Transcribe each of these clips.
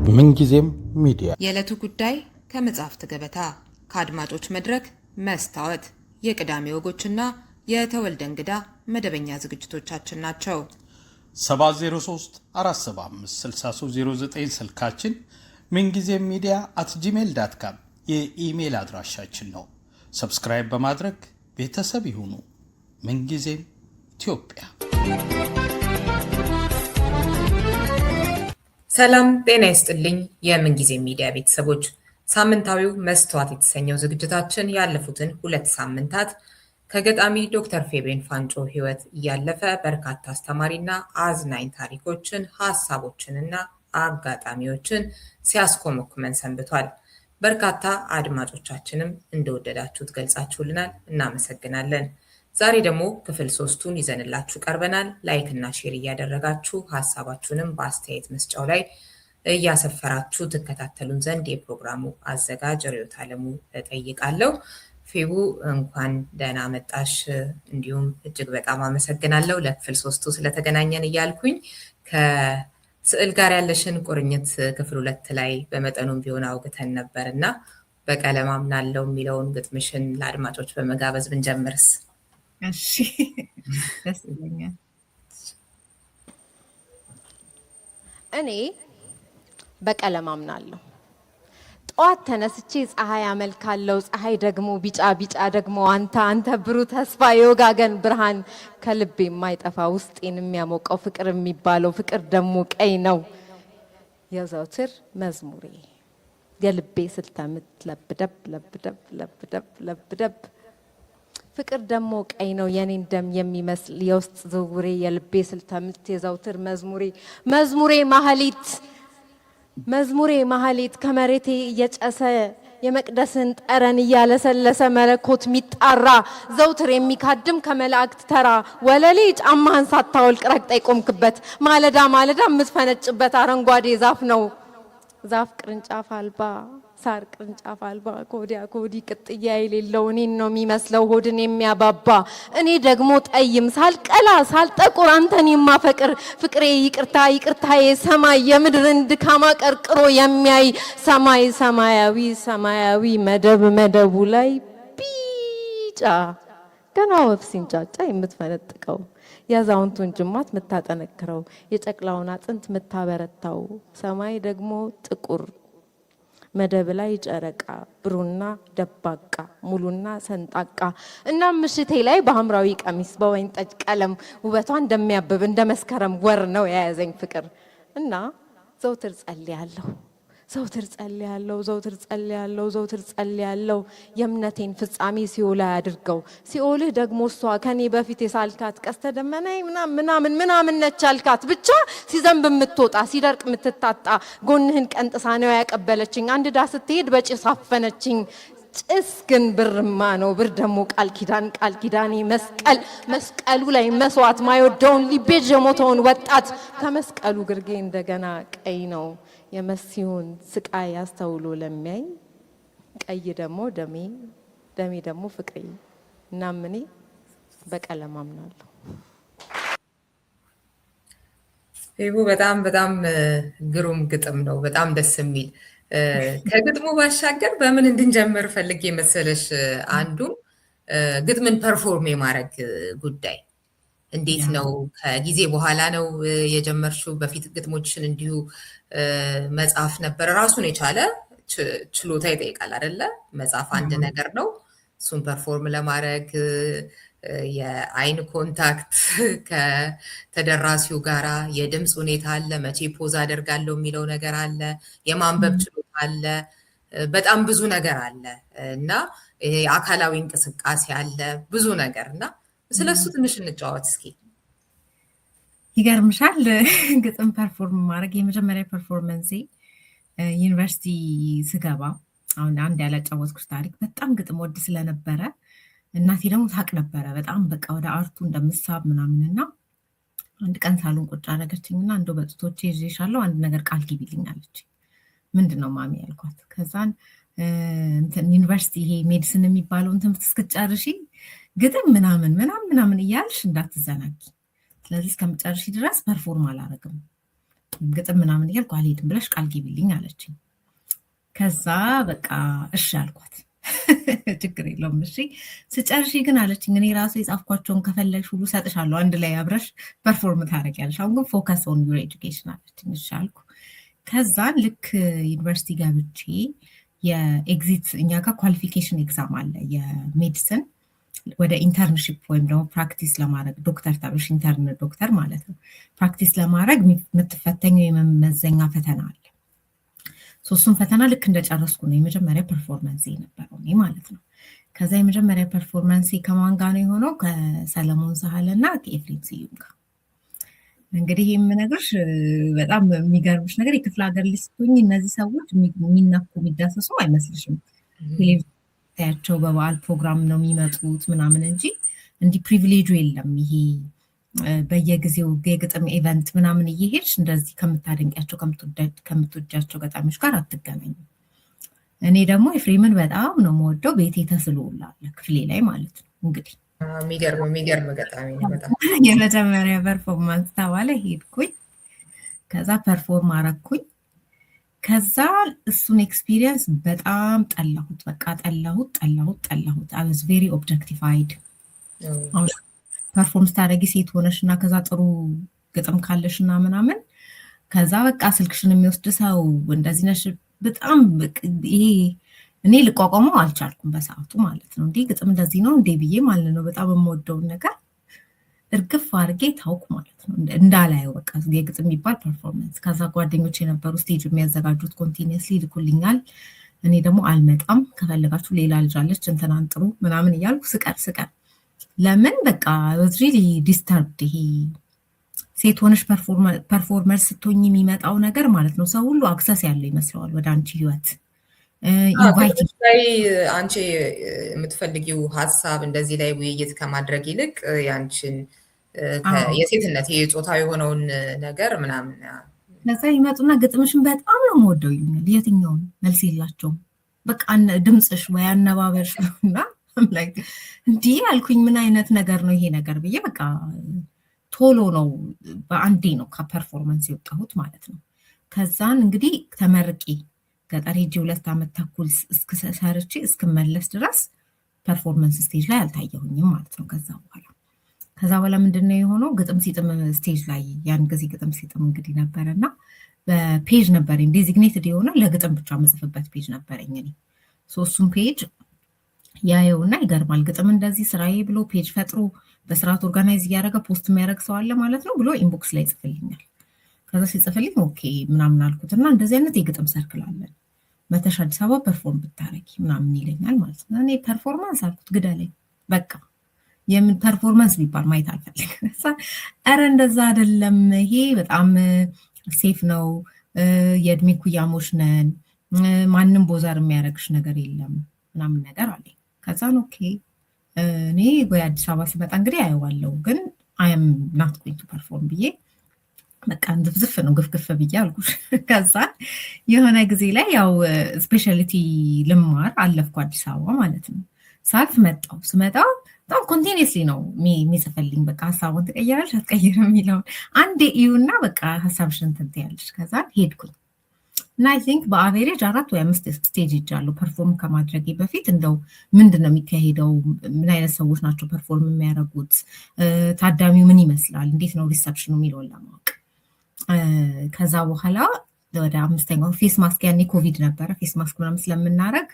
ምንጊዜም ሚዲያ የዕለቱ ጉዳይ ከመጽሐፍት ገበታ ከአድማጮች መድረክ መስታወት የቅዳሜ ወጎችና የተወልደ እንግዳ መደበኛ ዝግጅቶቻችን ናቸው። 703 475 6309 ስልካችን ምንጊዜም ሚዲያ @gmail.com የኢሜል አድራሻችን ነው። ሰብስክራይብ በማድረግ ቤተሰብ ይሁኑ። ምንጊዜም ኢትዮጵያ። ሰላም ጤና ይስጥልኝ። የምንጊዜም ሚዲያ ቤተሰቦች፣ ሳምንታዊው መስታወት የተሰኘው ዝግጅታችን ያለፉትን 2 ሳምንታት ከገጣሚ ዶክተር ፌቤን ፋንጮ ህይወት እያለፈ በርካታ አስተማሪና አዝናኝ ታሪኮችን፣ ሐሳቦችንና አጋጣሚዎችን ሲያስኮመኩመን ሰንብቷል። በርካታ አድማጮቻችንም እንደወደዳችሁት ገልጻችሁልናል። እናመሰግናለን። ዛሬ ደግሞ ክፍል 3ቱን ይዘንላችሁ ቀርበናል። ላይክ እና ሼር እያደረጋችሁ ሐሳባችሁንም በአስተያየት መስጫው ላይ እያሰፈራችሁ ትከታተሉን ዘንድ የፕሮግራሙ አዘጋጅ ርዕዮት ዓለሙ እጠይቃለሁ። ፌቡ እንኳን ደህና መጣሽ። እንዲሁም እጅግ በጣም አመሰግናለሁ ለክፍል 3ቱ ስለተገናኘን እያልኩኝ ከስዕል ጋር ያለሽን ቁርኝት ክፍል 2 ላይ በመጠኑም ቢሆን አውግተን ነበርና በቀለም አምናለሁ የሚለውን ግጥምሽን ለአድማጮች በመጋበዝ ብንጀምርስ? እሺ፣ ደስ ይለኛል። እኔ በቀለም አምናለሁ። ጠዋት ተነስቼ ፀሐይ አመልካለሁ። ፀሐይ ደግሞ ቢጫ፣ ቢጫ ደግሞ አንተ ብሩህ ተስፋ የወጋገን ብርሃን ከልቤ የማይጠፋ ውስጤን የሚያሞቀው ፍቅር የሚባለው ፍቅር ደግሞ ቀይ ነው የዘውትር መዝሙሬ የልቤ ስልተምት ለብደብ ለብደብ ለብደብ ለብደብ ፍቅር ደግሞ ቀይ ነው የኔን ደም የሚመስል የውስጥ ዝውውሬ የልቤ ስልተምት የዘውትር መዝሙሬ ማህሌት ከመሬቴ እየጨሰ የመቅደስን ጠረን እያለሰለሰ መለኮት ሚጣራ ዘውትር የሚካድም ከመላእክት ተራ ወለሌ ጫማህን ሳታወልቅ ረግጠህ የቆምክበት ማለዳ ማለዳ የምትፈነጭበት አረንጓዴ ዛፍ ነው። ዛፍ ቅርንጫፍ አልባ ሳር ቅርንጫፍ አልባ ኮዲያ ኮዲ ቅጥያ የሌለው እኔን ነው የሚመስለው ሆድን የሚያባባ እኔ ደግሞ ጠይም ሳልቀላ ሳልጠቁር አንተን የማፈቅር ፍቅሬ ይቅርታዬ ሰማይ የምድርን ድካማ ቀርቅሮ የሚያይ ሰማይ ሰማያዊ መደቡ ላይ ቢጫ ገና ወፍ ሲንጫጫ የምትፈነጥቀው የአዛውንቱን ጅማት የምታጠነክረው የጨቅላውን አጥንት የምታበረታው ሰማይ ደግሞ ጥቁር መደብ ላይ ጨረቃ ብሩና ደባቃ ሙሉና ሰንጣቃ እና ምሽቴ ላይ በሐምራዊ ቀሚስ በወይን ጠጅ ቀለም ውበቷ እንደሚያብብ እንደ መስከረም ወር ነው የያዘኝ ፍቅር እና ዘውትር ጸልያለሁ የእምነቴን ፍጻሜ ሲኦል አድርገው ሲኦልህ ደግሞ እሷ ከኔ በፊት የሳልካት ቀስተ ደመናዬ ምናምን ነች አልካት ብቻ ሲዘንብ የምትወጣ ሲደርቅ የምትታጣ ጎንህን ቀንጥሳ ነው ያቀበለችኝ አንድ ዳ ስትሄድ በጭስ አፈነችኝ ጭስ ግን ብርማ ነው ብር ደግሞ ቃል ኪዳኔ መስቀሉ ላይ መስዋዕት ማይወደውን ሊቤዥ የሞተውን ወጣት ከመስቀሉ ግርጌ እንደገና ቀይ ነው የመሲሁን ስቃይ አስተውሎ ለሚያይ ቀይ ደግሞ ደሜ ደግሞ ፍቅሬ እና እኔ በቀለም አምናለሁ። ፌቡ በጣም ግሩም ግጥም ነው። በጣም ደስ የሚል ከግጥሙ ባሻገር በምን እንድንጀምር ፈልጌ መሰለሽ አንዱ ግጥምን ፐርፎርም የማድረግ ጉዳይ እንዴት ነው? ከጊዜ በኋላ ነው የጀመርሽው? በፊት ግጥሞችን እንዲሁ መጽሐፍ ነበር ራሱን የቻለ ችሎታ ይጠይቃል አይደለ? መጽሐፍ አንድ ነገር ነው። እሱን ፐርፎርም ለማድረግ የአይን ኮንታክት ከተደራሲው ጋራ የድምፅ ሁኔታ አለ። መቼ ፖዝ አደርጋለሁ የሚለው ነገር አለ። የማንበብ ችሎታ አለ። በጣም ብዙ ነገር አለ እና አካላዊ እንቅስቃሴ አለ ብዙ ነገር እና ስለሱ ትንሽ እንጫወት እስኪ። ይገርምሻል ግጥም ፐርፎርም ማድረግ የመጀመሪያ ፐርፎርመንሴ ዩኒቨርሲቲ ስገባ አሁን አንድ ያላጫወትኩሽ ታሪክ በጣም ግጥም ወድ ስለነበረ እናቴ ደግሞ ታቅ ነበረ በጣም በቃ ወደ አርቱ እንደምሳብ ምናምንና አንድ ቀን ሳሎን ቁጭ አደረገችኝና እንደው በጥቶቼ ይዤሻለሁ አንድ ነገር ቃል ግቢልኝ አለች። ምንድነው ማሚ ያልኳት። ከዛን ዩኒቨርሲቲ ይሄ ሜዲሲን የሚባለውን ትምህርት እስክትጨርሺ ግጥም ምናምን እያልሽ እንዳትዘናጊ ስለዚህ እስከምጨርሺ ድረስ ፐርፎርም አላረግም ግጥም ምናምን እያልኩ አልሄድም ብለሽ ቃል ግቢልኝ አለችኝ። ከዛ በቃ እሺ አልኳት። ችግር የለውም እሺ ስጨርሺ ግን አለችኝ እኔ ራሱ የጻፍኳቸውን ከፈለግሽ ሁሉ ሰጥሻለሁ፣ አንድ ላይ አብረሽ ፐርፎርም ታደርጊያለሽ፣ አሁን ግን ፎከስ ኦን ዩር ኤጁኬሽን አለችኝ። እሺ አልኩ። ከዛን ልክ ዩኒቨርሲቲ ገብቼ የኤግዚት እኛ ጋር ኳሊፊኬሽን ኤግዛም አለ የሜዲሲን ወደ ኢንተርንሽፕ ወይም ደግሞ ፕራክቲስ ለማድረግ ዶክተር ተብሽ ኢንተርን ዶክተር ማለት ነው ፕራክቲስ ለማድረግ የምትፈተኘው የመመዘኛ ፈተና አለ። እሱን ፈተና ልክ እንደጨረስኩ ነው የመጀመሪያ ፐርፎርማንስ የነበረው እኔ ማለት ነው። ከዛ የመጀመሪያ ፐርፎርማንስ ከማን ጋር ነው የሆነው? ከሰለሞን ሳህልና ከኤፍሬም ስዩም ጋር። እንግዲህ የምነግርሽ በጣም የሚገርምሽ ነገር የክፍለ ሀገር ልስቶኝ እነዚህ ሰዎች የሚነኩ የሚዳሰሱ አይመስልሽም። ታያቸው በበዓል ፕሮግራም ነው የሚመጡት ምናምን እንጂ እንዲህ ፕሪቪሌጁ የለም። ይሄ በየጊዜው የግጥም ኢቨንት ምናምን እየሄድሽ እንደዚህ ከምታደንቂያቸው ከምትወጃቸው ገጣሚዎች ጋር አትገናኙም። እኔ ደግሞ ኤፍሬምን በጣም ነው የምወደው። ቤቴ ተስሎላለ ክፍሌ ላይ ማለት ነው። እንግዲህ የሚገርም ገጣሚ ነው በጣም። የመጀመሪያ ፐርፎርማንስ ተባለ፣ ሄድኩኝ። ከዛ ፐርፎርም አረኩኝ። ከዛ እሱን ኤክስፒሪየንስ በጣም ጠላሁት። በቃ ጠላሁት። አይ ዋዝ ቬሪ ኦብጀክቲፋይድ። ፐርፎርም ስታደርጊ ሴት ሆነሽ እና ከዛ ጥሩ ግጥም ካለሽ እና ምናምን ከዛ በቃ ስልክሽን የሚወስድ ሰው እንደዚህ ነሽ። በጣም ይሄ እኔ ልቋቋመው አልቻልኩም በሰዓቱ ማለት ነው። እንዴ ግጥም እንደዚህ ነው እንዴ ብዬ ማለት ነው። በጣም የምወደውን ነገር እርግፍ አድርጌ ታውኩ ማለት ነው። እንዳላየው በቃ የግጥም የሚባል ፐርፎርማንስ። ከዛ ጓደኞች የነበሩ ስቴጅ የሚያዘጋጁት ኮንቲኒየስሊ ይልኩልኛል። እኔ ደግሞ አልመጣም፣ ከፈለጋችሁ ሌላ ልጅ አለች እንትናን ጥሩ ምናምን እያልኩ ስቀር ለምን በቃ ሪሊ ዲስተርብድ። ይሄ ሴት ሆነሽ ፐርፎርመር ስትሆኝ የሚመጣው ነገር ማለት ነው ሰው ሁሉ አክሰስ ያለው ይመስለዋል ወደ አንቺ ህይወት። ላይ አንቺ የምትፈልጊው ሀሳብ እንደዚህ ላይ ውይይት ከማድረግ ይልቅ ያንቺን የሴትነት የጾታ የሆነውን ነገር ምናምን ከዛ ይመጡና ግጥምሽን በጣም ነው የምወደው ይሉኛል። የትኛውን መልስ የላቸውም። በቃ ድምፅሽ ወይ አነባበርሽ ነውና እንዲህ አልኩኝ። ምን አይነት ነገር ነው ይሄ ነገር ብዬ በቃ ቶሎ ነው በአንዴ ነው ከፐርፎርማንስ የወጣሁት ማለት ነው። ከዛን እንግዲህ ተመርቄ ገጠር ሄጄ 2 ዓመት ተኩል ሰርቼ እስክመለስ ድረስ ፐርፎርማንስ ስቴጅ ላይ አልታየሁኝም ማለት ነው። ከዛ በኋላ ምንድነው የሆነው? ግጥም ሲጥም ስቴጅ ላይ ያን ጊዜ ግጥም ሲጥም እንግዲህ ነበረና በፔጅ ነበረኝ ዴዚግኔትድ የሆነ ለግጥም ብቻ መጽፍበት ፔጅ ነበረኝ እኔ። እሱም ፔጅ ያየውና ይገርማል፣ ግጥም እንደዚህ ስራዬ ብሎ ፔጅ ፈጥሮ በስርዓት ኦርጋናይዝ እያደረገ ፖስት የሚያደርግ ሰው አለ ማለት ነው ብሎ ኢንቦክስ ላይ ጽፍልኛል። ከዛ ሲጽፍልኝ ኦኬ ምናምን አልኩትና እንደዚህ አይነት የግጥም ሰርክል አለን መተሽ አዲስ አበባ ፐርፎርም ብታረጊ ምናምን ይለኛል ማለት ነው። እኔ ፐርፎርማንስ አልኩት ግደለኝ በቃ የምን ፐርፎርማንስ ቢባል ማየት አልፈልግም። ኧረ እንደዛ አይደለም፣ ይሄ በጣም ሴፍ ነው፣ የእድሜ ኩያሞች ነን፣ ማንም ቦዛር የሚያደርግሽ ነገር የለም ምናምን ነገር አለኝ። ከዛን ኦኬ እኔ ወይ አዲስ አበባ ስመጣ እንግዲህ አየዋለሁ፣ ግን አይም ናት ጎይንግ ቱ ፐርፎርም ብዬ በቃ እንዝፍዝፍ ነው ግፍግፍ ብዬ አልኩሽ። ከዛ የሆነ ጊዜ ላይ ያው ስፔሻሊቲ ልማር አለፍኩ አዲስ አበባ ማለት ነው። ሳልፍ ስመጣ በጣም ኮንቲኒየስሊ ነው የሚጽፈልኝ። በቃ ሀሳቡን ትቀይራለሽ አትቀይርም የሚለውን አንዴ እዩና በቃ ሀሳብሽን ትንትያለሽ። ከዛ ሄድኩኝ እና አይ ቲንክ በአቬሬጅ 4 ወይ 5 ስቴጅ ሄጃለሁ ፐርፎርም ከማድረጌ በፊት። እንደው ምንድን ነው የሚካሄደው፣ ምን አይነት ሰዎች ናቸው ፐርፎርም የሚያደርጉት፣ ታዳሚው ምን ይመስላል፣ እንዴት ነው ሪሰፕሽኑ የሚለውን ለማወቅ። ከዛ በኋላ ወደ 5ኛው ፌስ ማስክ፣ ያኔ ኮቪድ ነበረ፣ ፌስ ማስክ ምናምን ስለምናደርግ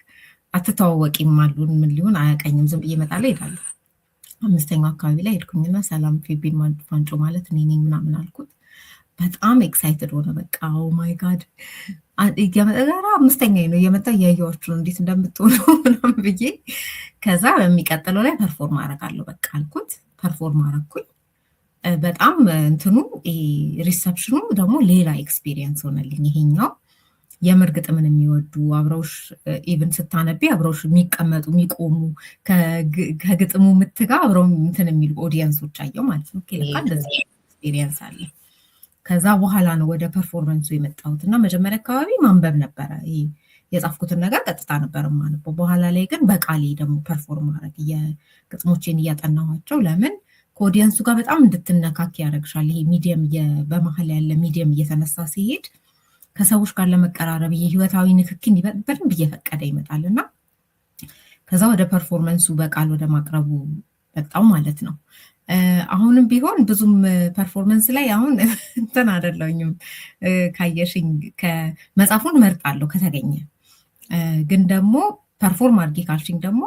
አትተዋወቂም አሉን። ምን ሊሆን አያውቀኝም፣ ዝም ብዬ እመጣለሁ እሄዳለሁ። 5ኛው አካባቢ ላይ ሄድኩኝና ሰላም ፌቤን ፋንጮ ማለት እኔ ነኝ ምናምን አልኩት። በጣም ኤክሳይትድ ሆነ። በቃ ኦ ማይ ጋድ እየመጣ 5ኛ ነው እየመጣ እያየኋችሁ ነው እንዴት እንደምትሆኑ ምናምን ብዬ ከዛ በሚቀጥለው ላይ ፐርፎርም አደርጋለሁ በቃ አልኩት። ፐርፎርም አደረኩኝ። በጣም እንትኑ ሪሰፕሽኑ ደግሞ ሌላ ኤክስፒሪየንስ ሆነልኝ። ይሄኛው የምር ግጥምን የሚወዱ አብረውሽ ኢቭን ስታነቢ አብረውሽ የሚቀመጡ የሚቆሙ ከግጥሙ ምትጋ አብረው እንትን የሚሉ ኦዲየንሶች አየው ማለት ነው። ለካ እንደዚህ ኤክስፒሪየንስ አለ። ከዛ በኋላ ነው ወደ ፐርፎርማንሱ የመጣሁት እና መጀመሪያ አካባቢ ማንበብ ነበረ። ይሄ የጻፍኩትን ነገር ቀጥታ ነበር የማነበው። በኋላ ላይ ግን በቃሌ ደግሞ ፐርፎርም ማድረግ የግጥሞቼን እያጠናኋቸው ለምን ከኦዲየንሱ ጋር በጣም እንድትነካክ ያደርግሻል። ይሄ ሚዲየም በመሀል ያለ ሚዲየም እየተነሳ ሲሄድ ከሰዎች ጋር ለመቀራረብ የህይወታዊ ንክኪን በደንብ እየፈቀደ ይመጣል እና ከዛ ወደ ፐርፎርመንሱ በቃል ወደ ማቅረቡ በጣም ማለት ነው። አሁንም ቢሆን ብዙም ፐርፎርመንስ ላይ አሁን እንትን አይደለሁኝም። ካየሽኝ ከመጽሐፉን መርጣለሁ ከተገኘ፣ ግን ደግሞ ፐርፎርም አድርጌ ካልሽኝ ደግሞ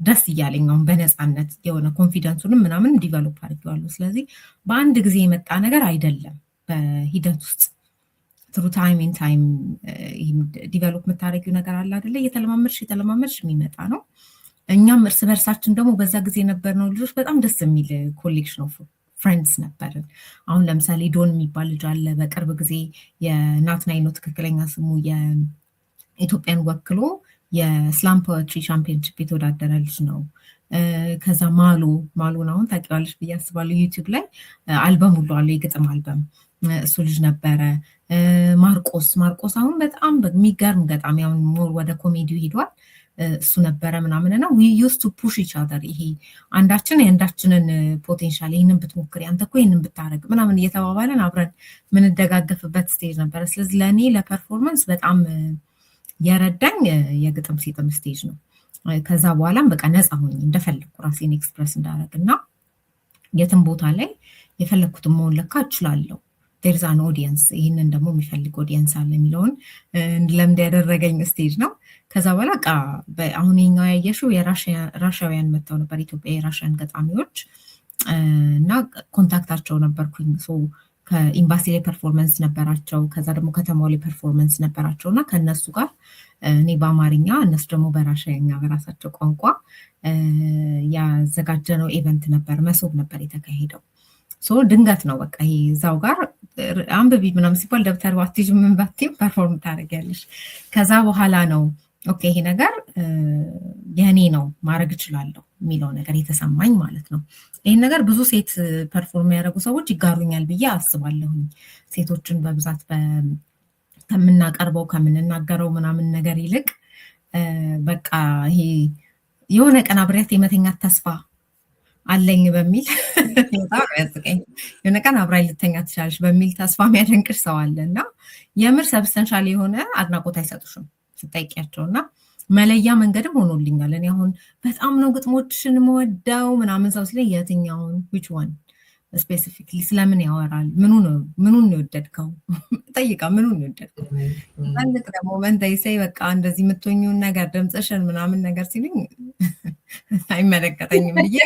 ደስ እያለኝ አሁን በነፃነት የሆነ ኮንፊደንሱንም ምናምን ዲቨሎፕ አድርጌዋለሁ። ስለዚህ በአንድ ጊዜ የመጣ ነገር አይደለም። በሂደት ውስጥ ትሩ ታይም ኢን ታይም ዲቨሎፕ የምታደርጊው ነገር አለ አይደለ? የተለማመድሽ የሚመጣ ነው። እኛም እርስ በርሳችን ደግሞ በዛ ጊዜ የነበርነው ልጆች በጣም ደስ የሚል ኮሌክሽን ኦፍ ፍሬንድስ ነበርን። አሁን ለምሳሌ ዶን የሚባል ልጅ አለ። በቅርብ ጊዜ የናትናኤል ነው ትክክለኛ ስሙ፣ የኢትዮጵያን ወክሎ የስላም ፖኤትሪ ቻምፒዮንሺፕ የተወዳደረ ልጅ ነው። ከዛ ማሉን አሁን ታውቂዋለሽ ብዬ አስባለሁ። ዩቲዩብ ላይ አልበም ሁሉ አለ፣ የግጥም አልበም። እሱ ልጅ ነበረ። ማርቆስ አሁን በጣም የሚገርም ገጣሚ፣ አሁን ሞር ወደ ኮሜዲው ሄዷል። እሱ ነበረ ምናምን እና ዊ ዩዝ ቱ ፑሽ ኢች አዘር። ይሄ አንዳችን የአንዳችንን ፖቴንሻል ይህንን ብትሞክሪ፣ አንተ እኮ ይህንን ብታደረግ ምናምን እየተባባለን አብረን ምንደጋገፍበት ስቴጅ ነበረ። ስለዚህ ለእኔ ለፐርፎርመንስ በጣም የረዳኝ የግጥም ሲጥም ስቴጅ ነው። ከዛ በኋላም በቃ ነፃ ሆኝ እንደፈለግኩ ራሴን ኤክስፕረስ እንዳደረግ እና የትም ቦታ ላይ የፈለግኩትን መሆን ለካ እችላለሁ። ዴርዝ አን ኦዲየንስ፣ ይህንን ደግሞ የሚፈልግ ኦዲየንስ አለ የሚለውን ለምድ ያደረገኝ ስቴጅ ነው። ከዛ በኋላ አሁን የኛው ያየሽው የራሽያውያን መጥተው ነበር፣ ኢትዮጵያ የራሽያን ገጣሚዎች እና ኮንታክታቸው ነበርኩኝ። ከኤምባሲ ላይ ፐርፎርመንስ ነበራቸው፣ ከዛ ደግሞ ከተማው ላይ ፐርፎርመንስ ነበራቸው እና ከእነሱ ጋር እኔ በአማርኛ እነሱ ደግሞ በራሽያኛ በራሳቸው ቋንቋ ያዘጋጀነው ኢቨንት ነበር። መሶብ ነበር የተካሄደው። ድንገት ነው በቃ ይሄ እዛው ጋር አንብቢ ምናምን ሲባል ደብተር ባትይዥ ምን ባትይም ፐርፎርም ታደርጊያለሽ። ከዛ በኋላ ነው ኦኬ ይሄ ነገር የኔ ነው ማድረግ እችላለሁ የሚለው ነገር የተሰማኝ ማለት ነው። ይህን ነገር ብዙ ሴት ፐርፎርም ያደረጉ ሰዎች ይጋሩኛል ብዬ አስባለሁኝ። ሴቶችን በብዛት ከምናቀርበው ከምንናገረው ምናምን ነገር ይልቅ በቃ ይሄ የሆነ ቀን አብሬያት የመተኛት ተስፋ አለኝ በሚል በጣም ያስቀኝ፣ የሆነ ቀን አብራኝ ልተኛ ትችላለች በሚል ተስፋ የሚያደንቅሽ ሰው አለ እና የምር ሰብስተንሻል የሆነ አድናቆት አይሰጡሽም ስጠይቂያቸው እና መለያ መንገድም ሆኖልኛል። እኔ አሁን በጣም ነው ግጥሞችን መወዳው ምናምን ሰው ሲለኝ የትኛውን ዊች ዋን ስፔሲፊክሊ ስለምን ያወራል? ምኑን የወደድከው ጠይቃ፣ ምኑን የወደድከው አንድ ደግሞ መንተይሰይ በቃ እንደዚህ የምትሆኚውን ነገር ድምፅሽን ምናምን ነገር ሲሉኝ አይመለከተኝም ብዬ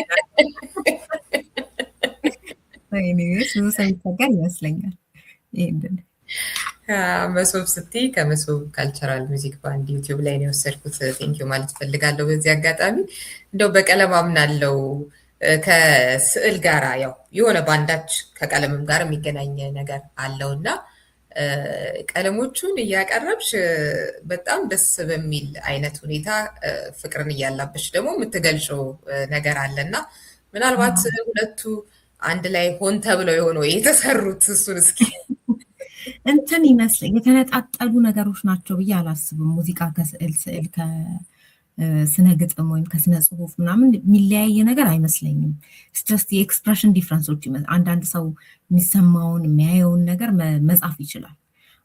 ብዙ ሰው ይቸገር ይመስለኛል። ይሄንን መሶብ ስትይ ከመሶብ ካልቸራል ሚውዚክ ባንድ ዩቲዩብ ላይ ነው የወሰድኩት። ቴንኪው ማለት ፈልጋለሁ በዚህ አጋጣሚ። እንደው በቀለም አምናለው ከስዕል ጋር ያው የሆነ ባንዳች ከቀለምም ጋር የሚገናኝ ነገር አለው እና ቀለሞቹን እያቀረብሽ በጣም ደስ በሚል አይነት ሁኔታ ፍቅርን እያላበሽ ደግሞ የምትገልጸው ነገር አለና ምናልባት ሁለቱ አንድ ላይ ሆን ተብለው የሆነው የተሰሩት እሱን እስኪ እንትን ይመስለኝ የተነጣጠሉ ነገሮች ናቸው ብዬ አላስብም። ሙዚቃ ከስዕል፣ ስዕል ከስነ ግጥም ወይም ከስነ ጽሁፍ ምናምን የሚለያየ ነገር አይመስለኝም። ጀስት የኤክስፕሬሽን ዲፍረንሶች አንዳንድ ሰው የሚሰማውን የሚያየውን ነገር መጻፍ ይችላል።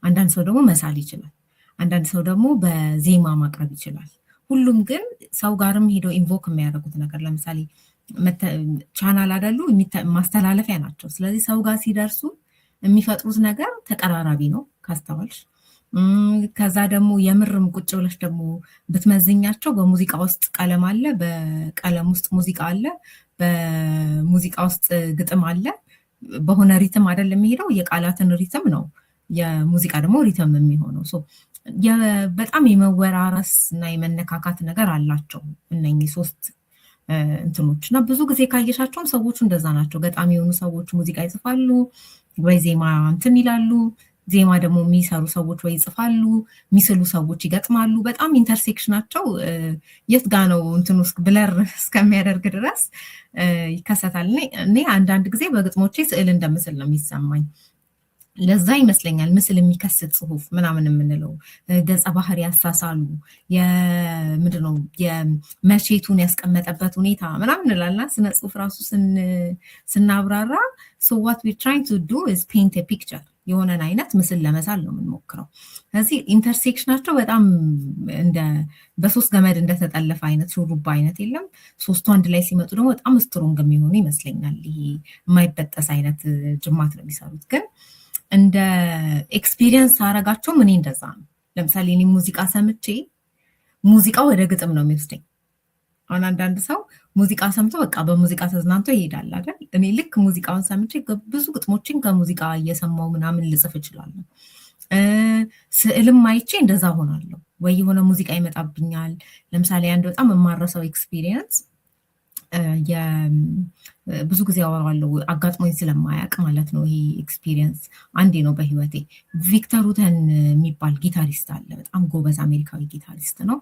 አንዳንድ ሰው ደግሞ መሳል ይችላል። አንዳንድ ሰው ደግሞ በዜማ ማቅረብ ይችላል። ሁሉም ግን ሰው ጋርም ሄደው ኢንቮክ የሚያደርጉት ነገር ለምሳሌ ቻናል አይደሉ ማስተላለፊያ ናቸው። ስለዚህ ሰው ጋር ሲደርሱ የሚፈጥሩት ነገር ተቀራራቢ ነው ካስተዋልሽ። ከዛ ደግሞ የምርም ቁጭ ብለሽ ደግሞ ብትመዝኛቸው በሙዚቃ ውስጥ ቀለም አለ፣ በቀለም ውስጥ ሙዚቃ አለ፣ በሙዚቃ ውስጥ ግጥም አለ። በሆነ ሪትም አይደል የሚሄደው፣ የቃላትን ሪትም ነው የሙዚቃ ደግሞ ሪትም የሚሆነው። በጣም የመወራረስ እና የመነካካት ነገር አላቸው እነኚህ ሶስት እንትኖች እና ብዙ ጊዜ ካየሻቸውም ሰዎቹ እንደዛ ናቸው። ገጣሚ የሆኑ ሰዎች ሙዚቃ ይጽፋሉ ወይ ዜማ እንትን ይላሉ። ዜማ ደግሞ የሚሰሩ ሰዎች ወይ ይጽፋሉ፣ የሚስሉ ሰዎች ይገጥማሉ። በጣም ኢንተርሴክሽናቸው የት ጋ ነው እንትን ውስጥ ብለር እስከሚያደርግ ድረስ ይከሰታል። እኔ አንዳንድ ጊዜ በግጥሞቼ ስዕል እንደምስል ነው የሚሰማኝ። ለዛ ይመስለኛል ምስል የሚከስት ጽሁፍ ምናምን የምንለው ገጸ ባህሪ ያሳሳሉ የምንድነው የመቼቱን ያስቀመጠበት ሁኔታ ምናምን እንላልና ስነ ጽሁፍ ራሱ ስናብራራ so what we're trying to do is paint a picture የሆነን አይነት ምስል ለመሳል ነው የምንሞክረው። ስለዚህ ኢንተርሴክሽናቸው በጣም እንደ በሶስት ገመድ እንደተጠለፈ አይነት ሹሩባ አይነት የለም። ሶስቱ አንድ ላይ ሲመጡ ደግሞ በጣም ስትሮንግ የሚሆኑ ይመስለኛል። ይሄ የማይበጠስ አይነት ጅማት ነው የሚሰሩት። ግን እንደ ኤክስፒሪየንስ አረጋቸው ምን እንደዛ ነው። ለምሳሌ እኔ ሙዚቃ ሰምቼ ሙዚቃው ወደ ግጥም ነው የሚወስደኝ። አሁን አንዳንድ ሰው ሙዚቃ ሰምቶ በቃ በሙዚቃ ተዝናንቶ ይሄዳል አይደል? እኔ ልክ ሙዚቃውን ሰምቼ ብዙ ግጥሞችን ከሙዚቃ እየሰማው ምናምን ልጽፍ እችላለሁ። ስዕልም አይቼ እንደዛ ሆናለሁ። ወይ የሆነ ሙዚቃ ይመጣብኛል። ለምሳሌ አንድ በጣም የማረሰው ኤክስፒሪየንስ ብዙ ጊዜ አወራዋለሁ አጋጥሞኝ ስለማያውቅ ማለት ነው። ይሄ ኤክስፒሪየንስ አንዴ ነው በህይወቴ። ቪክተር ሩተን የሚባል ጊታሪስት አለ። በጣም ጎበዝ አሜሪካዊ ጊታሪስት ነው።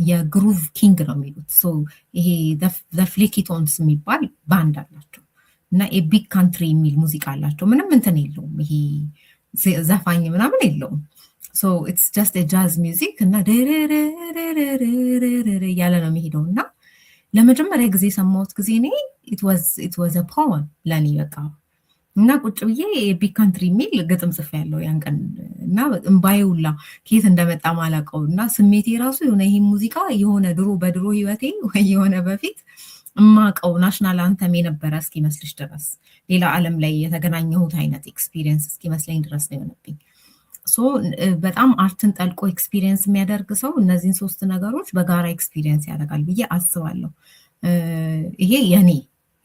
የግሩቭ ኪንግ ነው የሚሉት። ይሄ ፍሌኪቶንስ የሚባል ባንድ አላቸው እና የቢግ ካንትሪ የሚል ሙዚቃ አላቸው። ምንም እንትን የለውም፣ ይሄ ዘፋኝ ምናምን የለውም። ኢትስ ጀስት ጃዝ ሚውዚክ እና እያለ ነው የሚሄደው እና ለመጀመሪያ ጊዜ የሰማሁት ጊዜ እኔ it was a poem ለኔ በቃ እና ቁጭ ብዬ የቢግ ካንትሪ የሚል ግጥም ጽፌ ያለው ያን ቀን እና እምባዬውላ ከየት እንደመጣ ማላውቀው እና ስሜቴ ራሱ የሆነ ይሄ ሙዚቃ የሆነ በድሮ ህይወቴ ወይ የሆነ በፊት እማቀው ናሽናል አንተም የነበረ እስኪመስልሽ ድረስ ሌላ ዓለም ላይ የተገናኘሁት አይነት ኤክስፒሪየንስ እስኪመስለኝ ድረስ ነው የሆነብኝ። በጣም አርትን ጠልቆ ኤክስፒሪየንስ የሚያደርግ ሰው እነዚህን ሶስት ነገሮች በጋራ ኤክስፒሪየንስ ያደርጋል ብዬ አስባለሁ። ይሄ የኔ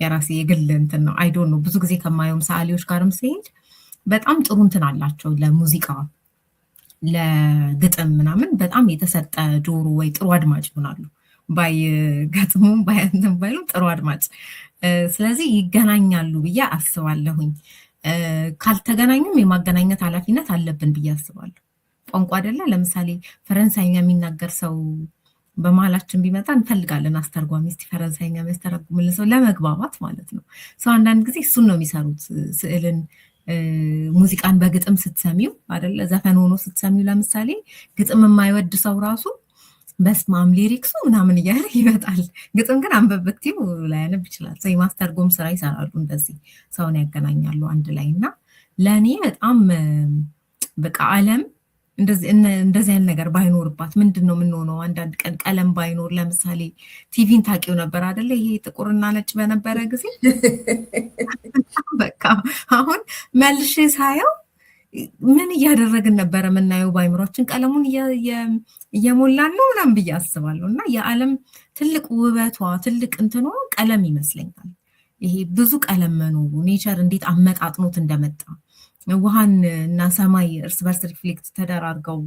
የራሴ የግል እንትን ነው። አይ ዶንት ኖ ብዙ ጊዜ ከማየውም ሰዓሊዎች ጋርም ሲሄድ በጣም ጥሩ እንትን አላቸው ለሙዚቃ ለግጥም ምናምን በጣም የተሰጠ ጆሮ ወይ ጥሩ አድማጭ ይሆናሉ። ባይገጥሙም ባያንተም ባይሉም ጥሩ አድማጭ። ስለዚህ ይገናኛሉ ብዬ አስባለሁኝ። ካልተገናኙም የማገናኘት ኃላፊነት አለብን ብዬ አስባለሁ። ቋንቋ አይደለ? ለምሳሌ ፈረንሳይኛ የሚናገር ሰው በመሀላችን ቢመጣ እንፈልጋለን አስተርጓሚ፣ እስቲ ፈረንሳይኛ የሚያስተረጉምልን ሰው ለመግባባት ማለት ነው። ሰው አንዳንድ ጊዜ እሱን ነው የሚሰሩት። ስዕልን፣ ሙዚቃን በግጥም ስትሰሚው አይደለ? ዘፈን ሆኖ ስትሰሚው ለምሳሌ ግጥም የማይወድ ሰው ራሱ በስማም ሊሪክሱ ምናምን እያለ ይመጣል። ግጥም ግን አንበብ ብትይው ላያነብ ይችላል። ሰው የማስተርጎም ስራ ይሰራሉ፣ እንደዚህ ሰውን ያገናኛሉ አንድ ላይ እና ለእኔ በጣም በቃ ዓለም እንደዚህ አይነት ነገር ባይኖርባት ምንድን ነው የምንሆነው? አንዳንድ ቀን ቀለም ባይኖር ለምሳሌ ቲቪን ታውቂው ነበር አይደለ? ይሄ ጥቁርና ነጭ በነበረ ጊዜ በቃ አሁን መልሼ ሳየው ምን እያደረግን ነበረ የምናየው? በአይምሯችን ቀለሙን እየሞላን ነው ምናምን ብዬ አስባለሁ። እና የዓለም ትልቅ ውበቷ ትልቅ እንትኗ ቀለም ይመስለኛል። ይሄ ብዙ ቀለም መኖሩ ኔቸር እንዴት አመጣጥኖት እንደመጣ ውሃን እና ሰማይ እርስ በርስ ሪፍሌክት ተደራርገው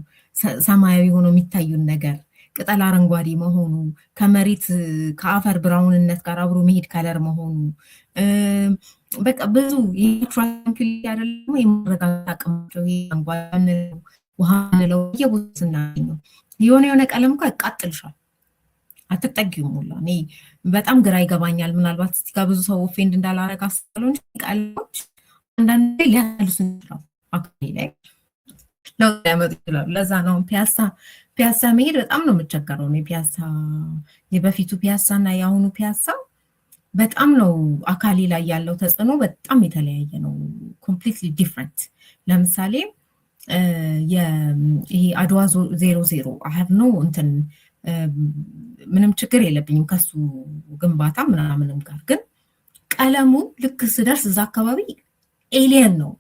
ሰማያዊ ሆኖ የሚታዩን ነገር ቅጠል አረንጓዴ መሆኑ ከመሬት ከአፈር ብራውንነት ጋር አብሮ መሄድ ከለር መሆኑ በቃ ብዙ የትራንክል ያደለም የመረጋጋት አቅማቸው ውሃ ንለው የቦታ ስናገኘው የሆነ ቀለም እኮ ያቃጥልሻል፣ አትጠጊውም ሁላ። እኔ በጣም ግራ ይገባኛል። ምናልባት እዚህ ጋር ብዙ ሰው ኦፌንድ እንዳላረግ አስባለሁ እንጂ ቀለሞች አንዳንዴ ሊያልሱ ይችላሉ፣ አካባቢ ላይ ለውጥ ሊያመጡ ይችላሉ። ለዛ ነው ፒያሳ መሄድ በጣም ነው የምቸገረው። እኔ ፒያሳ የበፊቱ ፒያሳ እና የአሁኑ ፒያሳ በጣም ነው አካሌ ላይ ያለው ተጽዕኖ በጣም የተለያየ ነው። ኮምፕሊትሊ ዲፍረንት። ለምሳሌ ይሄ አድዋ 00 አሀብ ነው እንትን ምንም ችግር የለብኝም ከሱ ግንባታ ምናምንም ጋር፣ ግን ቀለሙ ልክ ስደርስ እዛ አካባቢ ኤሊየን ነው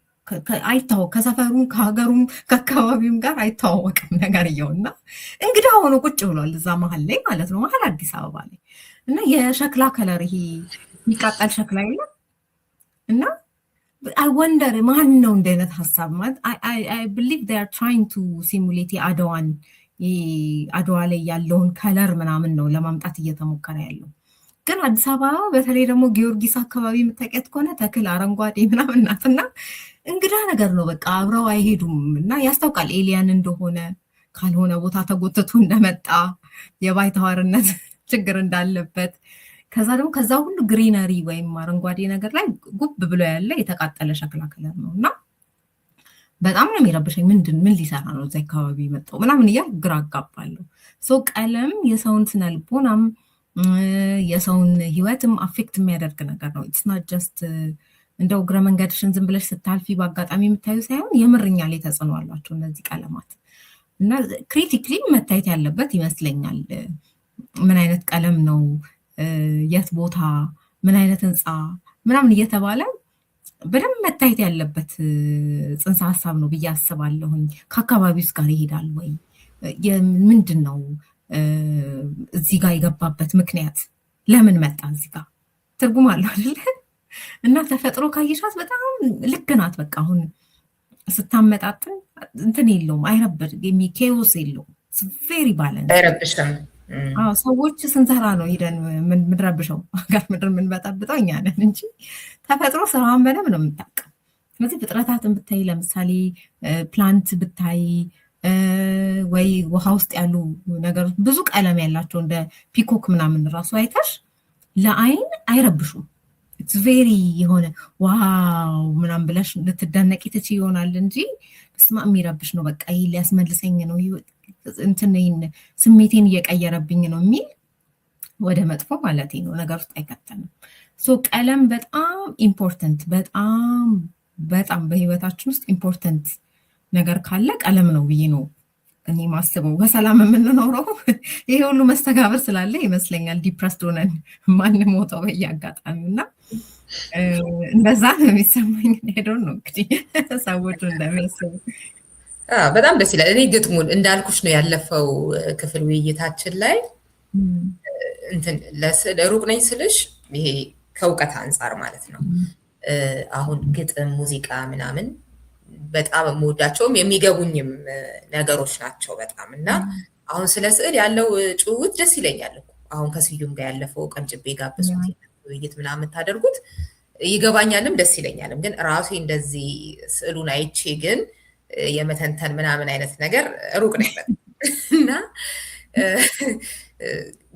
አይታወቅ፣ ከሰፈሩም ከሀገሩም ከአካባቢውም ጋር አይታወቅም ነገርየውና እንግዳ ሆኖ ቁጭ ብሏል እዛ መሀል ላይ ማለት ነው፣ መሀል አዲስ አበባ ላይ እና የሸክላ ከለር ይሄ የሚቃጠል ሸክላ የለም እና አይ ወንደር ማን ነው እንደ አይነት ሀሳብ ማለት አይ ቢሊቭ ዴይ አር ትራይንግ ቱ ሲሙሌት የአድዋን አድዋ ላይ ያለውን ከለር ምናምን ነው ለማምጣት እየተሞከረ ያለው። ግን አዲስ አበባ በተለይ ደግሞ ጊዮርጊስ አካባቢ የምታውቂያት ከሆነ ተክል አረንጓዴ ምናምን ናት እና እንግዳ ነገር ነው በቃ አብረው አይሄዱም እና ያስታውቃል ኤሊያን እንደሆነ ካልሆነ ቦታ ተጎትቶ እንደመጣ የባይተዋርነት ችግር እንዳለበት። ከዛ ደግሞ ከዛ ሁሉ ግሪነሪ ወይም አረንጓዴ ነገር ላይ ጉብ ብሎ ያለ የተቃጠለ ሸክላ ከለር ነው እና በጣም ነው የሚረብሸኝ። ምን ሊሰራ ነው እዛ አካባቢ መጣው ምናምን እያልኩ ግራ አጋባለሁ። ሰው ቀለም የሰውን ስነ ልቦናም የሰውን ህይወትም አፌክት የሚያደርግ ነገር ነው። ኢትስ ናት ጀስት እንደው እግረ መንገድሽን ዝም ብለሽ ስታልፊ በአጋጣሚ የምታዩ ሳይሆን የምርኛ ላይ ተጽዕኖ አላቸው እነዚህ ቀለማት እና ክሪቲክሊ መታየት ያለበት ይመስለኛል። ምን አይነት ቀለም ነው፣ የት ቦታ፣ ምን አይነት ህንፃ ምናምን እየተባለ በደንብ መታየት ያለበት ጽንሰ ሀሳብ ነው ብዬ አስባለሁኝ። ከአካባቢው ጋር ይሄዳል ወይ? ምንድን ነው እዚህ ጋር የገባበት ምክንያት? ለምን መጣ? እዚህ ጋር ትርጉም አለው አይደለ? እና ተፈጥሮ ካየሻት በጣም ልክ ናት። በቃ አሁን ስታመጣጥን እንትን የለውም፣ አይረብር ኬዎስ የለውም። ቬሪ ባላንስ አይረብሽም። ሰዎች ስንሰራ ነው ሄደን ምንረብሸው ሀገር ምድር የምንበጣብጠው እኛ ነን እንጂ ተፈጥሮ ስራዋን በደንብ ነው የምታውቀው። ስለዚህ ፍጥረታትን ብታይ ለምሳሌ ፕላንት ብታይ ወይ ውሃ ውስጥ ያሉ ነገሮች ብዙ ቀለም ያላቸው እንደ ፒኮክ ምናምን ራሱ አይተሽ ለአይን አይረብሹም። ኢትስ ቬሪ የሆነ ዋው ምናምን ብለሽ ልትደነቂ ትችይ ይሆናል እንጂ በስመ አብ የሚረብሽ ነው። በቃ ይሄ ሊያስመልሰኝ ነው እንትን ስሜቴን እየቀየረብኝ ነው የሚል ወደ መጥፎ ማለት ነው ነገር ውስጥ አይከተንም። ቀለም በጣም ኢምፖርተንት፣ በጣም በጣም በህይወታችን ውስጥ ኢምፖርተንት ነገር ካለ ቀለም ነው ብዬ ነው እኔ ማስበው። በሰላም የምንኖረው ይሄ ሁሉ መስተጋብር ስላለ ይመስለኛል ዲፕረስድ ሆነን ማንም ሞተው በየአጋጣሚው እና እንደዛ ነው የሚሰማኝ። ሄዶን ነው እንግዲህ ሰዎቹ እንደሚያስቡ በጣም ደስ ይላል። እኔ ግጥሙን እንዳልኩሽ ነው ያለፈው ክፍል ውይይታችን ላይ እንትን ሩቅ ነኝ ስልሽ ይሄ ከእውቀት አንጻር ማለት ነው። አሁን ግጥም፣ ሙዚቃ ምናምን በጣም የምወዳቸውም የሚገቡኝም ነገሮች ናቸው በጣም እና አሁን ስለ ስዕል ያለው ጭውውት ደስ ይለኛል። አሁን ከስዩም ጋር ያለፈው ቀንጭቤ ጋበዝኩት ውይይት ምናምን የምታደርጉት ይገባኛልም ደስ ይለኛልም። ግን ራሴ እንደዚህ ስዕሉን አይቼ ግን የመተንተን ምናምን አይነት ነገር ሩቅ ነበር እና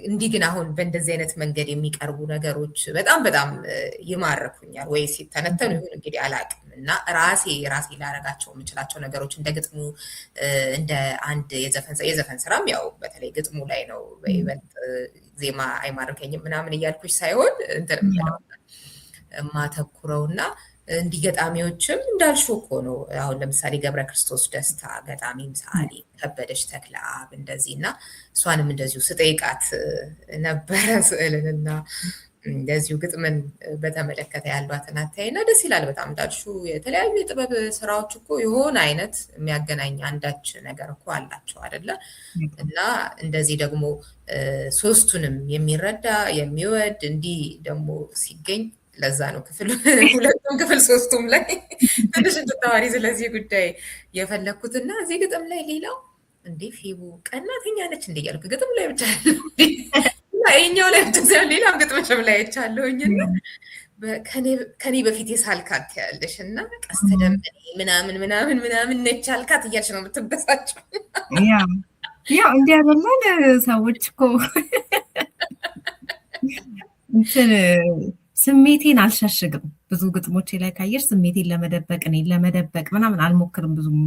እንዲህ ግን አሁን በእንደዚህ አይነት መንገድ የሚቀርቡ ነገሮች በጣም በጣም ይማርኩኛል። ወይ ሲተነተኑ ይሁን እንግዲህ አላውቅም። እና ራሴ ላረጋቸው የምችላቸው ነገሮች እንደ ግጥሙ እንደ አንድ የዘፈን ስራም ያው በተለይ ግጥሙ ላይ ነው በይበልጥ ዜማ አይማርከኝም ምናምን እያልኩሽ ሳይሆን እንትን ማተኩረውና እንዲህ ገጣሚዎችም እንዳልሽው እኮ ነው። አሁን ለምሳሌ ገብረ ክርስቶስ ደስታ ገጣሚም ሰዓሊ፣ ከበደች ተክለአብ እንደዚህ እና እሷንም እንደዚሁ ስጠይቃት ነበረ ስዕልንና እንደዚሁ ግጥምን በተመለከተ ያሏትን አታይና ደስ ይላል በጣም። እንዳልሽው የተለያዩ የጥበብ ስራዎች እኮ የሆነ አይነት የሚያገናኝ አንዳች ነገር እኮ አላቸው አይደለ? እና እንደዚህ ደግሞ ሶስቱንም የሚረዳ የሚወድ እንዲህ ደግሞ ሲገኝ ለዛ ነው ክፍል ሁለቱም ክፍል ሶስቱም ላይ ትንሽ እንድታዋሪ ስለዚህ ጉዳይ የፈለግኩትና እዚህ ግጥም ላይ ሌላው እንዴ ፌቡ ቀናተኛ ነች እንደ እያልኩ ግጥም ላይ ብቻ ይኸኛው ላይ ብቻ ሳይሆን ሌላም ግጥምሽም ላይ አይቻለሁኝና ከኔ በፊት የሳልካት ያለሽ እና ቀስተ ደመና ምናምን ምናምን ምናምን ነች አልካት እያልሽ ነው የምትበሳቸው። ያው እንዲህ አይደለም ሰዎች እኮ እንትን ስሜቴን አልሸሽግም። ብዙ ግጥሞቼ ላይ ካየሽ ስሜቴን ለመደበቅ ምናምን አልሞክርም። ብዙም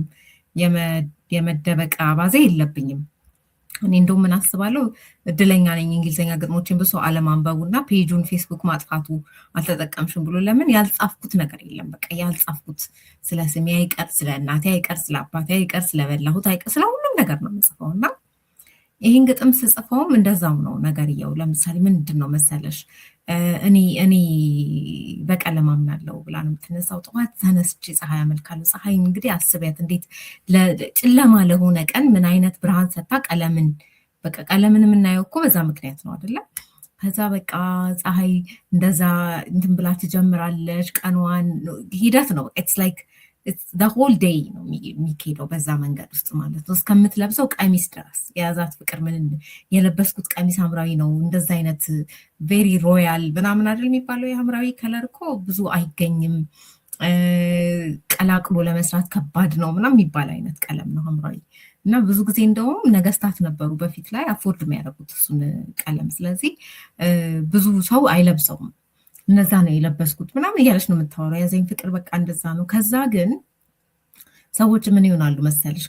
የመደበቅ አባዜ የለብኝም። እኔ እንደውም ምን አስባለሁ እድለኛ ነኝ እንግሊዝኛ ግጥሞችን ብሶ አለማንበቡና ፔጁን ፌስቡክ ማጥፋቱ አልተጠቀምሽም ብሎ ለምን ያልጻፍኩት ነገር የለም። በቃ ያልጻፍኩት ስለ ስሜ አይቀር፣ ስለ እናቴ አይቀር፣ ስለ አባቴ አይቀር፣ ስለበላሁት አይቀር፣ ስለ ሁሉም ነገር ነው የምጽፈው እና ይህን ግጥም ስጽፈውም እንደዛው ነው ነገርየው። ለምሳሌ ምንድን ነው መሰለሽ እኔ በቀለም አምናለሁ ብላ ነው የምትነሳው። ጠዋት ተነስቼ ፀሐይ አመልካለሁ። ፀሐይ እንግዲህ አስቢያት እንዴት ጨለማ ለሆነ ቀን ምን አይነት ብርሃን ሰታ ቀለምን በቃ ቀለምን የምናየው እኮ በዛ ምክንያት ነው አይደለ? ከዛ በቃ ፀሐይ እንደዛ እንትን ብላ ትጀምራለች። ቀኗን ሂደት ነው ኢትስ ላይክ ሆል ዴይ ነው የሚካሄደው በዛ መንገድ ውስጥ ማለት ነው። እስከምትለብሰው ቀሚስ ድረስ የያዛት ፍቅር ምን የለበስኩት ቀሚስ ሐምራዊ ነው እንደዛ አይነት ቬሪ ሮያል ምናምን አይደል የሚባለው። የሐምራዊ ከለር እኮ ብዙ አይገኝም፣ ቀላቅሎ ለመስራት ከባድ ነው ምናምን የሚባል አይነት ቀለም ነው ሐምራዊ። እና ብዙ ጊዜ እንደውም ነገስታት ነበሩ በፊት ላይ አፎርድ የሚያደርጉት እሱን ቀለም። ስለዚህ ብዙ ሰው አይለብሰውም። እነዛ ነው የለበስኩት ምናምን እያለች ነው የምታወራው። ያዘኝ ፍቅር በቃ እንደዛ ነው። ከዛ ግን ሰዎች ምን ይሆናሉ መሰልሽ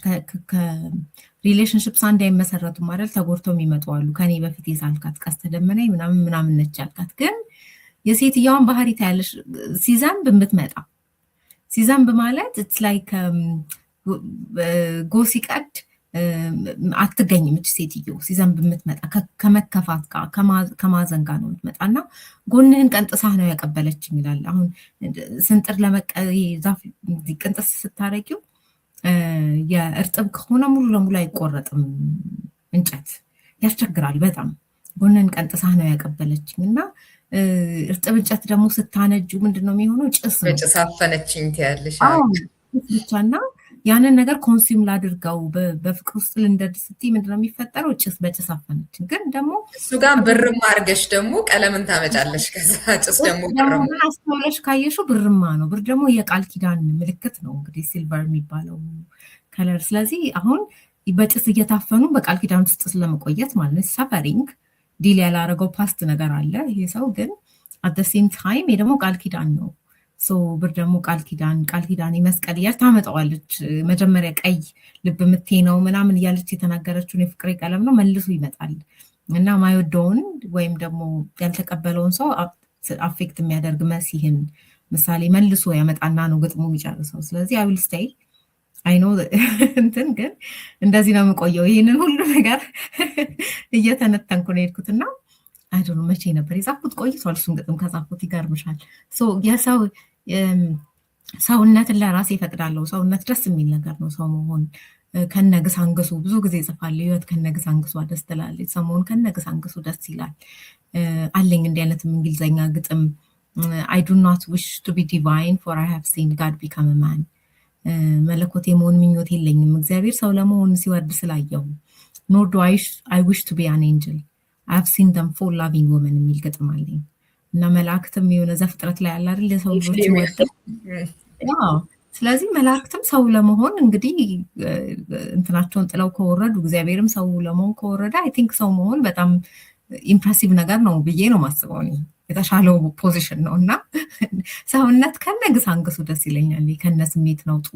ከሪሌሽንሽፕስ አንድ አይመሰረቱም ማለት ተጎድተው የሚመጡ አሉ። ከኔ በፊት የሳልካት ቀስተ ደመና ምናምን ነች ያልካት ግን የሴትየዋን ባህሪ ታያለሽ። ሲዘንብ የምትመጣ ሲዘንብ ማለት ኢትስ ላይክ ጎ ሲቀድ አትገኝም። እች ሴትዮ ሲዘንብ የምትመጣ ከመከፋት ጋር ከማዘን ጋር ነው የምትመጣ እና ጎንህን ቀንጥሳህ ነው ያቀበለችኝ ይላል። አሁን ስንጥር ዛፍ ቅንጥስ ስታረጊው የእርጥብ ከሆነ ሙሉ ለሙሉ አይቆረጥም እንጨት ያስቸግራል በጣም። ጎንህን ቀንጥሳህ ነው ያቀበለችኝ እና እርጥብ እንጨት ደግሞ ስታነጁ ምንድነው የሚሆነው? ጭስ ነው። በጭስ አፈነችኝ ትያለሽ ብቻና ያንን ነገር ኮንሱም ላድርገው በፍቅር ውስጥ ልንደድ ስትይ ምንድነው የሚፈጠረው? ጭስ በጭስ አፈነችኝ። ግን ደግሞ እሱ ጋር ብርማ አድርገሽ ደግሞ ቀለምን ታመጫለሽ። ከዛ ጭስ ደግሞ ብርማ አስተውለሽ ካየሽው ብርማ ነው። ብር ደግሞ የቃል ኪዳን ምልክት ነው እንግዲህ ሲልቨር የሚባለው ከለር። ስለዚህ አሁን በጭስ እየታፈኑ በቃል ኪዳን ውስጥ ስለመቆየት ማለት ነው ሰፈሪንግ ዲል ያላረገው ፓስት ነገር አለ ይሄ ሰው ግን አት ዘ ሴም ታይም ይሄ ደግሞ ቃል ኪዳን ነው። ብር ደግሞ ቃል ኪዳን መስቀል እያለች ታመጣዋለች። መጀመሪያ ቀይ ልብ የምትነው ምናምን እያለች የተናገረችውን የፍቅሬ ቀለም ነው መልሶ ይመጣል እና ማይወደውን ወይም ደግሞ ያልተቀበለውን ሰው አፌክት የሚያደርግ መሲህን ምሳሌ መልሶ ያመጣና ነው ግጥሙ የሚጨርሰው። ስለዚህ አይ ዊል ስቴይ አይ ኖ እንትን ግን እንደዚህ ነው የምቆየው። ይህንን ሁሉ ነገር እየተነተንኩ ነው የሄድኩትና አይ ዶንት ኖ መቼ ነበር የጻፍኩት ቆይቷል። እሱን ግጥም ከጻፍኩት ይገርምሻል። የሰው ሰውነትን ለራሴ እፈቅዳለሁ። ሰውነት ደስ የሚል ነገር ነው። ሰው መሆን ከነግሳንግሱ ብዙ ጊዜ እጽፋለሁ። ህይወት ከነግሳንግሷ ደስ ትላለች። ሰው መሆን ከነግሳንግሱ ደስ ይላል አለኝ። እንዲህ አይነትም እንግሊዝኛ ግጥም I do not wish to be divine for I have seen God become a man መለኮት የመሆን ምኞት የለኝም እግዚአብሔር ሰው ለመሆን ሲወርድ ስላየው nor do I wish to be an angel I have seen them fall loving women የሚል ግጥም አለኝ። እና መላእክትም የሆነ ዘፍጥረት ላይ ያለ አይደል የሰው ልጆች ወርድ ስለዚህ መላእክትም ሰው ለመሆን እንግዲህ እንትናቸውን ጥለው ከወረዱ እግዚአብሔርም ሰው ለመሆን ከወረደ አይ ቲንክ ሰው መሆን በጣም ኢምፕሬሲቭ ነገር ነው ብዬ ነው ማስበው። የተሻለው ፖዚሽን ነው እና ሰውነት ከነግሳንግሱ ደስ ይለኛል። ከነ ስሜት ነውጡ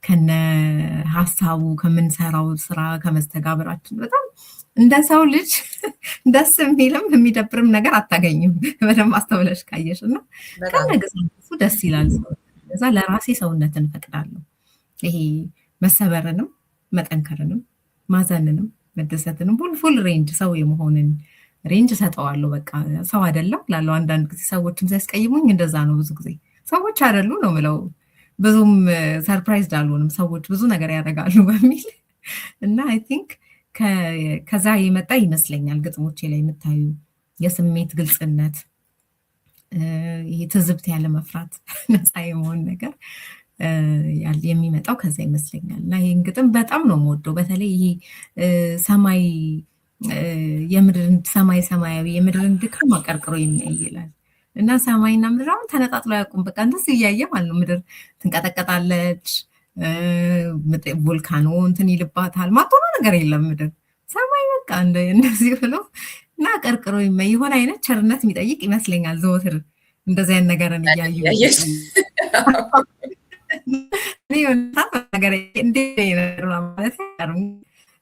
ከነ ሀሳቡ ከምንሰራው ስራ ከመስተጋብራችን በጣም እንደ ሰው ልጅ ደስ የሚልም የሚደብርም ነገር አታገኝም በደንብ አስተውለሽ ካየሽ እና ከነግሳንግሱ ደስ ይላል። እዛ ለራሴ ሰውነትን እፈቅዳለሁ። ይሄ መሰበርንም መጠንከርንም ማዘንንም መደሰትንም ፉል ሬንጅ ሰው የመሆንን ሬንጅ ሰጠዋለሁ። በቃ ሰው አይደለም ላለው አንዳንድ ጊዜ ሰዎችም ሲያስቀይሙኝ እንደዛ ነው። ብዙ ጊዜ ሰዎች አይደሉ ነው ምለው ብዙም ሰርፕራይዝድ አልሆንም። ሰዎች ብዙ ነገር ያደርጋሉ በሚል እና አይ ቲንክ ከዛ የመጣ ይመስለኛል ግጥሞቼ ላይ የምታዩ የስሜት ግልጽነት፣ ይሄ ትዝብት ያለ መፍራት፣ ነፃ የመሆን ነገር የሚመጣው ከዛ ይመስለኛል። እና ይሄን ግጥም በጣም ነው የምወደው። በተለይ ይሄ ሰማይ ሰማይ ሰማያዊ የምድርን ድካም አቀርቅሮ የሚያይ ይላል እና ሰማይና ምድር አሁን ተነጣጥሎ አያውቁም። በቃ እንደዚህ እያየ ማለት ነው። ምድር ትንቀጠቀጣለች፣ ቮልካኖ እንትን ይልባታል፣ ማጥሮ ነገር የለም ምድር። ሰማይ በቃ እንደዚህ ብሎ እና አቀርቅሮ የሚያይ የሆነ አይነት ቸርነት የሚጠይቅ ይመስለኛል ዘወትር እንደዚህ አይነት ነገርን እያዩ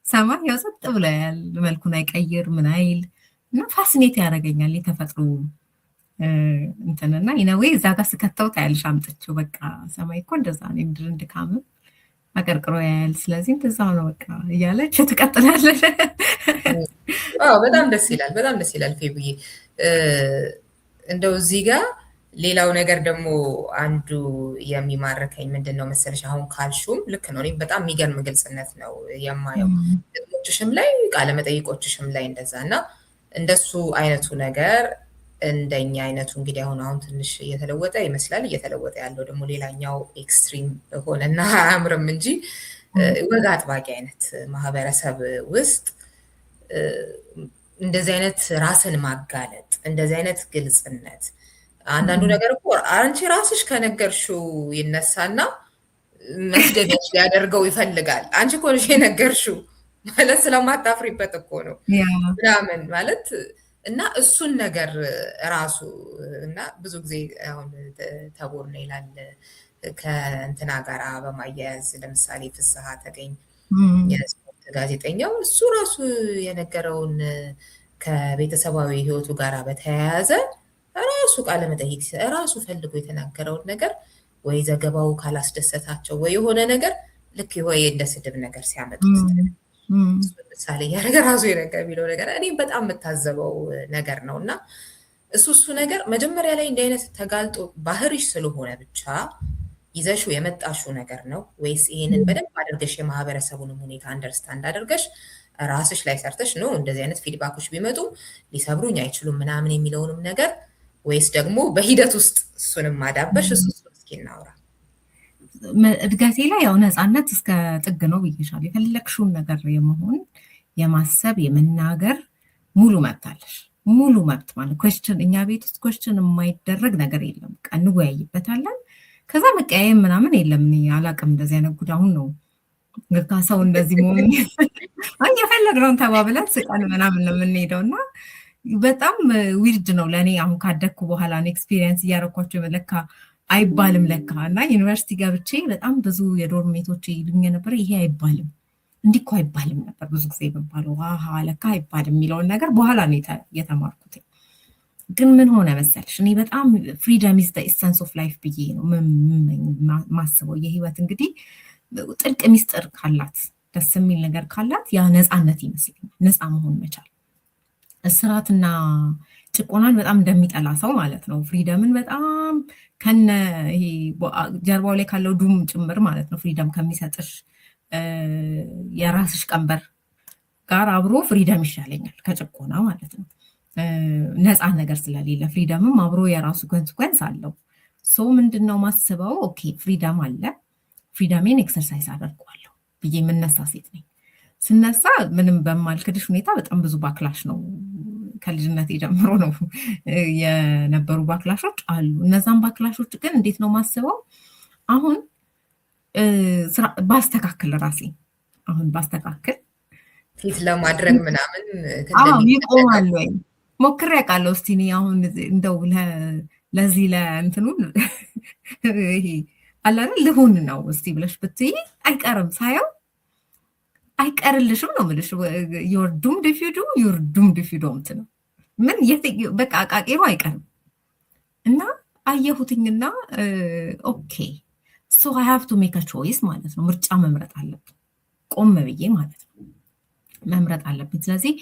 ሰማይ ያው ጸጥ ብሎ ያያል፣ መልኩን አይቀይር ምን አይል እና ፋሲኔት ያደርገኛል የተፈጥሮ እንትንና ኢነዌ እዛ ጋር ስከተው ታያልሽ አምጥቼው በቃ ሰማይ እኮ እንደዛ ነው የምድርን ድካም አቀርቅሮ ያያል። ስለዚህ እንደዛ ነው በቃ እያለች ትቀጥላለች። በጣም ደስ ይላል፣ በጣም ደስ ይላል ፌብዬ። እንደው እዚህ ጋር ሌላው ነገር ደግሞ አንዱ የሚማርከኝ ምንድን ነው መሰለሽ፣ አሁን ካልሹም ልክ ነው። እኔም በጣም የሚገርም ግልጽነት ነው የማየው ግጥሞችሽም ላይ ቃለመጠይቆችሽም ላይ እንደዛ እና እንደሱ አይነቱ ነገር እንደኛ አይነቱ እንግዲህ አሁን ትንሽ እየተለወጠ ይመስላል። እየተለወጠ ያለው ደግሞ ሌላኛው ኤክስትሪም ሆነና አያምርም እንጂ ወግ አጥባቂ አይነት ማህበረሰብ ውስጥ እንደዚህ አይነት ራስን ማጋለጥ፣ እንደዚህ አይነት ግልጽነት አንዳንዱ ነገር እኮ አንቺ ራስሽ ከነገርሽው ይነሳና መስደድሽ ሊያደርገው ይፈልጋል። አንቺ እኮ ነሽ የነገርሽው ማለት ስለማታፍሪበት እኮ ነው ምናምን ማለት እና እሱን ነገር ራሱ እና ብዙ ጊዜ አሁን ተቦርነ ይላል ከእንትና ጋራ በማያያዝ ለምሳሌ ፍስሐ ተገኝ የስፖርት ጋዜጠኛው እሱ ራሱ የነገረውን ከቤተሰባዊ ህይወቱ ጋራ በተያያዘ ራሱ ቃለ መጠይቅ ራሱ ፈልጎ የተናገረውን ነገር ወይ ዘገባው ካላስደሰታቸው ወይ የሆነ ነገር ልክ ወይ እንደ ስድብ ነገር ሲያመጡት ምሳሌ ያደረገ ራሱ የነገር የሚለው ነገር እኔ በጣም የምታዘበው ነገር ነው። እና እሱ ነገር መጀመሪያ ላይ እንዲህ አይነት ተጋልጦ ባህሪሽ ስለሆነ ብቻ ይዘሽው የመጣሽው ነገር ነው ወይስ ይሄንን በደንብ አድርገሽ የማህበረሰቡንም ሁኔታ አንደርስታንድ አድርገሽ ራስሽ ላይ ሰርተሽ ነው እንደዚህ አይነት ፊድባኮች ቢመጡ ሊሰብሩኝ አይችሉም ምናምን የሚለውንም ነገር ወይስ ደግሞ በሂደት ውስጥ እሱንም ማዳበሽ? እሱ እስኪ እናውራ። እድገቴ ላይ ያው ነፃነት እስከ ጥግ ነው ብዬሻለሁ። የፈለግሽውን ነገር የመሆን የማሰብ የመናገር ሙሉ መብት አለሽ። ሙሉ መብት ማለት ኩዌስችን፣ እኛ ቤት ውስጥ ኩዌስችን የማይደረግ ነገር የለም። በቃ እንወያይበታለን። ከዛ መቀያየም ምናምን የለም። እኔ አላቅም እንደዚህ አይነት ጉድ አሁን ነው ግርታ ሰው እንደዚህ መሆን የፈለግነውን ተባብለን ስቀን ምናምን ነው የምንሄደው እና በጣም ዊርድ ነው ለእኔ አሁን ካደግኩ በኋላ ኤክስፒሪየንስ እያደረኳቸው ለካ አይባልም ለካ። እና ዩኒቨርሲቲ ገብቼ በጣም ብዙ የዶርም ሜቶች ይሉኝ ነበር ይሄ አይባልም እንዲህ እኮ አይባልም ነበር ብዙ ጊዜ የሚባለው ለካ አይባልም የሚለውን ነገር በኋላ ነው የተማርኩት። ግን ምን ሆነ መሰልሽ እኔ በጣም ፍሪደም ኢዝ ዘ ኤሰንስ ኦፍ ላይፍ ብዬ ነው ማስበው። የህይወት እንግዲህ ጥልቅ ሚስጥር ካላት ደስ የሚል ነገር ካላት ያ ነፃነት ይመስለኛል። ነፃ መሆን መቻል እስራትና ጭቆናን በጣም እንደሚጠላ ሰው ማለት ነው። ፍሪደምን በጣም ከነ ይሄ ጀርባው ላይ ካለው ዱም ጭምር ማለት ነው። ፍሪደም ከሚሰጥሽ የራስሽ ቀንበር ጋር አብሮ ፍሪደም ይሻለኛል ከጭቆና ማለት ነው። ነፃ ነገር ስለሌለ ፍሪደምም አብሮ የራሱ ኮንሲኩዌንስ አለው። ሶ ምንድነው ማስበው ኦኬ ፍሪደም አለ፣ ፍሪደሜን ኤክሰርሳይዝ አደርገዋለሁ ብዬ የምነሳ ሴት ነኝ። ስነሳ ምንም በማልክድሽ ሁኔታ በጣም ብዙ ባክላሽ ነው ከልጅነት ጀምሮ ነው የነበሩ ባክላሾች አሉ። እነዛን ባክላሾች ግን እንዴት ነው ማስበው አሁን ባስተካክል ራሴ አሁን ባስተካክል ፊት ለማድረግ ምናምን ይቆማል ወይ ሞክሬ አውቃለሁ። እስቲ እኔ አሁን እንደው ለዚህ ለእንትኑ ይሄ አላለ ልሁን ነው እስቲ ብለሽ ብትይ አይቀርም ሳየው አይቀርልሽም ነው የምልሽ። ዩር ዱምድ ኢፍ ዩ ዱ ዩር ዱምድ ኢፍ ዩ ዶንት ነው ምን በቃ አቃቂሩ አይቀርም። እና አየሁትኝና ኦኬ ሶ አይ ሃቭ ቱ ሜክ አ ቾይስ ማለት ነው። ምርጫ መምረጥ አለብኝ ቆም ብዬ ማለት ነው መምረጥ አለብኝ። ስለዚህ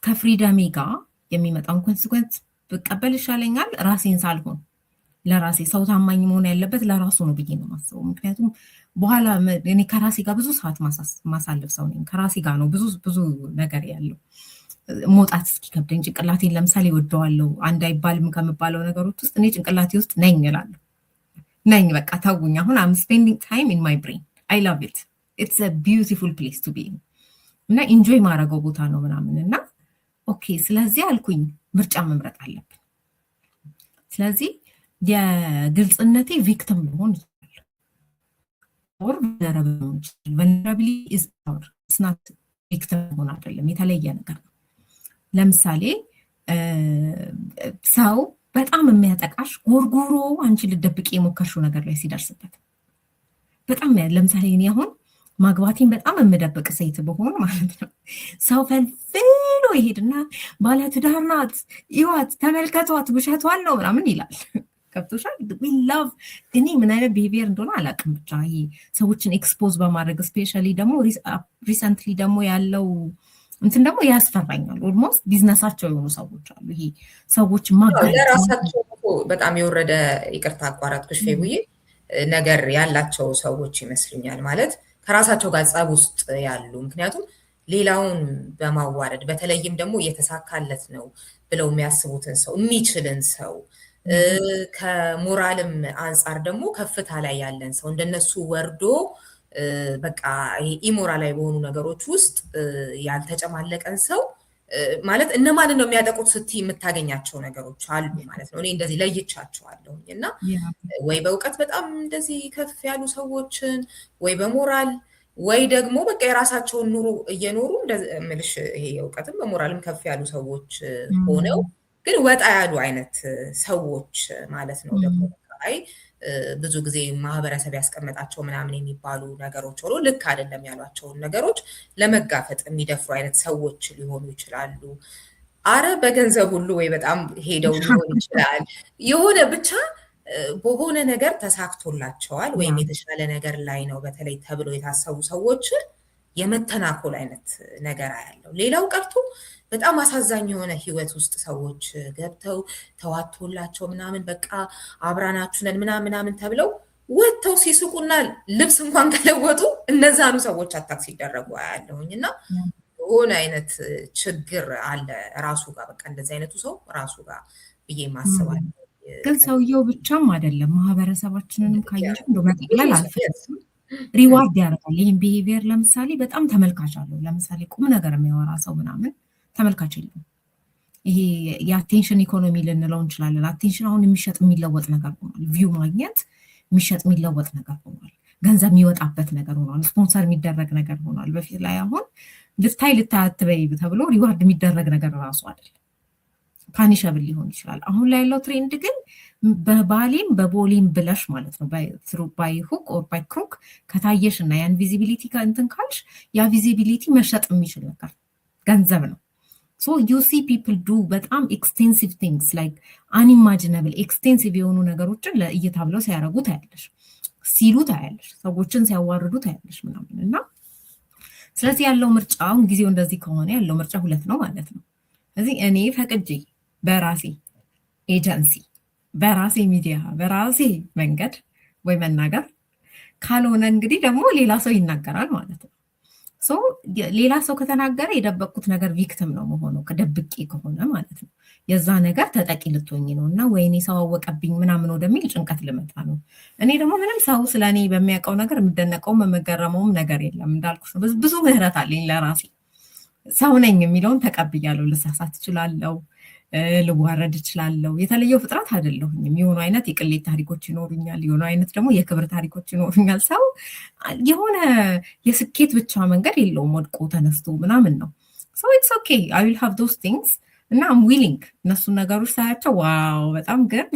ከፍሪደሜ ጋር የሚመጣውን ኮንሲኩዌንስ ብቀበል ይሻለኛል ራሴን ሳልሆን ለራሴ። ሰው ታማኝ መሆን ያለበት ለራሱ ነው ብዬ ነው ማስበው። ምክንያቱም በኋላ እኔ ከራሴ ጋር ብዙ ሰዓት ማሳለፍ ሰው ነኝ። ከራሴ ጋር ነው ብዙ ነገር ያለው መውጣት እስኪከብደኝ ጭንቅላቴን ለምሳሌ ወደዋለሁ። አንድ አይባልም ከምባለው ነገሮች ውስጥ እኔ ጭንቅላቴ ውስጥ ነኝ እላለሁ። ነኝ በቃ ተውኝ። አሁን አም ስፔንዲንግ ታይም ኢን ማይ ብሬን አይ ላቭ ኢት ኢትስ አ ቢዩቲፉል ፕሌስ ቱ ቢ እና ኢንጆይ ማድረገው ቦታ ነው ምናምን እና ኦኬ ስለዚህ አልኩኝ ምርጫ መምረጥ አለብን። ስለዚህ የግልጽነቴ ቪክቲም መሆን ይችላል ኦር vulnerability is power it's not ቪክቲም መሆን አይደለም የተለየ ነገር ነው። ለምሳሌ ሰው በጣም የሚያጠቃሽ ጎርጎሮ አንቺ ልደብቂ የሞከርሽው ነገር ላይ ሲደርስበት በጣም ለምሳሌ እኔ አሁን ማግባቴን በጣም የምደብቅ ሴት በሆን ማለት ነው ሰው ፈልፍሎ ይሄድና ባለትዳር ናት ይዋት ተመልከቷት ውሸቷን ነው ምናምን ይላል። ገብቶሻል? we love እኔ ምን አይነት ቢሄቪየር እንደሆነ አላውቅም። ብቻ ይሄ ሰዎችን ኤክስፖዝ በማድረግ ስፔሻሊ ደግሞ ሪሰንትሊ ደግሞ ያለው እንትን ደግሞ ያስፈራኛል። ኦልሞስት ቢዝነሳቸው የሆኑ ሰዎች አሉ። ይሄ ሰዎች ለራሳቸው በጣም የወረደ ይቅርታ አቋራጥኩሽ ፌቡዬ ነገር ያላቸው ሰዎች ይመስሉኛል። ማለት ከራሳቸው ጋር ጸብ ውስጥ ያሉ ምክንያቱም ሌላውን በማዋረድ በተለይም ደግሞ እየተሳካለት ነው ብለው የሚያስቡትን ሰው የሚችልን ሰው ከሞራልም አንጻር ደግሞ ከፍታ ላይ ያለን ሰው እንደነሱ ወርዶ በቃ ይሄ ኢሞራላዊ በሆኑ ነገሮች ውስጥ ያልተጨማለቀን ሰው ማለት እነማን ነው የሚያጠቁት ስትይ የምታገኛቸው ነገሮች አሉ ማለት ነው። እኔ እንደዚህ ለይቻቸዋለሁ እና ወይ በእውቀት በጣም እንደዚህ ከፍ ያሉ ሰዎችን ወይ በሞራል ወይ ደግሞ በቃ የራሳቸውን ኑሮ እየኖሩ እንደምልሽ ይሄ እውቀትም በሞራልም ከፍ ያሉ ሰዎች ሆነው ግን ወጣ ያሉ አይነት ሰዎች ማለት ነው። ደግሞ አይ ብዙ ጊዜ ማህበረሰብ ያስቀመጣቸው ምናምን የሚባሉ ነገሮች ሆኖ ልክ አይደለም ያሏቸውን ነገሮች ለመጋፈጥ የሚደፍሩ አይነት ሰዎች ሊሆኑ ይችላሉ። አረ በገንዘብ ሁሉ ወይ በጣም ሄደው ሊሆን ይችላል። የሆነ ብቻ በሆነ ነገር ተሳክቶላቸዋል ወይም የተሻለ ነገር ላይ ነው በተለይ ተብሎ የታሰቡ ሰዎችን የመተናኮል አይነት ነገር ያለው። ሌላው ቀርቶ በጣም አሳዛኝ የሆነ ህይወት ውስጥ ሰዎች ገብተው ተዋቶላቸው ምናምን በቃ አብራናችሁ ነን ምናምን ተብለው ወጥተው ሲስቁና ልብስ እንኳን ከለወጡ እነዛኑ ሰዎች አታክ ሲደረጉ ያለሁኝ እና የሆነ አይነት ችግር አለ ራሱ ጋር በቃ እንደዚህ አይነቱ ሰው ራሱ ጋር ብዬ ማስባለሁ። ግን ሰውየው ብቻም አይደለም ማህበረሰባችንንም ካየሽ እንደው መጠቅለል አልፈልግም። ሪዋርድ ያደርጋል ይህን ቢሄቪየር። ለምሳሌ በጣም ተመልካች አለው። ለምሳሌ ቁም ነገር የሚያወራ ሰው ምናምን ተመልካች የለም። ይሄ የአቴንሽን ኢኮኖሚ ልንለው እንችላለን። አቴንሽን አሁን የሚሸጥ የሚለወጥ ነገር ሆኗል። ቪው ማግኘት የሚሸጥ የሚለወጥ ነገር ሆኗል። ገንዘብ የሚወጣበት ነገር ሆኗል። ስፖንሰር የሚደረግ ነገር ሆኗል። በፊት ላይ አሁን ልታይ አትበይ ተብሎ ሪዋርድ የሚደረግ ነገር ራሱ አይደለም፣ ፓኒሸብል ሊሆን ይችላል። አሁን ላይ ያለው ትሬንድ ግን በባሌም በቦሌም ብለሽ ማለት ነው ባይ ሁክ ኦር ባይ ክሩክ ከታየሽ እና ያን ቪዚቢሊቲ እንትን ካልሽ ያ ቪዚቢሊቲ መሸጥ የሚችል ነገር ገንዘብ ነው። ሶ ዩ ሲ ፒፕል ዱ በጣም ኤክስቴንሲቭ ቲንግስ ላይክ አንኢማጂነብል ኤክስቴንሲቭ የሆኑ ነገሮችን ለእይታ ብለው ሲያደርጉ ታያለሽ፣ ሲሉ ታያለሽ፣ ሰዎችን ሲያዋርዱ ታያለሽ ምናምን እና ስለዚህ ያለው ምርጫ አሁን ጊዜው እንደዚህ ከሆነ ያለው ምርጫ ሁለት ነው ማለት ነው። ስለዚህ እኔ ፈቅጄ በራሴ ኤጀንሲ በራሴ ሚዲያ በራሴ መንገድ ወይ መናገር ካልሆነ እንግዲህ ደግሞ ሌላ ሰው ይናገራል ማለት ነው። ሶ ሌላ ሰው ከተናገረ የደበቅኩት ነገር ቪክቲም ነው መሆነው ከደብቄ ከሆነ ማለት ነው። የዛ ነገር ተጠቂ ልትሆኝ ነው እና ወይኔ ሰው አወቀብኝ ምናምን ወደሚል ጭንቀት ልመጣ ነው። እኔ ደግሞ ምንም ሰው ስለኔ በሚያውቀው ነገር የምደነቀውም የምገረመውም ነገር የለም። እንዳልኩሽ ነው ብዙ ምህረት አለኝ ለራሴ። ሰው ነኝ የሚለውን ተቀብያለሁ። ልሳሳት እችላለሁ፣ ልዋረድ እችላለሁ። የተለየው ፍጥረት አይደለሁኝም። የሆኑ አይነት የቅሌት ታሪኮች ይኖሩኛል፣ የሆኑ አይነት ደግሞ የክብር ታሪኮች ይኖሩኛል። ሰው የሆነ የስኬት ብቻ መንገድ የለውም ወድቆ ተነስቶ ምናምን ነው። ሶ ኢትስ ኦኬ አይ ዊል ሃቭ ዶስ ቲንግስ እና አም ዊሊንግ እነሱን ነገሮች ሳያቸው ዋው በጣም ግን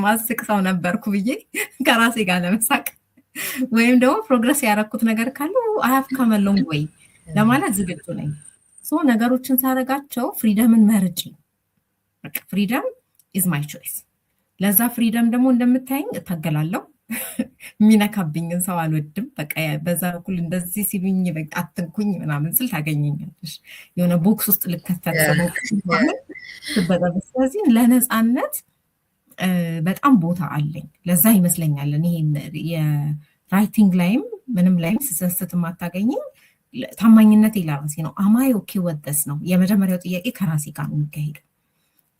ማስቅ ሰው ነበርኩ ብዬ ከራሴ ጋር ለመሳቅ ወይም ደግሞ ፕሮግረስ ያደረኩት ነገር ካለ አያፍ ከመለውን ወይ ለማለት ዝግጁ ነኝ። ሶ ነገሮችን ሳረጋቸው ፍሪደምን መርጬ ፍሪደም ኢዝ ማይ ቾይስ። ለዛ ፍሪደም ደግሞ እንደምታየኝ እታገላለሁ። የሚነካብኝን ሰው አልወድም። በቃ በዛ በኩል እንደዚህ ሲሉኝ በቃ አትንኩኝ ምናምን ስል ታገኘኛለሽ። የሆነ ቦክስ ውስጥ ልከተት ሰው ስለዚህ ለነፃነት በጣም ቦታ አለኝ። ለዛ ይመስለኛል ይሄን የራይቲንግ ላይም ምንም ላይም ስሰስት የማታገኘኝ ታማኝነት ለራሴ ነው። አማይ ኦኬ ወደስ ነው የመጀመሪያው ጥያቄ። ከራሴ ጋር ነው የሚካሄደው።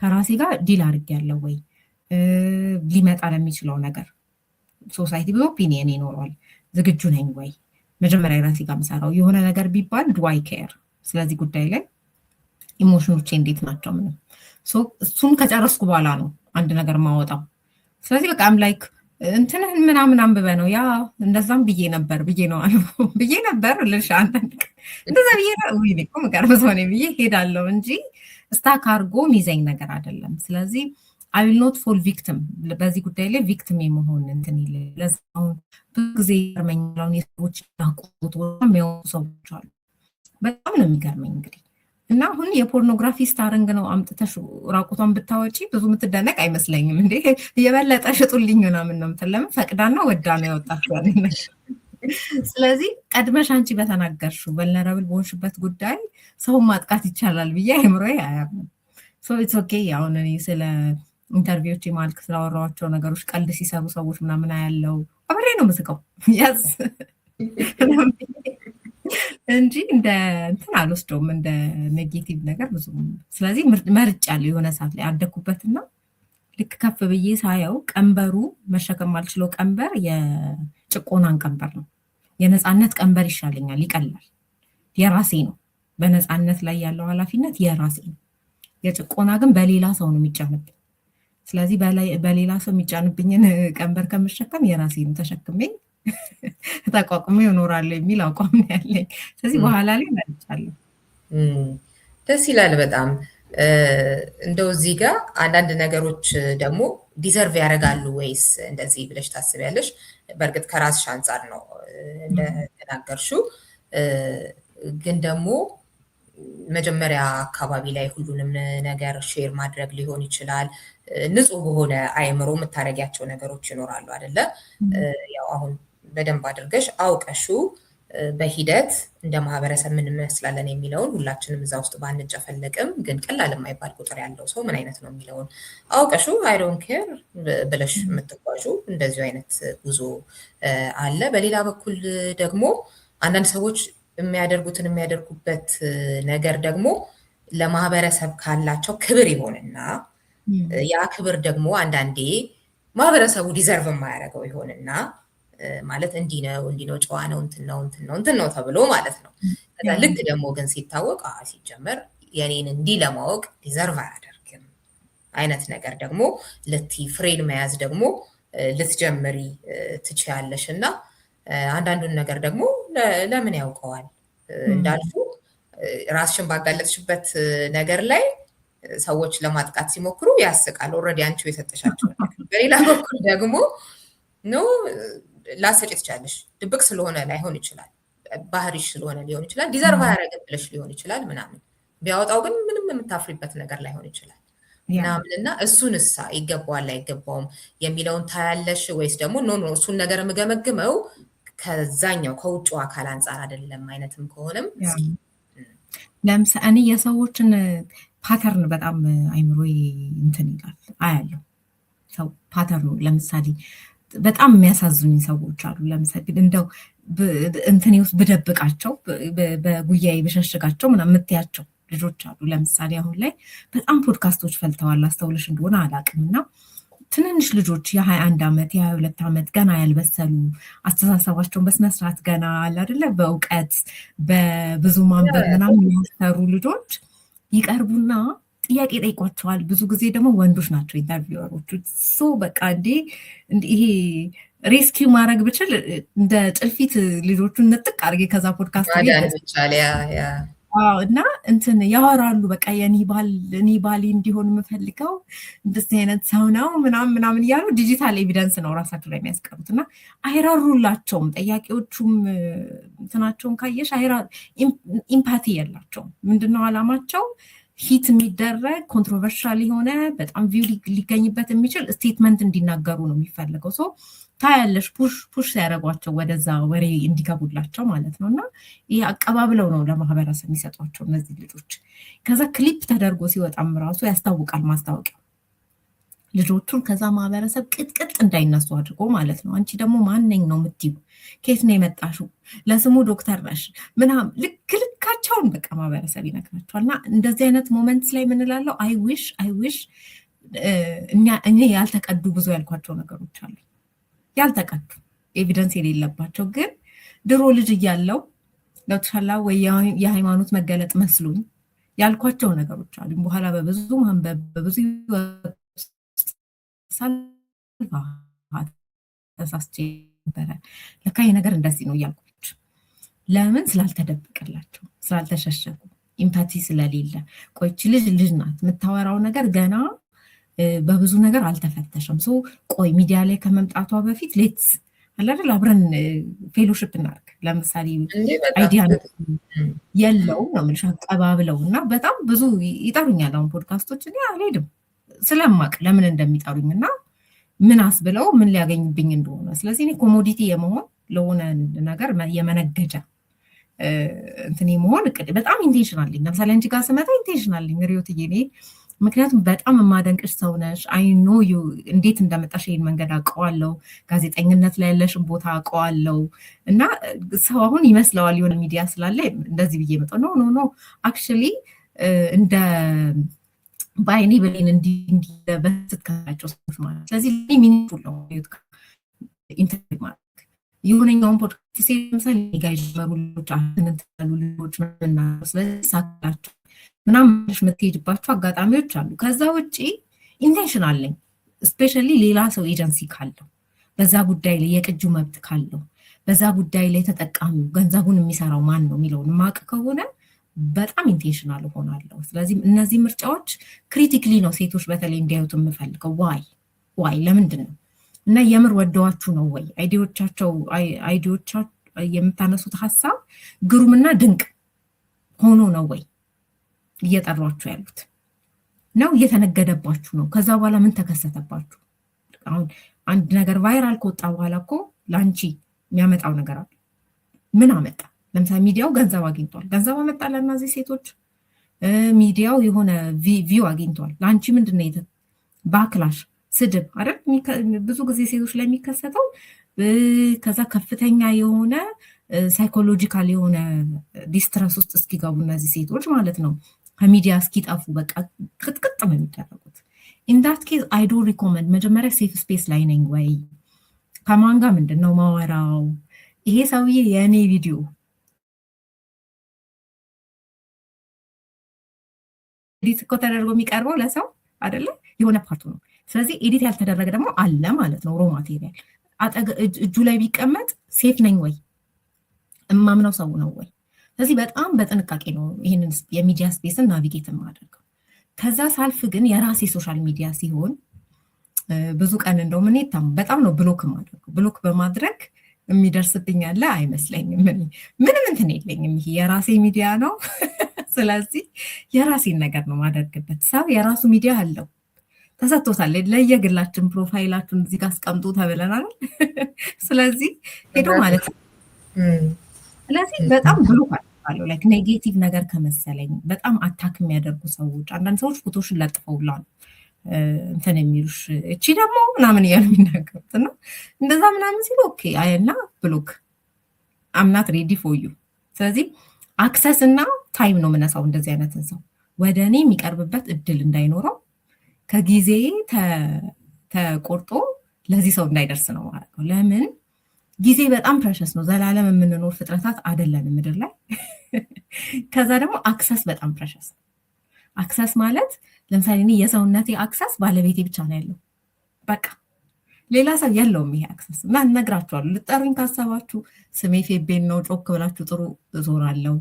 ከራሴ ጋር ዲል አድርጌያለሁ ወይ ሊመጣ ለሚችለው ነገር ሶሳይቲ ብዙ ኦፒኒየን ይኖረዋል። ዝግጁ ነኝ ወይ? መጀመሪያ ራሴ ጋር የምሰራው የሆነ ነገር ቢባል ዱዋይ ኬር ስለዚህ ጉዳይ ላይ ኢሞሽኖቼ እንዴት ናቸው? ምንም እሱን ከጨረስኩ በኋላ ነው አንድ ነገር ማወጣው። ስለዚህ በቃ ላይክ እንትንህን ምናምን አንብበ ነው ያ እንደዛም ብዬ ነው ብዬ ነበር ልልሽ አንዳንድ እንደዛ ብዬ ነው ምቀርብ ሰው ነኝ ብዬ ሄዳለሁ እንጂ ስታክ አርጎ ሚዘኝ ነገር አይደለም። ስለዚህ I will not fall victim በዚህ ጉዳይ ላይ ቪክቲም የመሆን እንትን ይለ ለዛው ብዙ ጊዜ ይገርመኛል። የሰዎች ያቆጡት የሚያወጡ ሰዎች አሉ። በጣም ነው የሚገርመኝ እንግዲህ እና አሁን የፖርኖግራፊ ስታሪንግ ነው አምጥተሽ ራቁቷን ብታወጪ ብዙ የምትደነቅ አይመስለኝም። እንዴ የበለጠ ሽጡልኝ ምናምን ነው የምትል። ለምን ፈቅዳና ወዳ ነው ያወጣችው አይደል? ስለዚህ ቀድመሽ አንቺ በተናገርሽው ቨልነራብል በሆንሽበት ጉዳይ ሰው ማጥቃት ይቻላል ብዬ አይምሮዬ አያምንም። ሶ ኢትስ ኦኬ። አሁን እኔ ስለ ኢንተርቪዎች ማልክ ስላወራኋቸው ነገሮች ቀልድ ሲሰሩ ሰዎች ምናምን ያለው አብሬ ነው የምስቀው ያዝ እንጂ እንደ እንትን አልወስደውም እንደ ኔጌቲቭ ነገር ብዙ። ስለዚህ መርጫለሁ የሆነ ሰዓት ላይ አደኩበትና ልክ ከፍ ብዬ ሳየው ቀንበሩ መሸከም አልችለው ቀንበር የጭቆናን ቀንበር ነው። የነፃነት ቀንበር ይሻለኛል፣ ይቀላል፣ የራሴ ነው። በነፃነት ላይ ያለው ኃላፊነት የራሴ ነው። የጭቆና ግን በሌላ ሰው ነው የሚጫንብኝ። ስለዚህ በሌላ ሰው የሚጫንብኝን ቀንበር ከምሸከም የራሴ ነው ተሸክሜ ተቋቁሜ እኖራለሁ የሚል አቋም ነው ያለኝ። ስለዚህ በኋላ ላይ መርጫለሁ። ደስ ይላል በጣም። እንደው እዚህ ጋር አንዳንድ ነገሮች ደግሞ ዲዘርቭ ያደርጋሉ ወይስ እንደዚህ ብለሽ ታስቢያለሽ? በእርግጥ ከራስሽ አንጻር ነው እንደተናገርሽው፣ ግን ደግሞ መጀመሪያ አካባቢ ላይ ሁሉንም ነገር ሼር ማድረግ ሊሆን ይችላል። ንጹህ በሆነ አእምሮ የምታደርጊያቸው ነገሮች ይኖራሉ አይደለ? ያው አሁን በደንብ አድርገሽ አውቀሽው በሂደት እንደ ማህበረሰብ ምን እንመስላለን የሚለውን ሁላችንም እዛ ውስጥ ባንጨፈለቅም ግን ቀላል የማይባል ቁጥር ያለው ሰው ምን አይነት ነው የሚለውን አውቀሽው አይ ዶንት ኬር ብለሽ የምትጓዡ እንደዚሁ አይነት ጉዞ አለ። በሌላ በኩል ደግሞ አንዳንድ ሰዎች የሚያደርጉበት ነገር ደግሞ ለማህበረሰብ ካላቸው ክብር ይሆንና ያ ክብር ደግሞ አንዳንዴ ማህበረሰቡ ዲዘርቭ የማያደርገው ይሆንና ማለት እንዲህ ነው ጨዋ ነው እንትን ነው ተብሎ ማለት ነው። ከዛ ልክ ደግሞ ግን ሲታወቅ ሲጀመር የኔን እንዲህ ለማወቅ ዲዘርቭ አያደርግም አይነት ነገር ደግሞ ፍሬን መያዝ ደግሞ ልትጀምሪ ትችያለሽ። እና አንዳንዱን ነገር ደግሞ ለምን ያውቀዋል እንዳልኩ ራስሽን ባጋለጥሽበት ነገር ላይ ሰዎች ለማጥቃት ሲሞክሩ ያስቃል። ኦልሬዲ አንቺው የሰጠሻቸው ነገር። በሌላ በኩል ደግሞ ላሰጭ ትችላለሽ። ድብቅ ስለሆነ ላይሆን ይችላል፣ ባህሪሽ ስለሆነ ሊሆን ይችላል፣ ዲዘርቭ አያደርግም ብለሽ ሊሆን ይችላል ምናምን። ቢያወጣው ግን ምንም የምታፍሪበት ነገር ላይሆን ይችላል ምናምን እና እሱንሳ ይገባዋል አይገባውም የሚለውን ታያለሽ ወይስ ደግሞ ኖ እሱን ነገር የምገመግመው ከዛኛው ከውጭ አካል አንጻር አይደለም አይነትም ከሆነም ለምሳሌ እኔ የሰዎችን ፓተርን በጣም አይምሮዬ እንትን ይላል አያለሁ። ሰው ፓተርኑ ለምሳሌ በጣም የሚያሳዝኑኝ ሰዎች አሉ። ለምሳሌ እንደው እንትኔ ውስጥ ብደብቃቸው በጉያዬ ብሸሽጋቸው ምናምን የምትያቸው ልጆች አሉ። ለምሳሌ አሁን ላይ በጣም ፖድካስቶች ፈልተዋል፣ አስተውለሽ እንደሆነ አላውቅም። እና ትንንሽ ልጆች የ21 ዓመት የ22 ዓመት ገና ያልበሰሉ አስተሳሰባቸውን በስነስርዓት ገና አለ አይደለ በእውቀት በብዙ ማንበብ ምናምን የሚያሰሩ ልጆች ይቀርቡና ጥያቄ ጠይቋቸዋል። ብዙ ጊዜ ደግሞ ወንዶች ናቸው ኢንተርቪወሮቹ። በቃ ይሄ ሬስኪው ማድረግ ብችል እንደ ጭልፊት ልጆቹን ነጥቅ አድርጌ ከዛ ፖድካስት እና እንትን ያወራሉ። በቃ እኔ ባሌ እንዲሆን የምፈልገው እንደዚህ አይነት ሰው ነው ምናምን እያሉ ዲጂታል ኤቪደንስ ነው ራሳቸው ላይ የሚያስቀሩት። እና አይራሩላቸውም። ጠያቂዎቹም እንትናቸውን ካየሽ ኢምፓቲ የላቸውም። ምንድነው አላማቸው? ሂት የሚደረግ ኮንትሮቨርሻል የሆነ በጣም ቪው ሊገኝበት የሚችል ስቴትመንት እንዲናገሩ ነው የሚፈልገው። ሰው ታያለሽ ፑሽ ሲያደርጓቸው ወደዛ ወሬ እንዲገቡላቸው ማለት ነው። እና ይህ አቀባብለው ነው ለማህበረሰብ የሚሰጧቸው እነዚህ ልጆች። ከዛ ክሊፕ ተደርጎ ሲወጣም ራሱ ያስታውቃል ማስታወቂያው ልጆቹን ከዛ ማህበረሰብ ቅጥቅጥ እንዳይነሱ አድርጎ ማለት ነው። አንቺ ደግሞ ማነኝ ነው የምትይው? ከየት ነው የመጣሽው? ለስሙ ዶክተር ነሽ ምናምን ልካቸውን በቃ ማህበረሰብ ይነግራቸዋል። እና እንደዚህ አይነት ሞመንትስ ላይ ምንላለው አይ ዊሽ እኛ ያልተቀዱ ብዙ ያልኳቸው ነገሮች አሉ። ያልተቀዱ ኤቪደንስ የሌለባቸው ግን ድሮ ልጅ እያለው ለውትሻላ ወይ የሃይማኖት መገለጥ መስሉኝ ያልኳቸው ነገሮች አሉ። በኋላ በብዙ ማንበብ በብዙ ተሳስቼ ነበረ። ለካ ይሄ ነገር እንደዚህ ነው እያልኩች ለምን ስላልተደበቀላቸው ስላልተሸሸጉ ኢምፓቲ ስለሌለ ቆይች ልጅ ናት የምታወራው ነገር ገና በብዙ ነገር አልተፈተሸም። ቆይ ሚዲያ ላይ ከመምጣቷ በፊት ሌትስ አላደል አብረን ፌሎሽፕ እናርግ። ለምሳሌ አይዲያ የለው ነው ምንሽ አቀባብለው እና በጣም ብዙ ይጠሩኛል አሁን ፖድካስቶች እኔ አልሄድም ስለማቅ ለምን እንደሚጠሩኝ እና ምን አስብለው ምን ሊያገኙብኝ እንደሆነ። ስለዚህ እኔ ኮሞዲቲ የመሆን ለሆነ ነገር የመነገጃ እንትን የመሆን እቅድ በጣም ኢንቴንሽናል ነኝ። ለምሳሌ አንቺ ጋር ስመጣ ኢንቴንሽናል ነኝ ሪዮትዬ እኔ ምክንያቱም በጣም የማደንቅሽ ሰው ነሽ። አይ ኖ ዩ እንዴት እንደመጣሽ ይሄን መንገድ አውቀዋለሁ። ጋዜጠኝነት ላይ ያለሽን ቦታ አውቀዋለሁ። እና ሰው አሁን ይመስለዋል የሆነ ሚዲያ ስላለ እንደዚህ ብዬ መጣሁ። ኖ አክቹሊ እንደ ባይኔ በሌን እንዲበስት ካላቸው ሰዎች ማለት ስለዚህ ሚኒንግፉል ነው ኢንተርቪው ማለት የሆነኛውን ፖድካስት ለምሳሌ ጋር ይጀመሩ ልጆች አትንትሉ ልጆች ምንና ስለዚህ ሳካላቸው ምናምን የምትሄድባቸው አጋጣሚዎች አሉ። ከዛ ውጭ ኢንቴንሽናል ነኝ። ስፔሻሊ ሌላ ሰው ኤጀንሲ ካለው በዛ ጉዳይ ላይ የቅጁ መብት ካለው በዛ ጉዳይ ላይ ተጠቃሚው ገንዘቡን የሚሰራው ማን ነው የሚለውን ማቅ ከሆነ በጣም ኢንቴንሽናል ሆናለሁ። ስለዚህ እነዚህ ምርጫዎች ክሪቲክሊ ነው ሴቶች በተለይ እንዲያዩት የምፈልገው። ዋይ ዋይ ለምንድን ነው? እና የምር ወደዋችሁ ነው ወይ? አይዲዎቻቸው የምታነሱት ሀሳብ ግሩምና ድንቅ ሆኖ ነው ወይ እየጠሯችሁ ያሉት ነው? እየተነገደባችሁ ነው? ከዛ በኋላ ምን ተከሰተባችሁ? አሁን አንድ ነገር ቫይራል ከወጣ በኋላ እኮ ለአንቺ የሚያመጣው ነገር አለ። ምን አመጣ? ለምሳሌ ሚዲያው ገንዘብ አግኝቷል። ገንዘብ አመጣ ለእነዚህ ሴቶች። ሚዲያው የሆነ ቪው አግኝቷል። ለአንቺ ምንድን ነው ባክላሽ፣ ስድብ አይደል? ብዙ ጊዜ ሴቶች ላይ የሚከሰተው ከዛ ከፍተኛ የሆነ ሳይኮሎጂካል የሆነ ዲስትረስ ውስጥ እስኪገቡ እነዚህ ሴቶች ማለት ነው፣ ከሚዲያ እስኪጠፉ በቃ ቅጥቅጥ ነው የሚደረጉት። ኢንዳት ኬዝ አይ ዶ ሪኮመንድ መጀመሪያ ሴፍ ስፔስ ላይ ነኝ ወይ? ከማን ጋር ምንድን ነው ማወራው? ይሄ ሰውዬ የእኔ ቪዲዮ ኤዲት እኮ ተደርጎ የሚቀርበው ለሰው አይደለ? የሆነ ፓርቱ ነው። ስለዚህ ኤዲት ያልተደረገ ደግሞ አለ ማለት ነው። ሮ ማቴሪያል እጁ ላይ ቢቀመጥ ሴፍ ነኝ ወይ? እማምነው ሰው ነው ወይ? ስለዚህ በጣም በጥንቃቄ ነው ይህንን የሚዲያ ስፔስን ናቪጌት የማደርገው። ከዛ ሳልፍ ግን የራሴ ሶሻል ሚዲያ ሲሆን ብዙ ቀን እንደው ምን በጣም ነው ብሎክ የማደርገው። ብሎክ በማድረግ የሚደርስብኝ ያለ አይመስለኝም። ምንም እንትን የለኝም። ይሄ የራሴ ሚዲያ ነው። ስለዚህ የራሴን ነገር ነው ማደርግበት። ሰው የራሱ ሚዲያ አለው፣ ተሰጥቶታል። ለየግላችን ፕሮፋይላችሁን እዚህ ጋር አስቀምጡ ተብለናል። ስለዚህ ሄዶ ማለት ነው። ስለዚህ በጣም ብሎክ አለው። ላይክ ኔጌቲቭ ነገር ከመሰለኝ በጣም አታክ የሚያደርጉ ሰዎች፣ አንዳንድ ሰዎች ፎቶሽን ለጥፈውላ ነው እንትን የሚሉሽ እቺ ደግሞ ምናምን እያሉ የሚናገሩት ነው። እንደዛ ምናምን ሲሉ ኦኬ አይና ብሎክ አምናት ሬዲ ፎር ዩ። ስለዚህ አክሰስ እና ታይም ነው የምነሳው እንደዚህ አይነትን ሰው ወደ እኔ የሚቀርብበት እድል እንዳይኖረው ከጊዜ ተቆርጦ ለዚህ ሰው እንዳይደርስ ነው ማለት ነው። ለምን ጊዜ በጣም ፕሬሸስ ነው። ዘላለም የምንኖር ፍጥረታት አይደለንም ምድር ላይ። ከዛ ደግሞ አክሰስ በጣም ፕሬሸስ ነው። አክሰስ ማለት ለምሳሌ እኔ የሰውነቴ አክሰስ ባለቤቴ ብቻ ነው ያለው፣ በቃ ሌላ ሰው የለውም ይሄ አክሰስ። እና እነግራችኋለሁ፣ ልጠሩኝ ካሰባችሁ ስሜ ፌቤን ነው፣ ጮክ ብላችሁ ጥሩ እዞራለሁ።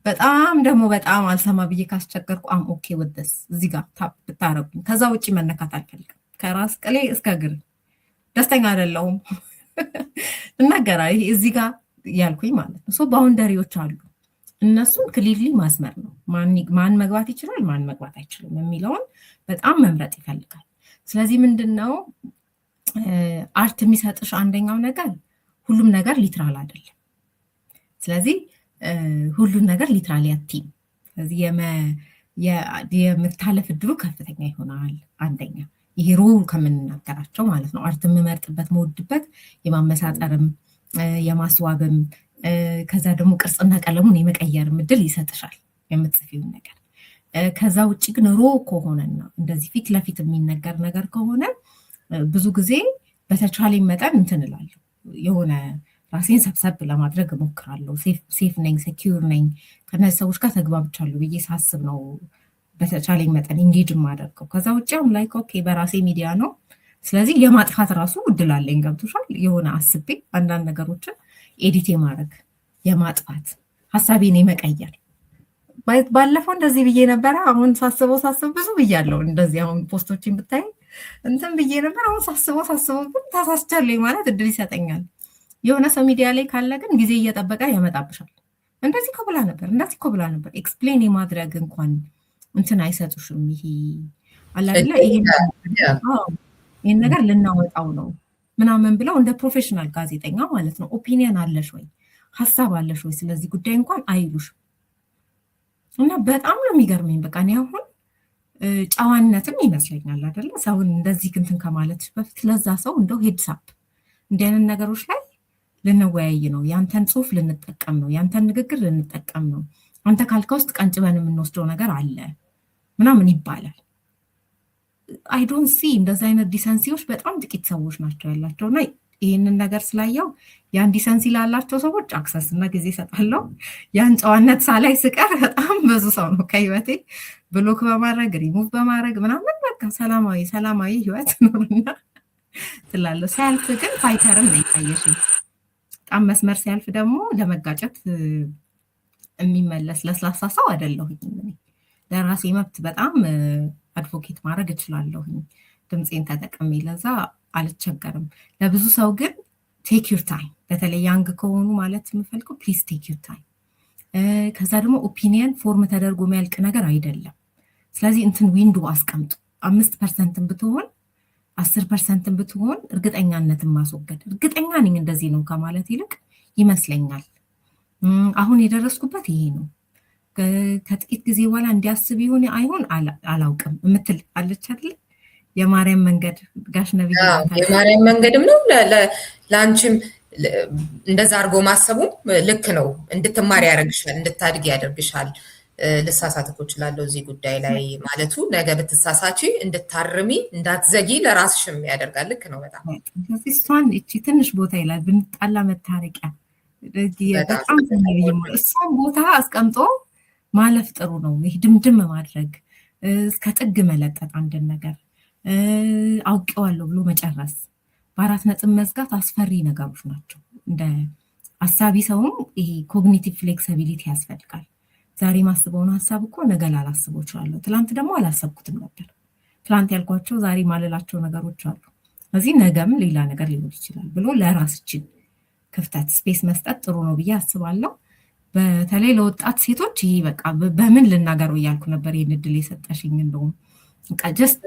በጣም ደግሞ በጣም አልሰማ ብዬ ካስቸገርኩ አም ኦኬ ወደስ እዚህ ጋር ታፕ ብታረጉኝ። ከዛ ውጭ መነካት አልፈልግም። ከራስ ቅሌ እስከ እግር ደስተኛ አይደለሁም። እናገራ ይሄ እዚህ ጋር ያልኩኝ ማለት ነው። ሶ ባውንደሪዎች አሉ፣ እነሱን ክሊርሊ ማስመር ነው። ማን መግባት ይችላል፣ ማን መግባት አይችልም የሚለውን በጣም መምረጥ ይፈልጋል። ስለዚህ ምንድነው አርት የሚሰጥሽ አንደኛው ነገር ሁሉም ነገር ሊትራል አይደለም። ስለዚህ ሁሉን ነገር ሊትራሊ አትይም። ስለዚህ የምታለፍ እድሉ ከፍተኛ ይሆናል። አንደኛ ይሄ ሮል ከምንናገራቸው ማለት ነው። አርት የምመርጥበት መወድበት የማመሳጠርም የማስዋብም ከዛ ደግሞ ቅርጽና ቀለሙን የመቀየርም እድል ይሰጥሻል የምትጽፊውን ነገር። ከዛ ውጭ ግን ሮ ከሆነና እንደዚህ ፊት ለፊት የሚነገር ነገር ከሆነ ብዙ ጊዜ በተቻለ መጠን እንትን እላለሁ፣ የሆነ ራሴን ሰብሰብ ለማድረግ እሞክራለሁ። ሴፍ ነኝ፣ ሴኪዩር ነኝ፣ ከነዚህ ሰዎች ጋር ተግባብቻለሁ ብዬ ሳስብ ነው በተቻለኝ መጠን ኢንጌጅ ማደርገው። ከዛ ውጭም ላይክ ኦኬ በራሴ ሚዲያ ነው፣ ስለዚህ የማጥፋት ራሱ እድል አለኝ። ገብቶሻል? የሆነ አስቤ አንዳንድ ነገሮችን ኤዲት የማድረግ የማጥፋት ሀሳቤን የመቀየር ባለፈው እንደዚህ ብዬ ነበረ። አሁን ሳስበው ብዙ ብያለሁ። እንደዚህ አሁን ፖስቶችን ብታይ እንትን ብዬ ነበር። አሁን ሳስበው ግን ተሳስቻለሁ ማለት እድል ይሰጠኛል። የሆነ ሰው ሚዲያ ላይ ካለ ግን ጊዜ እየጠበቀ ያመጣብሻል። እንደዚህ እኮ ብላ ነበር፣ እንደዚህ እኮ ብላ ነበር። ኤክስፕሌን የማድረግ እንኳን እንትን አይሰጡሽም። ይሄ አላለ ይሄን ነገር ልናወጣው ነው ምናምን ብለው እንደ ፕሮፌሽናል ጋዜጠኛ ማለት ነው ኦፒኒየን አለሽ ወይ ሀሳብ አለሽ ወይ ስለዚህ ጉዳይ እንኳን አይሉሽም። እና በጣም ነው የሚገርመኝ። በቃ እኔ አሁን ጨዋነትም ይመስለኛል አይደለ ሰውን እንደዚህ እንትን ከማለት በፊት ለዛ ሰው እንደው ሄድስ አፕ እንዲህ አይነት ነገሮች ላይ ልንወያይ ነው፣ ያንተን ጽሁፍ ልንጠቀም ነው፣ ያንተን ንግግር ልንጠቀም ነው፣ አንተ ካልከው ውስጥ ቀንጭበን የምንወስደው ነገር አለ ምናምን ይባላል። አይ ዶንት ሲ እንደዚህ አይነት ዲሰንሲዎች በጣም ጥቂት ሰዎች ናቸው ያላቸው። እና ይህንን ነገር ስላየው ያን ዲሰንሲ ላላቸው ሰዎች አክሰስ እና ጊዜ እሰጣለሁ። ያን ጨዋነት ሳላይ ስቀር በጣም ብዙ ሰው ነው ከህይወቴ ብሎክ በማድረግ ሪሙቭ በማድረግ ምናምን በቃ ሰላማዊ ህይወት ኖርና ትላለሁ። ሲያልፍ ግን ፋይተርም ነው ይታየሽኝ። በጣም መስመር ሲያልፍ ደግሞ ለመጋጨት የሚመለስ ለስላሳ ሰው አይደለሁኝ። ለራሴ መብት በጣም አድቮኬት ማድረግ እችላለሁኝ። ድምፄን ተጠቅሜ ለዛ አልቸገርም። ለብዙ ሰው ግን ቴክ ዩር ታይም፣ በተለይ ያንግ ከሆኑ ማለት የምፈልገው ፕሊዝ ቴክ ዩር ታይም። ከዛ ደግሞ ኦፒኒየን ፎርም ተደርጎ የሚያልቅ ነገር አይደለም። ስለዚህ እንትን ዊንዶ አስቀምጡ። 5% ብትሆን 10% ብትሆን እርግጠኛነትን ማስወገድ። እርግጠኛ ነኝ እንደዚህ ነው ከማለት ይልቅ ይመስለኛል አሁን የደረስኩበት ይሄ ነው፣ ከጥቂት ጊዜ በኋላ እንዲያስብ ይሆን አይሆን አላውቅም የምትል አለች አይደል? የማርያም መንገድ ጋሽ ነብይ የማርያም መንገድም ነው ለአንቺም እንደዛ አድርጎ ማሰቡ ልክ ነው። እንድትማሪ ያደርግሻል፣ እንድታድግ ያደርግሻል። ልሳሳት እኮ እችላለሁ እዚህ ጉዳይ ላይ ማለቱ ነገ ብትሳሳቺ እንድታርሚ እንዳትዘጊ ለራስሽም ያደርጋል። ልክ ነው በጣም። እሷን እቺ ትንሽ ቦታ ይላል ብንጣላ መታረቂያ በጣም እሷን ቦታ አስቀምጦ ማለፍ ጥሩ ነው። ይህ ድምድም ማድረግ እስከ ጥግ መለጠጥ አንድን ነገር አውቄዋለሁ ብሎ መጨረስ፣ በ4 ነጥብ መዝጋት አስፈሪ ነገሮች ናቸው። እንደ አሳቢ ሰውም ይሄ ኮግኒቲቭ ፍሌክሲቢሊቲ ያስፈልጋል። ዛሬ ማስበውን ሀሳብ እኮ ነገ ላላስበው እችላለሁ፣ ትላንት ደግሞ አላሰብኩትም ነበር። ትላንት ያልኳቸው ዛሬ ማለላቸው ነገሮች አሉ። ስለዚህ ነገም ሌላ ነገር ሊሆን ይችላል ብሎ ለራስችን ክፍተት ስፔስ መስጠት ጥሩ ነው ብዬ አስባለሁ። በተለይ ለወጣት ሴቶች ይሄ በቃ በምን ልናገረው እያልኩ ነበር ይህን እድል የሰጠሽኝ። እንደውም ጀስት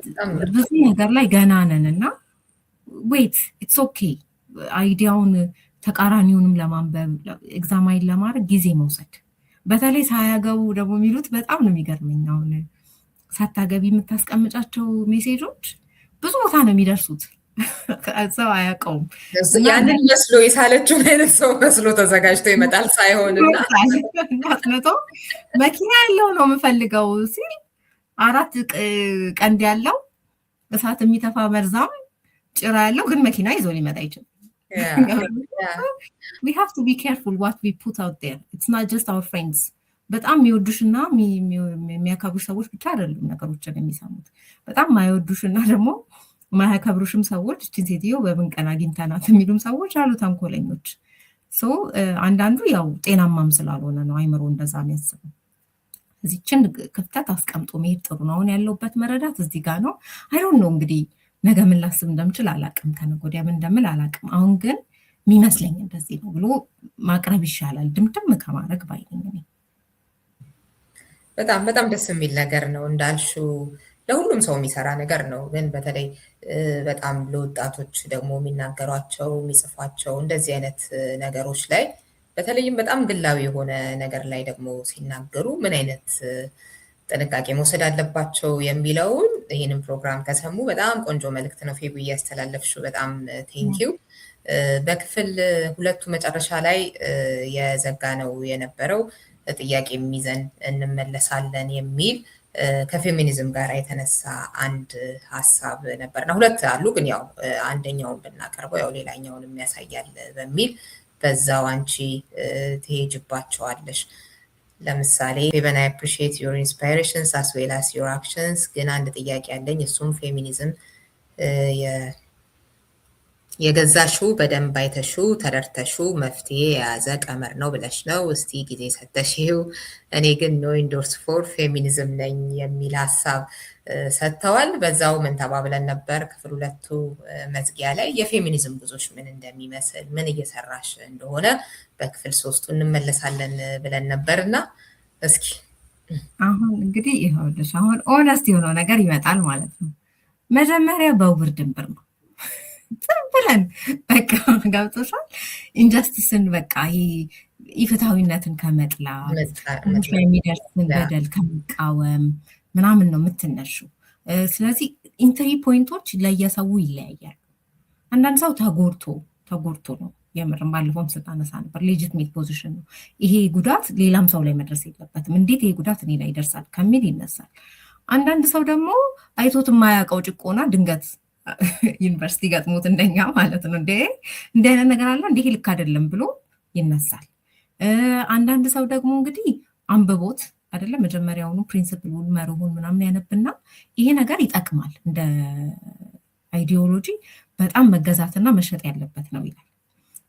ብዙ ነገር ላይ ገና ነን እና ዌይት ኢትስ ኦኬ አይዲያውን ተቃራኒውንም ለማንበብ ኤግዛማይን ለማድረግ ጊዜ መውሰድ። በተለይ ሳያገቡ ደግሞ የሚሉት በጣም ነው የሚገርመኝ። አሁን ሳታገቢ የምታስቀምጫቸው ሜሴጆች ብዙ ቦታ ነው የሚደርሱት፣ ሰው አያውቀውም። ያንን መስሎ የሳለችውን አይነት ሰው መስሎ ተዘጋጅቶ ይመጣል ሳይሆንና መኪና ያለው ነው የምፈልገው ሲል 4 ቀንድ ያለው እሳት የሚተፋ መርዛም ጭራ ያለው ግን መኪና ይዞ ሊመጣ ይችላል። we have to be careful what we put out there. It's not just our friends. በጣም የሚወዱሽና የሚያከብሩሽ ሰዎች ብቻ አይደሉም ነገሮችን የሚሰሙት። በጣም ማይወዱሽና ደግሞ ማያከብሩሽም ሰዎች እቺን ሴትዮ በምን ቀን አግኝተናት የሚሉም ሰዎች አሉ፣ ተንኮለኞች። አንዳንዱ ያው ጤናማም ስላልሆነ ነው አይምሮ እንደዛ የሚያስበው። እዚችን ክፍተት አስቀምጦ መሄድ ጥሩ ነው። አሁን ያለውበት መረዳት እዚህ ጋር ነው። አይዶን ነው እንግዲህ ነገ ምን ላስብ እንደምችል አላቅም፣ ከነገ ወዲያ ምን እንደምል አላቅም። አሁን ግን የሚመስለኝ እንደዚህ ነው ብሎ ማቅረብ ይሻላል ድምድም ከማድረግ ባይነኝ። በጣም በጣም ደስ የሚል ነገር ነው እንዳልሽው፣ ለሁሉም ሰው የሚሰራ ነገር ነው። ግን በተለይ በጣም ለወጣቶች ደግሞ የሚናገሯቸው የሚጽፏቸው እንደዚህ አይነት ነገሮች ላይ በተለይም በጣም ግላዊ የሆነ ነገር ላይ ደግሞ ሲናገሩ ምን አይነት ጥንቃቄ መውሰድ አለባቸው የሚለውን ይህንን ፕሮግራም ከሰሙ በጣም ቆንጆ መልእክት ነው ፌቡ እያስተላለፍሽው። በጣም ቴንኪው። በክፍል 2 መጨረሻ ላይ የዘጋ ነው የነበረው ጥያቄ የሚይዘን እንመለሳለን የሚል ከፌሚኒዝም ጋር የተነሳ አንድ ሀሳብ ነበርና 2 አሉ፣ ግን ያው አንደኛውን ብናቀርበው ያው ሌላኛውን የሚያሳያል በሚል በዛው አንቺ ትሄጅባቸዋለሽ። ለምሳሌ ፌቨን አይ አፕሪሺየት ዩር ኢንስፓይሬሽንስ አስ ዌል አስ ዩር አክሽንስ፣ ግን አንድ ጥያቄ ያለኝ እሱም ፌሚኒዝም የገዛሹ በደንብ አይተሹ ተረድተሹ መፍትሄ የያዘ ቀመር ነው ብለሽ ነው እስቲ ጊዜ ሰተሽው። እኔ ግን ኖ ኢንዶርስ ፎር ፌሚኒዝም ነኝ የሚል ሀሳብ ሰጥተዋል። በዛው ምን ተባብለን ነበር ክፍል 2 መዝጊያ ላይ የፌሚኒዝም ጉዞሽ ምን እንደሚመስል ምን እየሰራሽ እንደሆነ በክፍል 3 እንመለሳለን ብለን ነበርና እስኪ አሁን እንግዲህ ይኸውልሽ አሁን ኦነስት የሆነው ነገር ይመጣል ማለት ነው። መጀመሪያ በውር ድንብር ነው ብለን በቃ ገብቶሻል። ኢንጀስቲስን በቃ ኢፍትሐዊነትን ከመጥላት የሚደርስን በደል ከመቃወም ምናምን ነው የምትነሹው። ስለዚህ ኢንትሪ ፖይንቶች ለየሰው ይለያያሉ። አንዳንድ ሰው ተጎድቶ ነው የምርም ባለፈውም ስታነሳ ነበር ሌጂትሜት ፖዚሽን ነው ይሄ ጉዳት ሌላም ሰው ላይ መድረስ የለበትም፣ እንዴት ይሄ ጉዳት እኔ ላይ ይደርሳል ከሚል ይነሳል። አንዳንድ ሰው ደግሞ አይቶት የማያውቀው ጭቆና ድንገት ዩኒቨርሲቲ ገጥሞት እንደኛ ማለት ነው እንዲህ አይነት ነገር አለ እንዲህ ልክ አይደለም ብሎ ይነሳል። አንዳንድ ሰው ደግሞ እንግዲህ አንብቦት አይደለም መጀመሪያውኑ ፕሪንሲፕሉን መርሁን ምናምን ያነብና ይሄ ነገር ይጠቅማል እንደ አይዲዮሎጂ በጣም መገዛትና መሸጥ ያለበት ነው ይላል።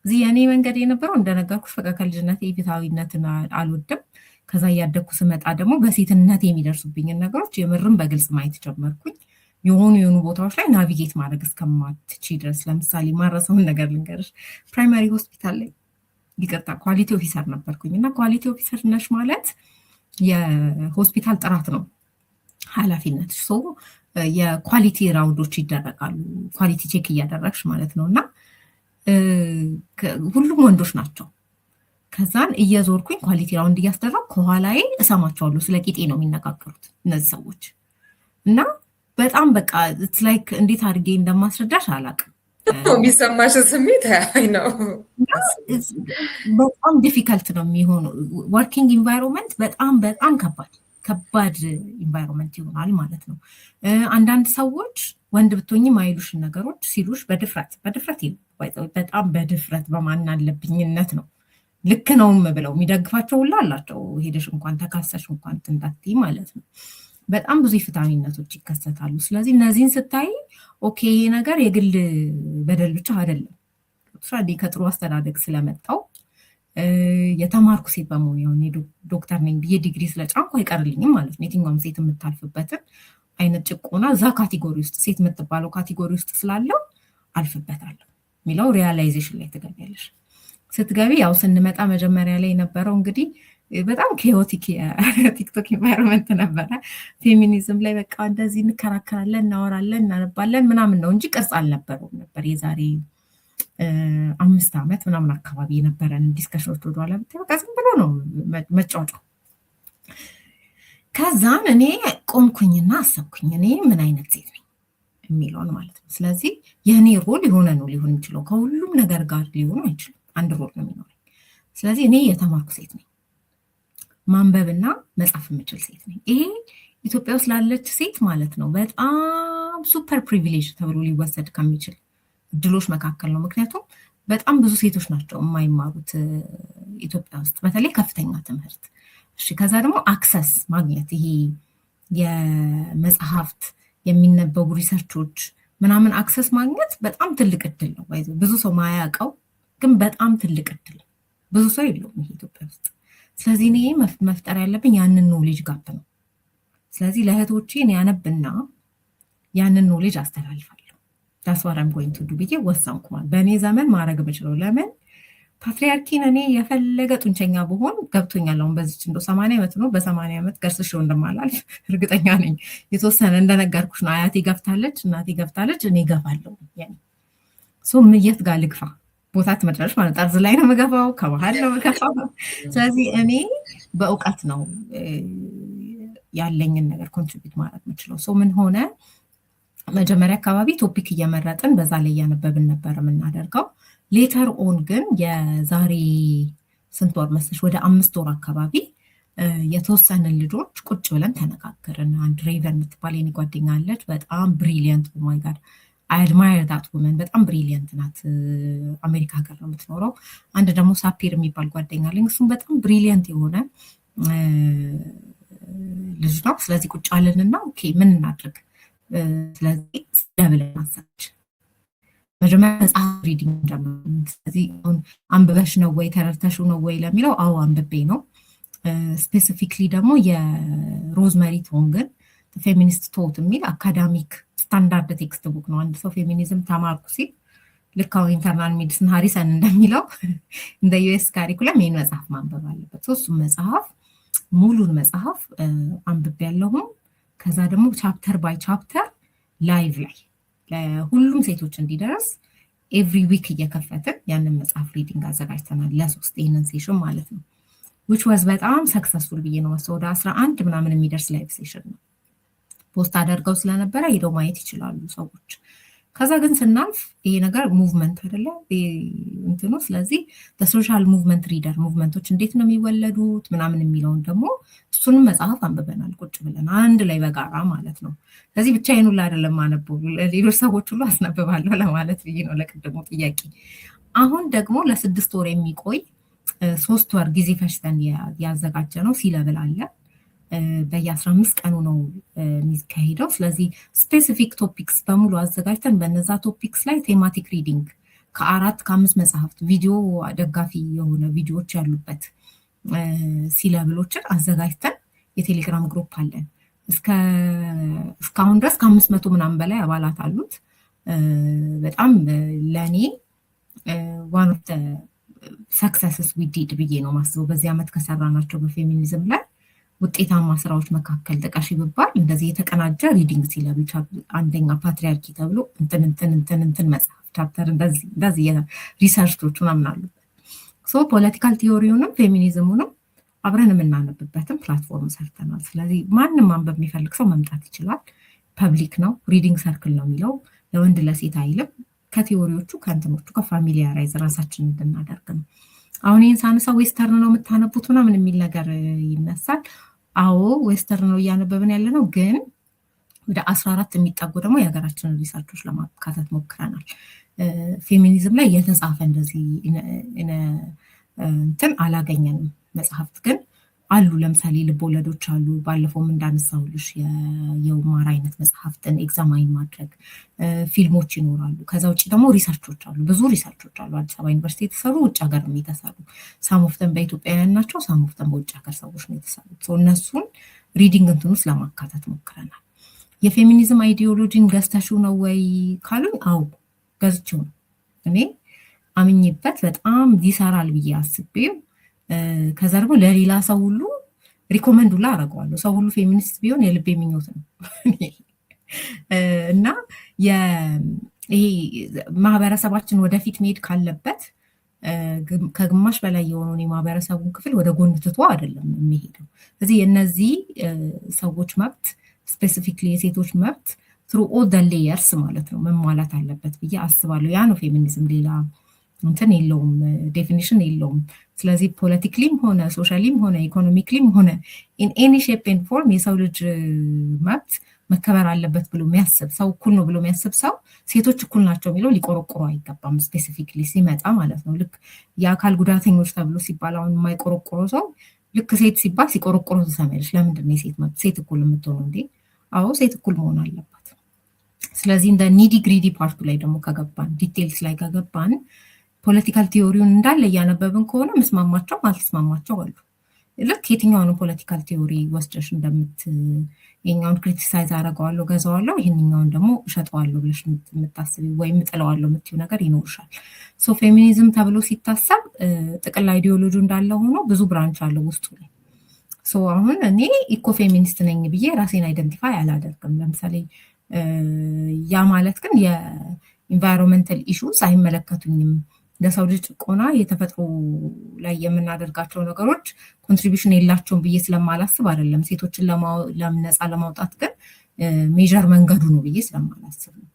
እዚህ የኔ መንገድ የነበረው እንደነገርኩሽ በቃ ከልጅነት ኢፍትሐዊነትን አልወድም። ከዛ እያደግኩ ስመጣ ደግሞ በሴትነት የሚደርሱብኝን ነገሮች የምርም በግልጽ ማየት ጀመርኩኝ። የሆኑ ቦታዎች ላይ ናቪጌት ማድረግ እስከማትቺ ድረስ። ለምሳሌ ማረሰውን ነገር ልንገርሽ። ፕራይማሪ ሆስፒታል ላይ ይቅርታ ኳሊቲ ኦፊሰር ነበርኩኝ እና ኳሊቲ ኦፊሰር ነሽ ማለት የሆስፒታል ጥራት ነው ኃላፊነት። የኳሊቲ ራውንዶች ይደረጋሉ፣ ኳሊቲ ቼክ እያደረግሽ ማለት ነው። እና ሁሉም ወንዶች ናቸው። ከዛን እየዞርኩኝ ኳሊቲ ራውንድ እያስደረግ ከኋላዬ እሰማቸዋለሁ። ስለ ቂጤ ነው የሚነጋገሩት እነዚህ ሰዎች እና በጣም በቃ ላይክ እንዴት አድርጌ እንደማስረዳሽ አላውቅም። የሚሰማሽ ስሜት ነው በጣም ዲፊከልት ነው የሚሆነው። ወርኪንግ ኢንቫይሮንመንት በጣም ከባድ ኢንቫይሮንመንት ይሆናል ማለት ነው። አንዳንድ ሰዎች ወንድ ብትሆኝ ማይሉሽን ነገሮች ሲሉሽ በድፍረት በጣም በድፍረት በማናለብኝነት ነው ልክ ነውም ብለው የሚደግፋቸው ሁላ አላቸው። ሄደሽ እንኳን ተካሰሽ እንኳን እንዳትይ ማለት ነው። በጣም ብዙ ፍትሃዊነቶች ይከሰታሉ። ስለዚህ እነዚህን ስታይ ኦኬ ይሄ ነገር የግል በደል ብቻ አይደለም። ከጥሩ አስተዳደግ ስለመጣው የተማርኩ ሴት በመሆን ዶክተር ነኝ ብዬ ዲግሪ ስለጫንኩ አይቀርልኝም ማለት ነው። የትኛውም ሴት የምታልፍበትን አይነት ጭቆና እዛ ካቴጎሪ ውስጥ ሴት የምትባለው ካቴጎሪ ውስጥ ስላለው አልፍበታለሁ የሚለው ሪያላይዜሽን ላይ ትገቢያለሽ። ስትገቢ ያው ስንመጣ መጀመሪያ ላይ የነበረው እንግዲህ በጣም ኬዮቲክ የቲክቶክ ኢንቫይሮንመንት ነበረ። ፌሚኒዝም ላይ በቃ እንደዚህ እንከራከራለን፣ እናወራለን፣ እናነባለን ምናምን ነው እንጂ ቅርጽ አልነበረውም ነበር። የዛሬ 5 ዓመት ምናምን አካባቢ የነበረን ዲስከሽኖች ወደኋላ ብታይ በቃ ዝም ብሎ ነው መጫወጫው። ከዛን እኔ ቆምኩኝና አሰብኩኝ እኔ ምን አይነት ሴት ነኝ የሚለውን ማለት ነው። ስለዚህ የእኔ ሮል የሆነ ነው ሊሆን የሚችለው፣ ከሁሉም ነገር ጋር ሊሆን አይችልም። አንድ ሮል ነው የሚኖረኝ። ስለዚህ እኔ የተማርኩ ሴት ነኝ፣ ማንበብና መጻፍ የምችል ሴት ነኝ። ይሄ ኢትዮጵያ ውስጥ ላለች ሴት ማለት ነው በጣም ሱፐር ፕሪቪሌጅ ተብሎ ሊወሰድ ከሚችል እድሎች መካከል ነው። ምክንያቱም በጣም ብዙ ሴቶች ናቸው የማይማሩት ኢትዮጵያ ውስጥ በተለይ ከፍተኛ ትምህርት። እሺ ከዛ ደግሞ አክሰስ ማግኘት ይሄ የመጽሐፍት የሚነበቡ ሪሰርቾች ምናምን አክሰስ ማግኘት በጣም ትልቅ እድል ነው። ብዙ ሰው ማያውቀው ግን በጣም ትልቅ እድል ብዙ ሰው የለውም ይሄ ኢትዮጵያ ውስጥ። ስለዚህ እኔ መፍጠር ያለብኝ ያንን ኖሌጅ ጋፕ ነው። ስለዚህ ለእህቶቼ እኔ ያነብና ያንን ኖሌጅ አስተላልፋለሁ። ዳስዋራም ጎይንግ ቱ ዱ ብዬ ወሰንኩ። በእኔ ዘመን ማድረግ የምችለው ለምን ፓትሪያርኪን እኔ የፈለገ ጡንቸኛ ብሆን ገብቶኛል። አሁን በዚች እንደው 80 ዓመት ነው በ80 ዓመት ገርስሽው እንደማላልፍ እርግጠኛ ነኝ። የተወሰነ እንደነገርኩሽ ነው። አያቴ ገፍታለች፣ እናቴ ገፍታለች፣ እኔ ገፋለሁ። ያኔ የት ጋር ልግፋ? ቦታ ትመጣለች ማለት ጠርዝ ላይ ነው የምገፋው፣ ከመሀል ነው የምገፋው። ስለዚህ እኔ በእውቀት ነው ያለኝን ነገር ኮንትሪቢዩት ማድረግ የምችለው። ምን ሆነ መጀመሪያ አካባቢ ቶፒክ እየመረጥን በዛ ላይ እያነበብን ነበር የምናደርገው። ሌተር ኦን ግን የዛሬ ስንት ወር መስለሽ ወደ 5 ወር አካባቢ የተወሰንን ልጆች ቁጭ ብለን ተነጋገርን። አንድ ሬቨን የምትባል የኔ ጓደኛ አለች፣ በጣም ብሪሊየንት ማይ ጋድ አይ አድማየር ዳት ውመን፣ በጣም ብሪሊየንት ናት። አሜሪካ ሀገር ነው የምትኖረው። አንድ ደግሞ ሳፒር የሚባል ጓደኛ አለኝ፣ እሱም በጣም ብሪሊየንት የሆነ ልጅ ነው። ስለዚህ ቁጭ አለንና ኦኬ ምን እናድርግ፣ ስለዚህ ስለብለን አሰች መጀመሪያ መጽሐፍ ሪዲንግ ጀመርን። ስለዚህ አሁን አንብበሽ ነው ወይ ተረድተሽው ነው ወይ ለሚለው አዎ አንብቤ ነው። ስፔሲፊክሊ ደግሞ የሮዝመሪ ቶንግን ፌሚኒስት ቶት የሚል አካዳሚክ ስታንዳርድ ቴክስት ቡክ ነው። አንድ ሰው ፌሚኒዝም ተማርኩ ሲል ልክ አሁን ኢንተርናል ሜዲሲን ሃሪሰን እንደሚለው እንደ ዩኤስ ካሪኩለም ይህን መጽሐፍ ማንበብ አለበት። እሱም መጽሐፍ ሙሉን መጽሐፍ አንብቤ ያለሁም። ከዛ ደግሞ ቻፕተር ባይ ቻፕተር ላይቭ ላይ ለሁሉም ሴቶች እንዲደርስ ኤቭሪ ዊክ እየከፈትን ያንን መጽሐፍ ሪዲንግ አዘጋጅተናል ለ3 ይህንን ሴሽን ማለት ነው። which was በጣም ሰክሰስፉል ብዬ ነው ወደ 11 ምናምን የሚደርስ ላይቭ ሴሽን ነው። ፖስት አደርገው ስለነበረ ሄደው ማየት ይችላሉ ሰዎች። ከዛ ግን ስናልፍ ይሄ ነገር ሙቭመንት አይደለ እንትኑ። ስለዚህ ሶሻል ሙቭመንት ሪደር ሙቭመንቶች እንዴት ነው የሚወለዱት ምናምን የሚለውን ደግሞ እሱንም መጽሐፍ አንብበናል ቁጭ ብለን አንድ ላይ በጋራ ማለት ነው። ስለዚህ ብቻዬን ሁሉ አይደለም ማነበው፣ ሌሎች ሰዎች ሁሉ አስነብባለሁ ለማለት ብዬ ነው ለቅድሙ ጥያቄ። አሁን ደግሞ ለ6 ወር የሚቆይ 3 ወር ጊዜ ፈጅተን ያዘጋጀ ነው ሲለብል አለ። በየ15 ቀኑ ነው የሚካሄደው። ስለዚህ ስፔሲፊክ ቶፒክስ በሙሉ አዘጋጅተን በነዛ ቶፒክስ ላይ ቴማቲክ ሪዲንግ ከ4 ከ5 መጽሐፍት ቪዲዮ ደጋፊ የሆነ ቪዲዮዎች ያሉበት ሲለብሎችን አዘጋጅተን የቴሌግራም ግሩፕ አለን። እስካሁን ድረስ ከ500 ምናምን በላይ አባላት አሉት። በጣም ለእኔ ዋን ኦፍ ሰክሰስስ ዊ ዲድ ብዬ ነው ማስበው። በዚህ ዓመት ከሰራናቸው በፌሚኒዝም ላይ ውጤታማ ስራዎች መካከል ጥቀሽ ብባል እንደዚህ የተቀናጀ ሪዲንግ ሲለብል አንደኛ ፓትሪያርኪ ተብሎ እንትን መጽሐፍ ቻፕተር እንደዚህ ሪሰርቾች ምናምን አሉበት። ሶ ፖለቲካል ቲዮሪውንም ፌሚኒዝሙንም አብረን የምናነብበትን ፕላትፎርም ሰርተናል። ስለዚህ ማንም ማንበብ የሚፈልግ ሰው መምጣት ይችላል። ፐብሊክ ነው፣ ሪዲንግ ሰርክል ነው የሚለው፣ ለወንድ ለሴት አይልም። ከቲዮሪዎቹ ከእንትኖቹ ከፋሚሊያራይዝ ራሳችን እንድናደርግ ነው። አሁን ይህን ሳነሳ ዌስተርን ነው የምታነቡት ምናምን የሚል ነገር ይነሳል። አዎ ዌስተርን ነው እያነበብን ያለ ነው፣ ግን ወደ 14 የሚጠጉ ደግሞ የሀገራችንን ሪሰርቾች ለማካተት ሞክረናል። ፌሚኒዝም ላይ የተጻፈ እንደዚህ እንትን አላገኘንም። መጽሐፍት ግን አሉ። ለምሳሌ ልቦለዶች አሉ። ባለፈውም እንዳነሳሁልሽ የኡማር አይነት መጽሐፍትን ኤግዛማይን ማድረግ ፊልሞች ይኖራሉ። ከዛ ውጭ ደግሞ ሪሰርቾች አሉ። ብዙ ሪሰርቾች አሉ አዲስ አበባ ዩኒቨርሲቲ የተሰሩ፣ ውጭ ሀገር የተሰሩ። ሳሞፍተን በኢትዮጵያውያን ናቸው፣ ሳሞፍተን በውጭ ሀገር ሰዎች ነው የተሰሩት። እነሱን ሪዲንግ እንትን ውስጥ ለማካተት ሞክረናል። የፌሚኒዝም አይዲዮሎጂን ገዝተሽው ነው ወይ ካሉኝ፣ አዎ ገዝቼው ነው። እኔ አምኜበት በጣም ይሰራል ብዬ አስቤው ከዛ ደግሞ ለሌላ ሰው ሁሉ ሪኮመንድ ሁላ አደርገዋለሁ። ሰው ሁሉ ፌሚኒስት ቢሆን የልቤ ምኞት ነው። እና ይሄ ማህበረሰባችን ወደፊት መሄድ ካለበት ከግማሽ በላይ የሆነውን የማህበረሰቡን ክፍል ወደ ጎን ትቶ አይደለም የሚሄደው። ስለዚህ የእነዚህ ሰዎች መብት ስፔሲፊክሊ የሴቶች መብት ትሩ ኦል ደ ሌየርስ ማለት ነው መሟላት አለበት ብዬ አስባለሁ። ያ ነው ፌሚኒዝም። ሌላ እንትን የለውም፣ ዴፊኒሽን የለውም። ስለዚህ ፖለቲክሊም ሆነ ሶሻሊም ሆነ ኢኮኖሚክሊም ሆነ ኢን ኤኒ ሼፕ ኤንድ ፎርም የሰው ልጅ መብት መከበር አለበት ብሎ የሚያስብ ሰው፣ እኩል ነው ብሎ የሚያስብ ሰው ሴቶች እኩል ናቸው የሚለው ሊቆረቆሩ አይገባም። ስፔሲፊክሊ ሲመጣ ማለት ነው። ልክ የአካል ጉዳተኞች ተብሎ ሲባል አሁን የማይቆረቆረው ሰው ልክ ሴት ሲባል ሲቆረቆሩ ትሰማለች። ለምንድን ነው የሴት መብት ሴት እኩል የምትሆነው እንዴ? አዎ ሴት እኩል መሆን አለባት። ስለዚህ እንደ ኒዲ ግሪዲ ፓርቱ ላይ ደግሞ ከገባን ዲቴልስ ላይ ከገባን ፖለቲካል ቲዮሪውን እንዳለ እያነበብን ከሆነ መስማማቸው አልተስማማቸው አሉ። ልክ የትኛውን ፖለቲካል ቲዮሪ ወስደሽ ይሄኛውን ክሪቲሳይዝ አደርገዋለሁ ገዛዋለሁ፣ ይህንኛውን ደግሞ እሸጠዋለሁ ብለሽ የምታስቢ ወይም እጥለዋለሁ የምትይው ነገር ይኖርሻል። ሶ ፌሚኒዝም ተብሎ ሲታሰብ ጥቅል አይዲዮሎጂ እንዳለ ሆኖ ብዙ ብራንች አለው ውስጡ ላይ። ሶ አሁን እኔ ኢኮ ፌሚኒስት ነኝ ብዬ ራሴን አይደንቲፋይ አላደርግም። ለምሳሌ ያ ማለት ግን የኢንቫይሮንመንታል ኢሹስ አይመለከቱኝም። ለሰው ልጅ ጭቆና የተፈጥሮ ላይ የምናደርጋቸው ነገሮች ኮንትሪቢሽን የላቸውም ብዬ ስለማላስብ አይደለም። ሴቶችን ነፃ ለማውጣት ግን ሜጀር መንገዱ ነው ብዬ ስለማላስብ ነው።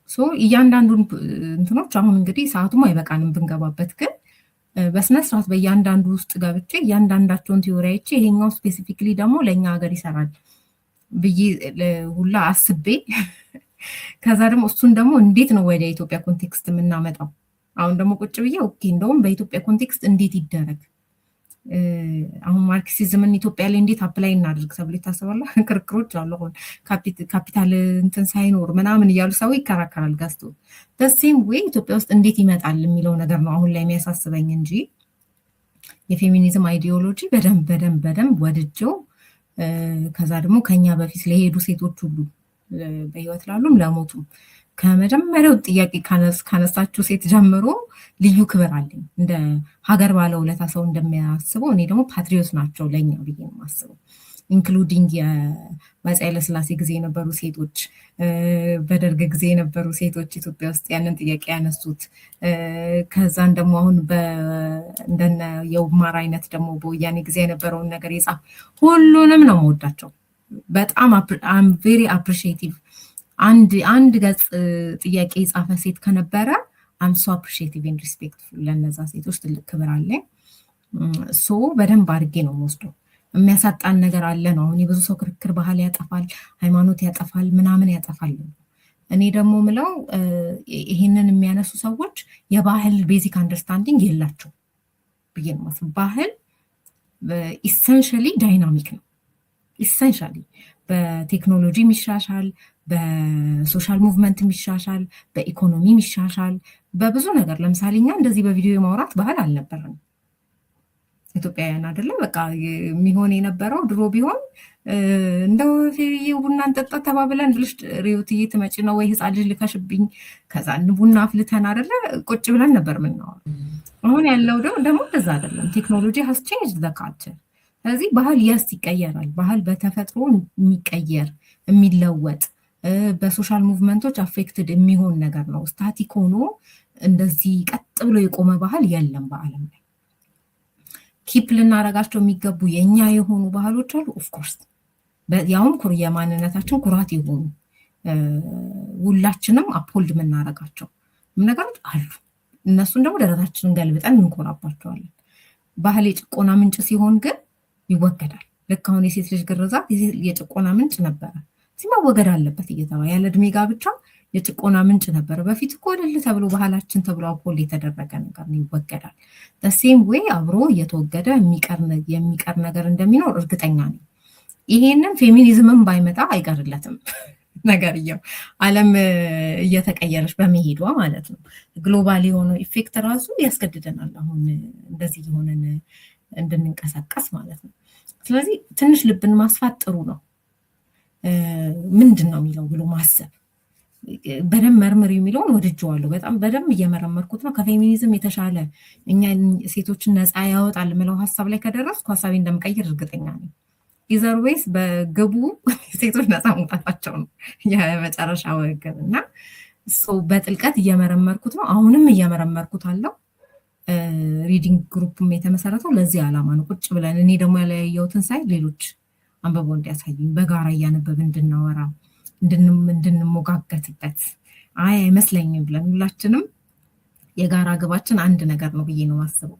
ሶ እያንዳንዱን እንትኖች አሁን እንግዲህ ሰዓቱም አይበቃንም ብንገባበት፣ ግን በስነስርዓት በእያንዳንዱ ውስጥ ገብቼ እያንዳንዳቸውን ቲዮሪ አይቼ ይሄኛው ስፔሲፊክሊ ደግሞ ለእኛ ሀገር ይሰራል ብዬ ሁላ አስቤ ከዛ ደግሞ እሱን ደግሞ እንዴት ነው ወደ ኢትዮጵያ ኮንቴክስት የምናመጣው? አሁን ደግሞ ቁጭ ብዬ ኦኬ እንደውም በኢትዮጵያ ኮንቴክስት እንዴት ይደረግ፣ አሁን ማርክሲዝምን ኢትዮጵያ ላይ እንዴት አፕላይ እናድርግ ተብሎ ይታሰባል። ክርክሮች አሉ። አሁን ካፒታል እንትን ሳይኖር ምናምን እያሉ ሰው ይከራከራል ገዝቶ። በሴም ዌይ ኢትዮጵያ ውስጥ እንዴት ይመጣል የሚለው ነገር ነው አሁን ላይ የሚያሳስበኝ እንጂ የፌሚኒዝም አይዲዮሎጂ በደንብ ወድጀው ከዛ ደግሞ ከኛ በፊት ለሄዱ ሴቶች ሁሉ በህይወት ላሉም ለሞቱም ከመጀመሪያው ጥያቄ ካነሳችሁ ሴት ጀምሮ ልዩ ክብር አለኝ። እንደ ሀገር ባለውለታ ሰው እንደሚያስበው እኔ ደግሞ ፓትሪዮት ናቸው ለኛ ብዬ ነው የማስበው። ኢንክሉዲንግ የአፄ ኃይለሥላሴ ጊዜ የነበሩ ሴቶች፣ በደርግ ጊዜ የነበሩ ሴቶች ኢትዮጵያ ውስጥ ያንን ጥያቄ ያነሱት፣ ከዛን ደግሞ አሁን እንደነ የኡማር አይነት ደግሞ በወያኔ ጊዜ የነበረውን ነገር የጻፍ ሁሉንም ነው መወዳቸው። በጣም አም ቬሪ አፕሪሺዬቲቭ። አንድ ገጽ ጥያቄ የጻፈ ሴት ከነበረ አም ሶ አፕሪሺዬቲቭ ኤንድ ሪስፔክትፉል። ለነዛ ሴቶች ትልቅ ክብር አለኝ። ሶ በደንብ አድርጌ ነው የምወስደው። የሚያሳጣን ነገር አለ ነው። አሁን የብዙ ሰው ክርክር ባህል ያጠፋል፣ ሃይማኖት ያጠፋል፣ ምናምን ያጠፋል። እኔ ደግሞ ምለው ይህንን የሚያነሱ ሰዎች የባህል ቤዚክ አንደርስታንዲንግ የላቸው ብዬ ነው የማስበው። ባህል ኢሰንሻሊ ዳይናሚክ ነው። ኢሰንሻሊ በቴክኖሎጂ የሚሻሻል፣ በሶሻል ሙቭመንት የሚሻሻል፣ በኢኮኖሚ የሚሻሻል፣ በብዙ ነገር። ለምሳሌ እኛ እንደዚህ በቪዲዮ የማውራት ባህል አልነበረም ኢትዮጵያውያን አይደለም። በቃ የሚሆን የነበረው ድሮ ቢሆን እንደው ቡና እንጠጣ ተባብለን ብለሽ ሪዮትዬ ትመጪ ነው ወይ ህፃን ልጅ ልከሽብኝ ከዛ ቡና አፍልተን አይደለ ቁጭ ብለን ነበር የምናወራው። አሁን ያለው ደግሞ እንደዛ አይደለም። ቴክኖሎጂ has changed the culture። ስለዚህ ባህል ያስ ይቀየራል። ባህል በተፈጥሮ የሚቀየር የሚለወጥ በሶሻል ሙቭመንቶች አፌክትድ የሚሆን ነገር ነው። ስታቲክ ሆኖ እንደዚህ ቀጥ ብሎ የቆመ ባህል የለም በዓለም ላይ። ኪፕ ልናረጋቸው የሚገቡ የኛ የሆኑ ባህሎች አሉ ኦፍኮርስ፣ ያውም የማንነታችን ኩራት የሆኑ ሁላችንም አፕሆልድ የምናረጋቸው ነገሮች አሉ። እነሱን ደግሞ ደረታችንን ገልብጠን እንኮራባቸዋለን። ባህል የጭቆና ምንጭ ሲሆን ግን ይወገዳል። ልክ አሁን የሴት ልጅ ግርዛት የጭቆና ምንጭ ነበረ፣ መወገድ አለበት እየተባለ ያለ እድሜ ጋብቻ የጭቆና ምንጭ ነበረ። በፊት እኮ እልል ተብሎ ባህላችን ተብሎ አፕሆልድ የተደረገ ነገር ነው፣ ይወገዳል። ሴም ዌይ አብሮ እየተወገደ የሚቀር ነገር እንደሚኖር እርግጠኛ ነኝ። ይሄንን ፌሚኒዝምን ባይመጣ አይቀርለትም ነገርየው፣ ዓለም እየተቀየረች በመሄዷ ማለት ነው። ግሎባል የሆነው ኢፌክት ራሱ ያስገድደናል አሁን እንደዚህ የሆነን እንድንንቀሳቀስ ማለት ነው። ስለዚህ ትንሽ ልብን ማስፋት ጥሩ ነው። ምንድን ነው የሚለው ብሎ ማሰብ፣ በደንብ መርምር የሚለውን ወድጀዋለሁ። በጣም በደንብ እየመረመርኩት ነው። ከፌሚኒዝም የተሻለ እኛ ሴቶችን ነፃ ያወጣል የምለው ሀሳብ ላይ ከደረስኩ ሀሳቤ እንደምቀይር እርግጠኛ ነኝ። ኢዘር ዌይስ በግቡ ሴቶች ነፃ መውጣታቸው ነው የመጨረሻ ወገን እና በጥልቀት እየመረመርኩት ነው። አሁንም እየመረመርኩት አለው። ሪዲንግ ግሩፕም የተመሰረተው ለዚህ ዓላማ ነው። ቁጭ ብለን እኔ ደግሞ ያለያየሁትን ሳይ ሌሎች አንበቦ እንዲያሳዩኝ በጋራ እያነበብ እንድናወራ እንድንሞጋገትበት አይመስለኝም ብለን ሁላችንም የጋራ ግባችን አንድ ነገር ነው ብዬ ነው ማስበው።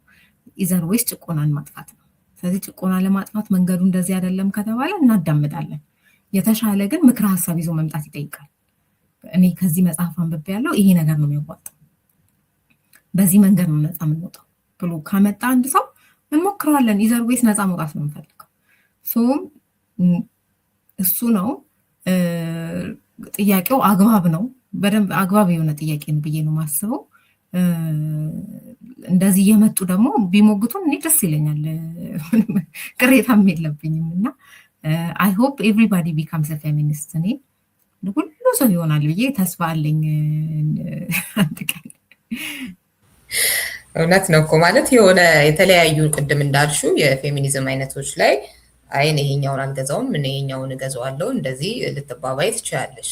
ኢዘር ዌይስ ጭቆናን ማጥፋት ነው። ስለዚህ ጭቆና ለማጥፋት መንገዱ እንደዚህ አይደለም ከተባለ እናዳምጣለን። የተሻለ ግን ምክረ ሀሳብ ይዞ መምጣት ይጠይቃል። እኔ ከዚህ መጽሐፍ አንብቤ ያለው ይሄ ነገር ነው የሚያዋጣው፣ በዚህ መንገድ ነው ነፃ የምንወጣው ብሎ ካመጣ አንድ ሰው እንሞክረዋለን። ኢዘር ዌይስ ነፃ መውጣት ነው የምፈልገው። እሱ ነው ጥያቄው። አግባብ ነው፣ በደንብ አግባብ የሆነ ጥያቄ ነው ብዬ ነው ማስበው። እንደዚህ እየመጡ ደግሞ ቢሞግቱን እኔ ደስ ይለኛል፣ ቅሬታም የለብኝም። እና አይ ሆፕ ኤቭሪባዲ ቢካምስ ፌሚኒስት። እኔ ሁሉ ሰው ይሆናል ብዬ ተስፋ አለኝ አንድ ቀን። እውነት ነው እኮ ማለት የሆነ የተለያዩ ቅድም እንዳልሹ የፌሚኒዝም አይነቶች ላይ አይን ይሄኛውን አልገዛውም ምን ይሄኛውን እገዛዋለሁ እንደዚህ ልትባባይ ትችላለሽ።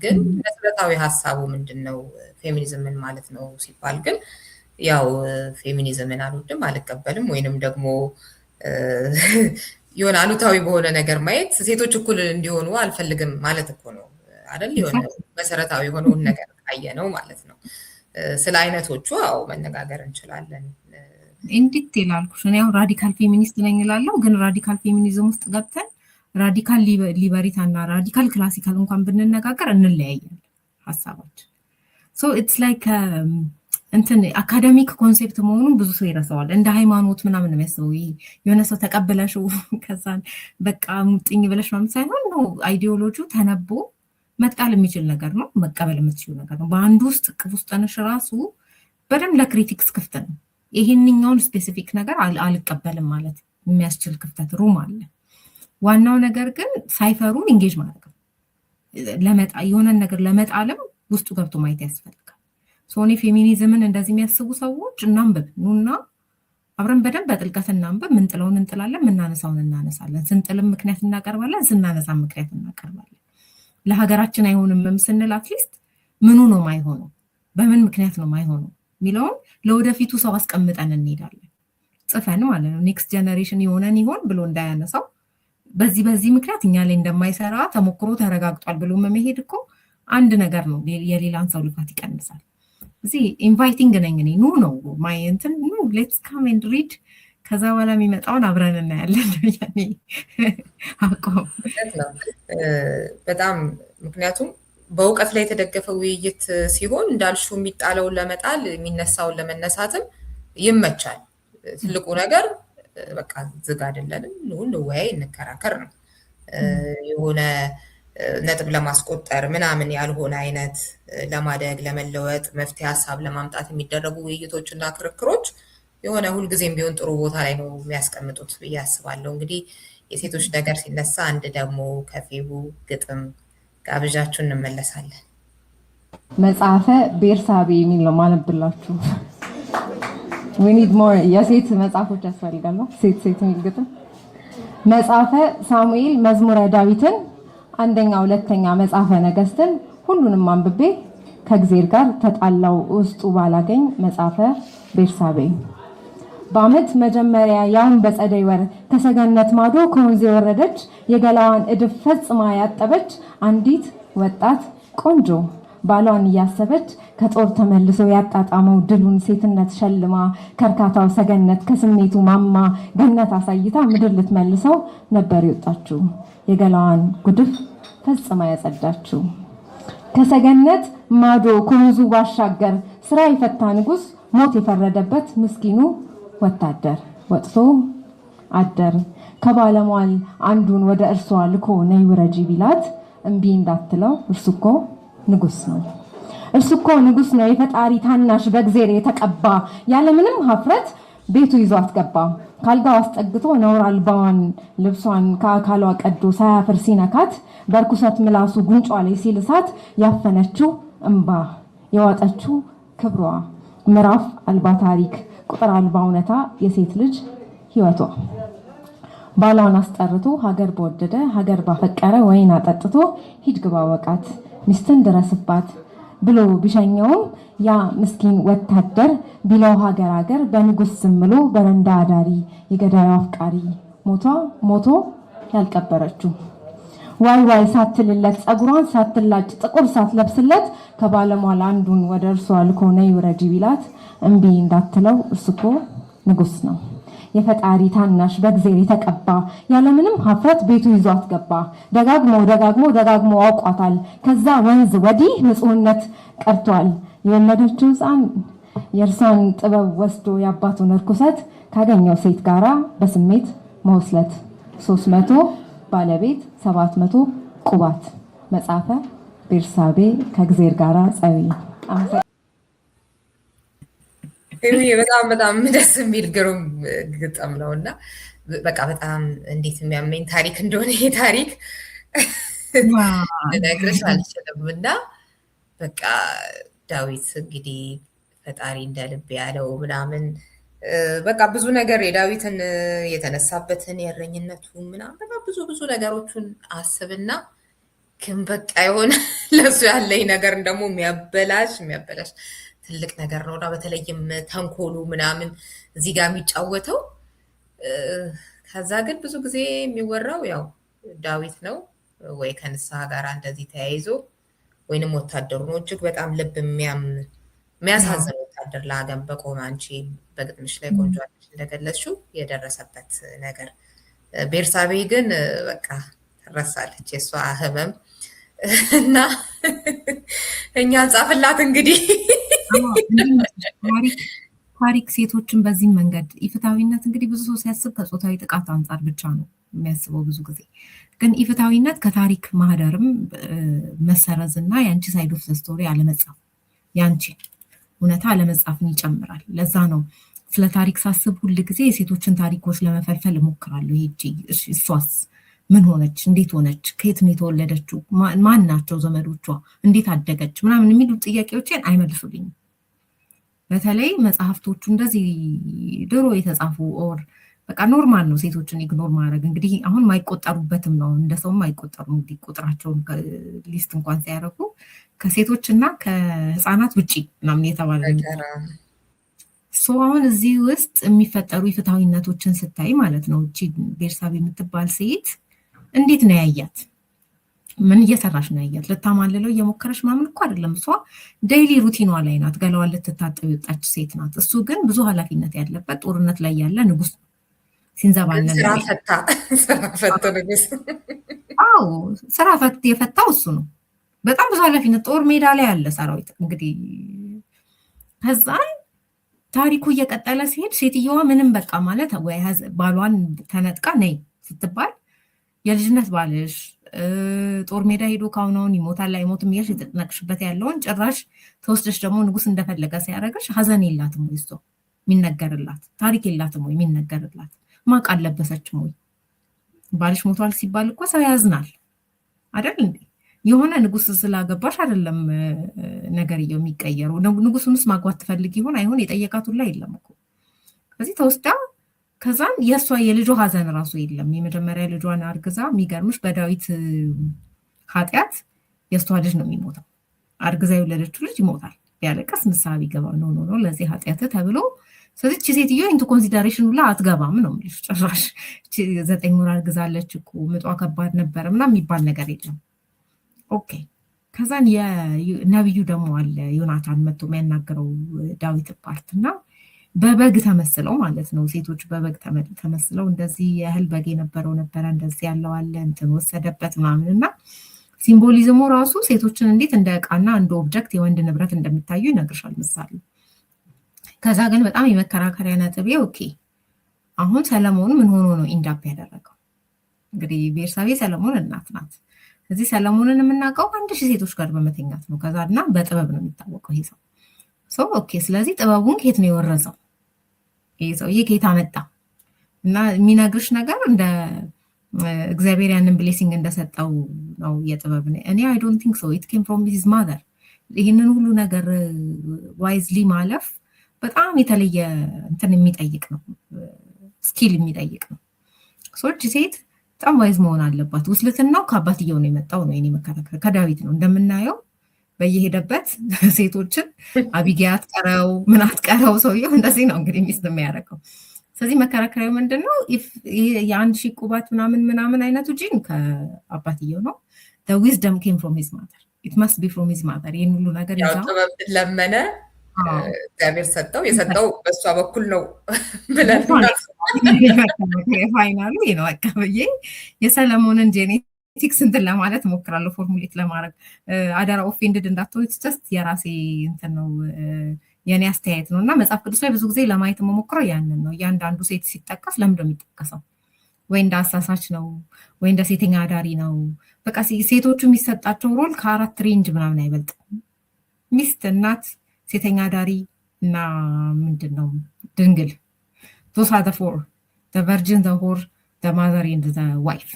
ግን መሰረታዊ ሀሳቡ ምንድነው? ፌሚኒዝም ምን ማለት ነው ሲባል ግን ያው ፌሚኒዝምን አልወድም አልቀበልም ወይንም ደግሞ የሆነ አሉታዊ በሆነ ነገር ማየት ሴቶች እኩል እንዲሆኑ አልፈልግም ማለት እኮ ነው አይደል? የሆነ መሰረታዊ የሆነውን ነገር ካየ ነው ማለት ነው። ስለ አይነቶቹ አዎ መነጋገር እንችላለን። እንዴት ይላልኩሽ እኔ አሁን ራዲካል ፌሚኒስት ነኝ እላለሁ፣ ግን ራዲካል ፌሚኒዝም ውስጥ ገብተን ራዲካል ሊበሪታና ራዲካል ክላሲካል እንኳን ብንነጋገር እንለያያለን ሀሳባችን። ሶ ኢትስ ላይክ እንትን አካዳሚክ ኮንሴፕት መሆኑን ብዙ ሰው ይረሳዋል። እንደ ሃይማኖት ምናምን ነው የሚያስበው። የሆነ ሰው ተቀበለሽው ከዛን በቃ ሙጥኝ ብለሽ ምናምን ሳይሆን ነው። አይዲዮሎጂው ተነቦ መጣል የሚችል ነገር ነው፣ መቀበል የምትችሉ ነገር ነው። በአንዱ ውስጥ እቅፍ ውስጥ ነሽ ራሱ በደንብ ለክሪቲክስ ክፍት ነው። ይሄንኛውን ስፔሲፊክ ነገር አልቀበልም ማለት የሚያስችል ክፍተት ሩም አለ። ዋናው ነገር ግን ሳይፈሩን ኢንጌጅ ማድረግ ነው። የሆነን ነገር ለመጣልም ውስጡ ገብቶ ማየት ያስፈልጋል። ሶኒ ፌሚኒዝምን እንደዚህ የሚያስቡ ሰዎች እናንብብ ኑና አብረን በደንብ በጥልቀት እናንብብ። ምንጥለውን እንጥላለን፣ ምናነሳውን እናነሳለን። ስንጥልም ምክንያት እናቀርባለን፣ ስናነሳም ምክንያት እናቀርባለን። ለሀገራችን አይሆንም ስንል አትሊስት ምኑ ነው ማይሆነው፣ በምን ምክንያት ነው ማይሆነው የሚለውን ለወደፊቱ ሰው አስቀምጠን እንሄዳለን፣ ጽፈን ማለት ነው። ኔክስት ጀነሬሽን የሆነን ይሆን ብሎ እንዳያነሳው በዚህ ምክንያት እኛ ላይ እንደማይሰራ ተሞክሮ ተረጋግጧል ብሎ መሄድ እኮ አንድ ነገር ነው። የሌላን ሰው ልፋት ይቀንሳል። እዚህ ኢንቫይቲንግ ነኝ እኔ ኑ ነው ማይ እንትን ኑ ሌትስ ካም ኤንድ ሪድ። ከዛ በኋላ የሚመጣውን አብረን እናያለን። ያኔ አቆም በጣም ምክንያቱም በእውቀት ላይ የተደገፈ ውይይት ሲሆን እንዳልሹ የሚጣለውን ለመጣል የሚነሳውን ለመነሳትም ይመቻል። ትልቁ ነገር በቃ ዝግ አይደለንም፣ እንወያይ፣ እንከራከር ነው። የሆነ ነጥብ ለማስቆጠር ምናምን ያልሆነ አይነት ለማደግ ለመለወጥ መፍትሄ ሀሳብ ለማምጣት የሚደረጉ ውይይቶችና ክርክሮች የሆነ ሁልጊዜም ቢሆን ጥሩ ቦታ ላይ ነው የሚያስቀምጡት ብዬ አስባለሁ። እንግዲህ የሴቶች ነገር ሲነሳ አንድ ደግሞ ከፌቡ ግጥም ጋብዣችሁ እንመለሳለን። መጽሐፈ ቤርሳቤ የሚል ነው ማነብላችሁ። we need more የሴት መጽሐፎች ያስፈልጋሉ። ሴት የሚል ግጥም። መጽሐፈ ሳሙኤል መዝሙረ ዳዊትን አንደኛ ሁለተኛ መጽሐፈ ነገስትን ሁሉንም አንብቤ ከእግዚአብሔር ጋር ተጣላው ውስጡ ባላገኝ መጽሐፈ ቤርሳቤ። በዓመት መጀመሪያ ያውን በጸደይ ወር ከሰገነት ማዶ ከወንዝ የወረደች የገላዋን እድፍ ፈጽማ ያጠበች አንዲት ወጣት ቆንጆ ባሏን እያሰበች ከጦር ተመልሶ ያጣጣመው ድሉን ሴትነት ሸልማ ከርካታው ሰገነት ከስሜቱ ማማ ገነት አሳይታ ምድር ልትመልሰው ነበር የወጣችው የገላዋን ጉድፍ ፈጽማ ያጸዳችው። ከሰገነት ማዶ ከወንዙ ባሻገር ስራ የፈታ ንጉስ ሞት የፈረደበት ምስኪኑ ወታደር ወጥቶ አደር ከባለሟል አንዱን ወደ እርሷ ልኮ ነይ ውረጂ ቢላት እምቢ እንዳትለው እርሱኮ ንጉስ ነው። እርሱኮ ንጉስ ነው የፈጣሪ ታናሽ በእግዚአብሔር የተቀባ ያለምንም ሀፍረት ቤቱ ይዟት ገባ። ካልጋው አስጠግቶ ነውር አልባዋን ልብሷን ከአካሏ ቀዶ ሳያፍር ሲነካት በርኩሰት ምላሱ ጉንጯ ላይ ሲልሳት ያፈነችው እንባ የዋጠችው ክብሯ ምዕራፍ አልባ ታሪክ ቁጥር አልባ እውነታ የሴት ልጅ ህይወቷ። ባሏን አስጠርቶ ሀገር በወደደ ሀገር ባፈቀረ ወይን አጠጥቶ ሂድ ግባ ወቃት ሚስትን ድረስባት ብሎ ቢሸኘውም ያ ምስኪን ወታደር ቢለው ሀገር በንጉስ ዝም ብሎ በረንዳ አዳሪ የገዳዩ አፍቃሪ ሞቶ ያልቀበረችው ዋይ ሳትልለት ጸጉሯን ሳትላጭ ጥቁር ሳትለብስለት ከባለሟል አንዱን ወደ እርሷ ልኮ ነይ ውረጂ ቢላት እምቢ እንዳትለው እርሱኮ ንጉስ ነው የፈጣሪ ታናሽ በእግዚአብሔር የተቀባ ያለምንም ሀፍረት ቤቱ ይዟት ገባ። ደጋግሞ አውቋታል። ከዛ ወንዝ ወዲህ ንጹህነት ቀርቷል። የወለደችው ሕፃን የእርሷን ጥበብ ወስዶ የአባቱን እርኩሰት ካገኘው ሴት ጋራ በስሜት መውስለት 300 ባለቤት 700 ቁባት። መጽሐፈ ቤርሳቤ ከእግዚአብሔር ጋራ ጸዊ። በጣም ደስ የሚል ግሩም ግጥም ነው እና በቃ በጣም እንዴት የሚያመኝ ታሪክ እንደሆነ ይሄ ታሪክ ልነግርሽ አልችልም። እና በቃ ዳዊት እንግዲህ ፈጣሪ እንደ ልብ ያለው ምናምን በቃ ብዙ ነገር የዳዊትን የተነሳበትን የእረኝነቱ ምናምን በጣም ብዙ ነገሮቹን አስብና ግን በቃ የሆነ ለሱ ያለኝ ነገር ደግሞ የሚያበላሽ ትልቅ ነገር ነው እና በተለይም ተንኮሉ ምናምን እዚህ ጋር የሚጫወተው። ከዛ ግን ብዙ ጊዜ የሚወራው ያው ዳዊት ነው ወይ ከንስሐ ጋር እንደዚህ ተያይዞ ወይንም ወታደሩ ነው። እጅግ በጣም ልብ የሚያሳዝን ወታደር ለአገም በቆመ አንቺ በግጥምሽ ላይ ቆንጆ እንደገለጽሽው የደረሰበት ነገር። ቤርሳቤ ግን በቃ ትረሳለች የእሷ ህመም እና እኛ ጻፍላት እንግዲህ ታሪክ ሴቶችን በዚህ መንገድ ኢፍትሐዊነት እንግዲህ ብዙ ሰው ሲያስብ ከጾታዊ ጥቃት አንጻር ብቻ ነው የሚያስበው። ብዙ ጊዜ ግን ኢፍትሐዊነት ከታሪክ ማህደርም መሰረዝ እና የአንቺ ሳይድ ኦፍ ስቶሪ አለመጻፍ የአንቺ እውነታ አለመጻፍን ይጨምራል። ለዛ ነው ስለ ታሪክ ሳስብ ሁል ጊዜ የሴቶችን ታሪኮች ለመፈልፈል እሞክራለሁ። ሄጄ እሷስ ምን ሆነች? እንዴት ሆነች? ከየት ነው የተወለደችው? ማን ናቸው ዘመዶቿ? እንዴት አደገች? ምናምን የሚሉ ጥያቄዎችን አይመልሱልኝም። በተለይ መጽሐፍቶቹ እንደዚህ ድሮ የተጻፉ ኦር በቃ ኖርማል ነው ሴቶችን ኢግኖር ማድረግ። እንግዲህ አሁን ማይቆጠሩበትም ነው እንደ ሰውም አይቆጠሩም። እንግዲህ ቁጥራቸውን ሊስት እንኳን ሲያደርጉ ከሴቶች እና ከህፃናት ውጪ ምናምን የተባለ አሁን እዚህ ውስጥ የሚፈጠሩ የፍትሐዊነቶችን ስታይ ማለት ነው እቺ ቤርሳቤ የምትባል ሴት እንዴት ነው ያያት? ምን እየሰራሽ ነው ያያት? ልታማልለው እየሞከረች ምናምን እኮ አይደለም። እሷ ዴይሊ ሩቲኗ ላይ ናት። ገላዋን ልትታጠብ የወጣች ሴት ናት። እሱ ግን ብዙ ኃላፊነት ያለበት ጦርነት ላይ ያለ ንጉስ ነው። ሲንዘባነን ስራ ፈታ ንጉስ። አዎ ስራ የፈታው እሱ ነው። በጣም ብዙ ኃላፊነት ጦር ሜዳ ላይ ያለ ሰራዊት እንግዲህ። ከዛ ታሪኩ እየቀጠለ ሲሄድ ሴትየዋ ምንም በቃ ማለት ወይ ባሏን ተነጥቃ ነይ ስትባል የልጅነት ባልሽ ጦር ሜዳ ሄዶ ካሁን ይሞታል አይሞትም እያልሽ የተጨነቅሽበት ያለውን ጭራሽ ተወስደሽ ደግሞ ንጉስ እንደፈለገ ሲያደርግሽ ሀዘን የላትም ወይ? የሚነገርላት? ታሪክ የላትም ወይ የሚነገርላት? ማቅ አለበሰችም ወይ? ባልሽ ሞቷል ሲባል እኮ ሰው ያዝናል አይደል እንዴ? የሆነ ንጉስ ስላገባሽ አይደለም ነገርየው የሚቀየረው። ንጉሱንስ ማግባት ትፈልግ ይሆን አይሆን የጠየቃት ሁላ የለም እኮ። ከዚህ ተወስዳ ከዛም የእሷ የልጇ ሀዘን ራሱ የለም። የመጀመሪያ ልጇን አርግዛ የሚገርምሽ በዳዊት ኃጢአት የእሷ ልጅ ነው የሚሞተው። አርግዛ የወለደችው ልጅ ይሞታል። ቢያለቀስ ንስሐ ቢገባ ኖ ለዚህ ኃጢአት ተብሎ ስለዚህ እቺ ሴትዮ ኢንቱ ኮንሲደሬሽን ሁላ አትገባም ነው የምልሽ። ጭራሽ 9 ወር አርግዛለች እኮ ምጧ ከባድ ነበረ ምናምን የሚባል ነገር የለም። ኦኬ ከዛን የነብዩ ደግሞ አለ ዮናታን መጥቶ የሚያናገረው ዳዊት ፓርት እና በበግ ተመስለው ማለት ነው። ሴቶች በበግ ተመስለው እንደዚህ ያህል በግ የነበረው ነበረ እንደዚህ ያለው አለ እንትን ወሰደበት ምናምን እና ሲምቦሊዝሙ ራሱ ሴቶችን እንዴት እንደ ዕቃና እንደ ኦብጀክት የወንድ ንብረት እንደሚታዩ ይነግርሻል ምሳሌ። ከዛ ግን በጣም የመከራከሪያ ነጥቤ ኦኬ አሁን ሰለሞን ምን ሆኖ ነው ኢንዳፕ ያደረገው? እንግዲህ ቤርሳቤ ሰለሞን እናት ናት። እዚህ ሰለሞንን የምናውቀው 1000 ሴቶች ጋር በመተኛት ነው። ከዛና በጥበብ ነው የሚታወቀው ይሄ ሰው ኦኬ። ስለዚህ ጥበቡን ከየት ነው የወረሰው ይሄ ሰው? ከየት አመጣ? እና የሚነግርሽ ነገር እንደ እግዚአብሔር ያንን ብሌሲንግ እንደሰጠው ነው የጥበብ ነው። እኔ አይ ዶንት ቲንክ ሶ ኢት ኬም ፍሮም ሂዝ ማዘር። ይህንን ሁሉ ነገር ዋይዝሊ ማለፍ በጣም የተለየ እንትን የሚጠይቅ ነው፣ ስኪል የሚጠይቅ ነው። ሰዎች ሴት በጣም ዋይዝ መሆን አለባት። ውስልትናው ከአባትየው ነው የመጣው ነው የኔ መከራከር። ከዳዊት ነው እንደምናየው በየሄደበት ሴቶችን አቢጊያ አትቀረው ምን አትቀረው ሰውየው እንደዚህ ነው እንግዲህ ሚስት የሚያደርገው። ስለዚህ መከራከሪያው ምንድነው? የአንድ ሺህ ቁባት ምናምን አይነቱ ጂን ከአባትየው ነው። the wisdom came from his mother, it must be from his mother። ይህን ሁሉ ነገር ይዛው ጥበብ ለመነ እግዚአብሔር ሰጠው። የሰጠው በእሷ በኩል ነው ብለን ፋይናሉ ነው አቀበዬ የሰለሞንን ጄኔቲክስ እንትን ለማለት ሞክራለሁ ፎርሙሌት ለማድረግ አዳራ ኦፌንድድ እንዳትሆን ጀስት የራሴ እንትን ነው የኔ አስተያየት ነው። እና መጽሐፍ ቅዱስ ላይ ብዙ ጊዜ ለማየት የምሞክረው ያንን ነው። እያንዳንዱ ሴት ሲጠቀስ ለምንድን ነው የሚጠቀሰው? ወይ እንደ አሳሳች ነው ወይ እንደ ሴተኛ አዳሪ ነው። በቃ ሴቶቹ የሚሰጣቸው ሮል ከ4 ሬንጅ ምናምን አይበልጥም። ሚስት፣ እናት፣ ሴተኛ አዳሪ እና ምንድን ነው ድንግል። ዶስ አር ዘ ፎር ዘ ቨርጅን ዘ ሆር ዘ ማዘር ኤንድ ዘ ዋይፍ።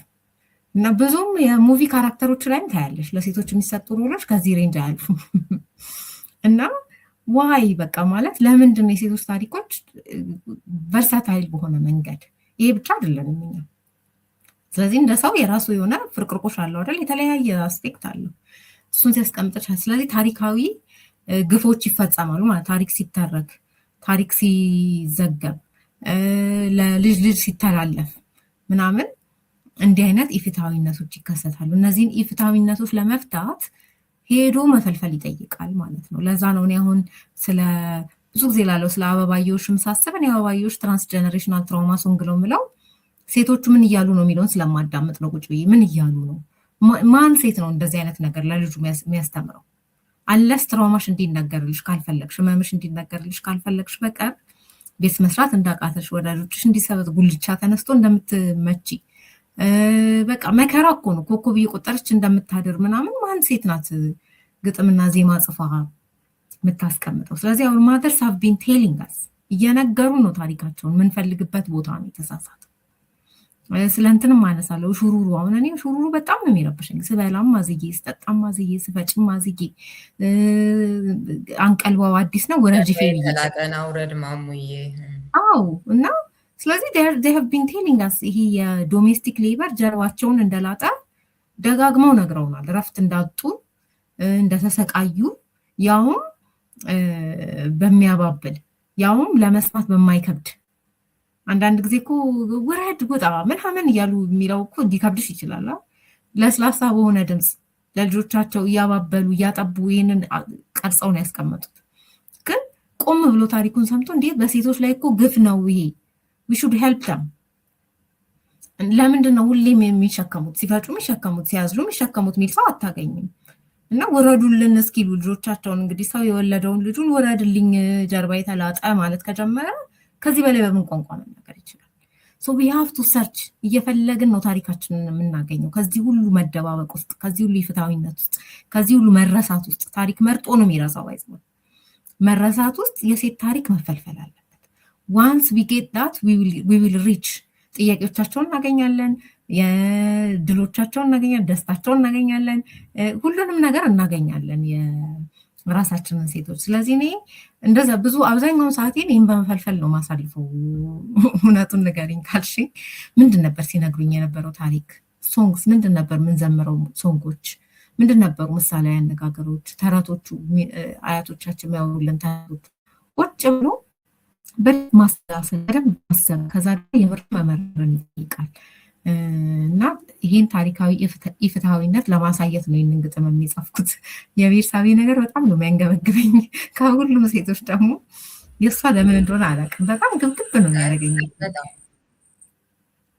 እና ብዙም የሙቪ ካራክተሮች ላይም ታያለሽ ለሴቶች የሚሰጡ ሮሎች ከዚህ ሬንጅ አያልፉም። እና ዋይ በቃ ማለት ለምንድን ነው የሴቶች ታሪኮች ቨርሳታይል በሆነ መንገድ? ይሄ ብቻ አይደለም እኛ። ስለዚህ እንደ ሰው የራሱ የሆነ ፍርቅርቆሽ አለው አይደል? የተለያየ አስፔክት አለው። እሱን ሲያስቀምጥሽ ስለዚህ ታሪካዊ ግፎች ይፈጸማሉ ማለት ታሪክ ሲተረክ፣ ታሪክ ሲዘገብ፣ ለልጅ ልጅ ሲተላለፍ ምናምን እንዲህ አይነት ኢፍትሐዊነቶች ይከሰታሉ። እነዚህን ኢፍትሐዊነቶች ለመፍታት ሄዶ መፈልፈል ይጠይቃል ማለት ነው። ለዛ ነው እኔ አሁን ብዙ ጊዜ ላለው ስለ አበባዮሽም ሳስብ እኔ አበባዮሽ ትራንስጀነሬሽናል ትራውማ ሶንግ ነው የምለው። ሴቶቹ ምን እያሉ ነው የሚለውን ስለማዳመጥ ነው። ቁጭ ብዬ ምን እያሉ ነው? ማን ሴት ነው እንደዚህ አይነት ነገር ለልጁ የሚያስተምረው? አለስ ትራውማሽ እንዲነገርልሽ ካልፈለግሽ፣ ህመምሽ እንዲነገርልሽ ካልፈለግሽ በቀር ቤት መስራት እንዳቃተሽ፣ ወዳጆችሽ እንዲሰበት ጉልቻ ተነስቶ እንደምትመቺ በቃ መከራ እኮ ነው። ኮከብ እየቆጠረች እንደምታድር ምናምን ማን ሴት ናት ግጥምና ዜማ ጽፋ የምታስቀምጠው? ስለዚህ አሁን ማዘርስ ሃቭ ቢን ቴሊንግ አስ እየነገሩ ነው ታሪካቸውን። የምንፈልግበት ቦታ ነው የተሳሳተው። ስለ እንትንም አነሳለሁ ሹሩሩ። አሁን እኔ ሹሩሩ በጣም ነው የሚረብሸኝ። ስበላም ማዝዬ፣ ስጠጣም ማዝዬ፣ ስፈጭም ማዝዬ። አንቀልባው አዲስ ነው ወረጅ ፌል ተላጠና ውረድ ማሙዬ። አዎ እና ስለዚህ they have been telling us ይሄ የዶሜስቲክ ሌበር ጀርባቸውን እንደላጠ ደጋግመው ነግረውናል። ረፍት እንዳጡ እንደተሰቃዩ፣ ያውም በሚያባብል ያውም ለመስማት በማይከብድ አንዳንድ ጊዜ እኮ ውረድ ውጣ ምናምን እያሉ የሚለው እኮ እንዲከብድሽ ይችላል። ለስላሳ በሆነ ድምፅ ለልጆቻቸው እያባበሉ እያጠቡ ይህንን ቀርጸው ነው ያስቀመጡት። ግን ቆም ብሎ ታሪኩን ሰምቶ እንዴት በሴቶች ላይ እኮ ግፍ ነው ይሄ we should help them። ለምንድን ነው ሁሌም የሚሸከሙት? ሲፈጩ የሚሸከሙት፣ ሲያዝሉ የሚሸከሙት የሚል ሰው አታገኝም። እና ወረዱልን እስኪሉ ልጆቻቸውን እንግዲህ ሰው የወለደውን ልጁን ወረድልኝ ጀርባ የተላጠ ማለት ከጀመረ ከዚህ በላይ በምን ቋንቋ መናገር ይችላል? ሶ we have to search። እየፈለግን ነው ታሪካችንን የምናገኘው ከዚህ ሁሉ መደባበቅ ውስጥ፣ ከዚህ ሁሉ ፍትሐዊነት ውስጥ፣ ከዚህ ሁሉ መረሳት ውስጥ። ታሪክ መርጦ ነው የሚረሳው። አይዝም መረሳት ውስጥ የሴት ታሪክ መፈልፈል አለበት። ዋንስ ዊ ጌት ዳት ዊ ዊል ሪች ጥያቄዎቻቸውን እናገኛለን፣ የድሎቻቸውን እናገኛለን፣ ደስታቸውን እናገኛለን፣ ሁሉንም ነገር እናገኛለን የራሳችንን ሴቶች። ስለዚህ እኔ እንደዛ ብዙ አብዛኛውን ሰዓቴን ይህን በመፈልፈል ነው ማሳልፈው። እውነቱን ንገሪኝ ካልሽኝ ምንድን ነበር ሲነግሩኝ የነበረው ታሪክ? ሶንግስ ምንድን ነበር የምንዘምረው? ሶንጎች ምንድን ነበሩ? ምሳሌ አነጋገሮች፣ ተረቶቹ፣ አያቶቻችን የሚያውሉልን ተረቶች ቁጭ ብሎ በደንብ ማሰላሰል፣ በደንብ ማሰብ፣ ከዛ የምር መመረርን ይጠይቃል። እና ይህን ታሪካዊ ኢፍትሐዊነት ለማሳየት ነው ይህንን ግጥም የሚጻፍኩት። የቤርሳቤ ነገር በጣም ነው የሚያንገበግበኝ። ከሁሉም ሴቶች ደግሞ የእሷ ለምን እንደሆነ አላውቅም፣ በጣም ግብግብ ነው የሚያደርገኝ።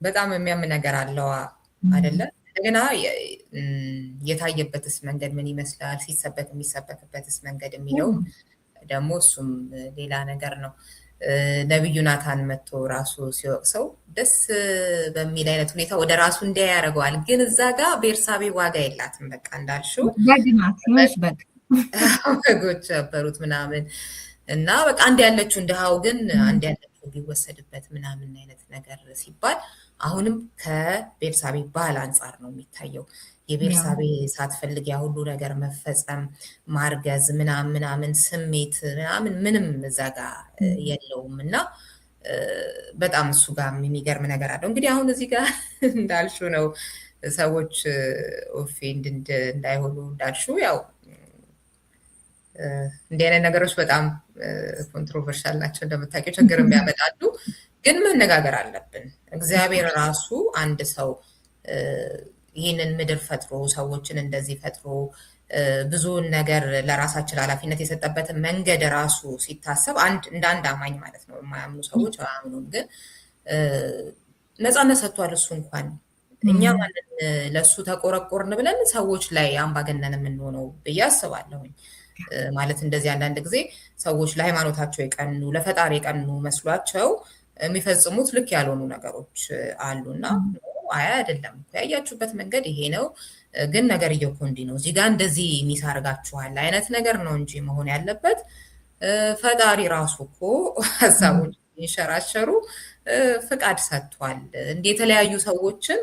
በጣም የሚያም ነገር አለዋ አይደለ? እንደገና የታየበትስ መንገድ ምን ይመስላል፣ ሲሰበክ የሚሰበክበትስ መንገድ የሚለው ደግሞ እሱም ሌላ ነገር ነው። ነቢዩ ናታን መጥቶ ራሱ ሲወቅሰው ደስ በሚል አይነት ሁኔታ ወደ ራሱ እንዲያ ያደርገዋል። ግን እዛ ጋር ቤርሳቤ ዋጋ የላትም። በቃ እንዳልሽው በጎች ነበሩት ምናምን እና በቃ አንድ ያለችው እንደሃው ግን አንድ ያለችው ሊወሰድበት ምናምን አይነት ነገር ሲባል አሁንም ከቤርሳቤ ባህል አንጻር ነው የሚታየው። የቤርሳቤ ሳትፈልግ ያ ሁሉ ነገር መፈጸም፣ ማርገዝ ምናምን ስሜት ምናምን ምንም እዛ ጋር የለውም እና በጣም እሱ ጋር የሚገርም ነገር አለው። እንግዲህ አሁን እዚህ ጋር እንዳልሽው ነው ሰዎች ኦፌንድ እንዳይሆኑ እንዳልሽው ያው እንዲህ አይነት ነገሮች በጣም ኮንትሮቨርሻል ናቸው እንደምታውቂው፣ ችግር የሚያመጣሉ። ግን መነጋገር አለብን። እግዚአብሔር ራሱ አንድ ሰው ይህንን ምድር ፈጥሮ ሰዎችን እንደዚህ ፈጥሮ ብዙውን ነገር ለራሳችን ኃላፊነት የሰጠበትን መንገድ ራሱ ሲታሰብ እንደ አንድ አማኝ ማለት ነው። የማያምኑ ሰዎች አያምኑም፣ ግን ነፃነት ሰጥቷል እሱ እንኳን። እኛ ማንን ለእሱ ተቆረቆርን ብለን ሰዎች ላይ አምባገነን የምንሆነው ብዬ አስባለሁኝ። ማለት እንደዚህ አንዳንድ ጊዜ ሰዎች ለሃይማኖታቸው የቀኑ ለፈጣሪ የቀኑ መስሏቸው የሚፈጽሙት ልክ ያልሆኑ ነገሮች አሉና አያ አይደለም ያያችሁበት መንገድ ይሄ ነው፣ ግን ነገርየው እኮ እንዲህ ነው፣ እዚህ ጋር እንደዚህ የሚሳርጋችኋል አይነት ነገር ነው እንጂ መሆን ያለበት። ፈጣሪ ራሱ እኮ ሀሳቦች የሚንሸራሸሩ ፍቃድ ሰጥቷል። እንዲህ የተለያዩ ሰዎችን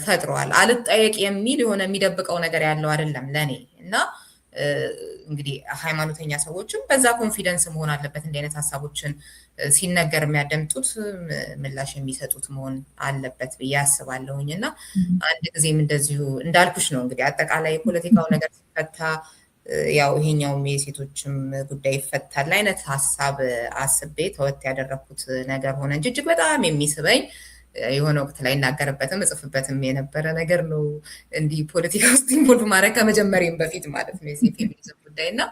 ፈጥሯል። አልጠየቅ የሚል የሆነ የሚደብቀው ነገር ያለው አይደለም ለኔ። እና እንግዲህ ሃይማኖተኛ ሰዎችም በዛ ኮንፊደንስ መሆን አለበት። እንዲህ አይነት ሀሳቦችን ሲነገር የሚያደምጡት ምላሽ የሚሰጡት መሆን አለበት ብዬ አስባለሁኝ። እና አንድ ጊዜም እንደዚሁ እንዳልኩሽ ነው እንግዲህ አጠቃላይ የፖለቲካው ነገር ሲፈታ ያው ይሄኛውም የሴቶችም ጉዳይ ይፈታል አይነት ሀሳብ አስቤ ተወት ያደረኩት ነገር ሆነ እንጂ እጅግ በጣም የሚስበኝ የሆነ ወቅት ላይ እናገርበትም እጽፍበትም የነበረ ነገር ነው። እንዲህ ፖለቲካ ውስጥ ኢንቮልቭ ማድረግ ከመጀመሪያም በፊት ማለት ነው የፌሚኒዝም ጉዳይ እና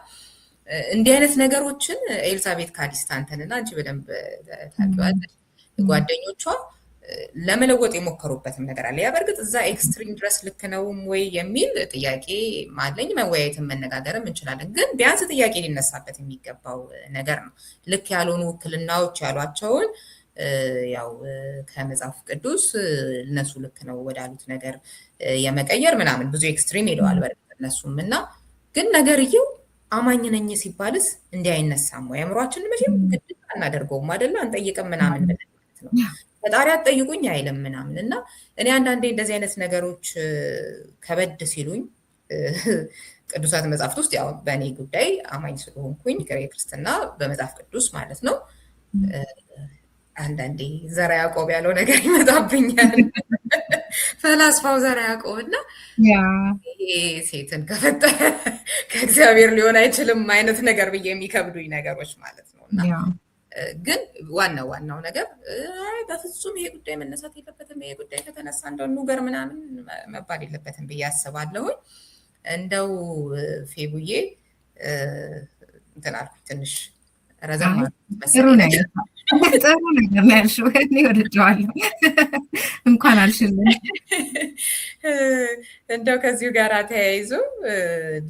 እንዲህ አይነት ነገሮችን ኤልዛቤት ካዲስታንተንና አንቺ በደንብ ታውቂዋለሽ ጓደኞቿ ለመለወጥ የሞከሩበትም ነገር አለ። ያ በእርግጥ እዛ ኤክስትሪም ድረስ ልክ ነውም ወይ የሚል ጥያቄ ማለኝ መወያየትን መነጋገርም እንችላለን። ግን ቢያንስ ጥያቄ ሊነሳበት የሚገባው ነገር ነው። ልክ ያልሆኑ ውክልናዎች ያሏቸውን ያው ከመጽሐፍ ቅዱስ እነሱ ልክ ነው ወዳሉት ነገር የመቀየር ምናምን ብዙ ኤክስትሪም ሄደዋል በእርግጥ እነሱም እና ግን ነገርየው አማኝ ነኝ ሲባልስ እንዲህ አይነሳም ወይ? አእምሯችን መቼም ግድ አናደርገውም አይደለ? አንጠይቅም ምናምን ብለን ማለት ነው። ፈጣሪ አትጠይቁኝ አይልም ምናምን እና እኔ አንዳንዴ እንደዚህ አይነት ነገሮች ከበድ ሲሉኝ ቅዱሳት መጽሐፍት ውስጥ ያው በእኔ ጉዳይ አማኝ ስለሆንኩኝ ክርስትና በመጽሐፍ ቅዱስ ማለት ነው አንዳንዴ ዘራ ያዕቆብ ያለው ነገር ይመጣብኛል። ፈላስፋው ዘራ ያዕቆብ እና ይሄ ሴትን ከፈጠረ ከእግዚአብሔር ሊሆን አይችልም አይነት ነገር ብዬ የሚከብዱኝ ነገሮች ማለት ነው። እና ግን ዋናው ነገር በፍጹም ይሄ ጉዳይ መነሳት የለበትም፣ ይሄ ጉዳይ ከተነሳ እንደው ኑገር ምናምን መባል የለበትም ብዬ አስባለሁኝ። እንደው ፌቡዬ እንትን አልኩኝ ትንሽ ረዘም ጥሩ ነገር ነው ያልሽው። እኔ ወድጀዋለሁ። እንኳን አልሽልን። እንደው ከዚሁ ጋር ተያይዞ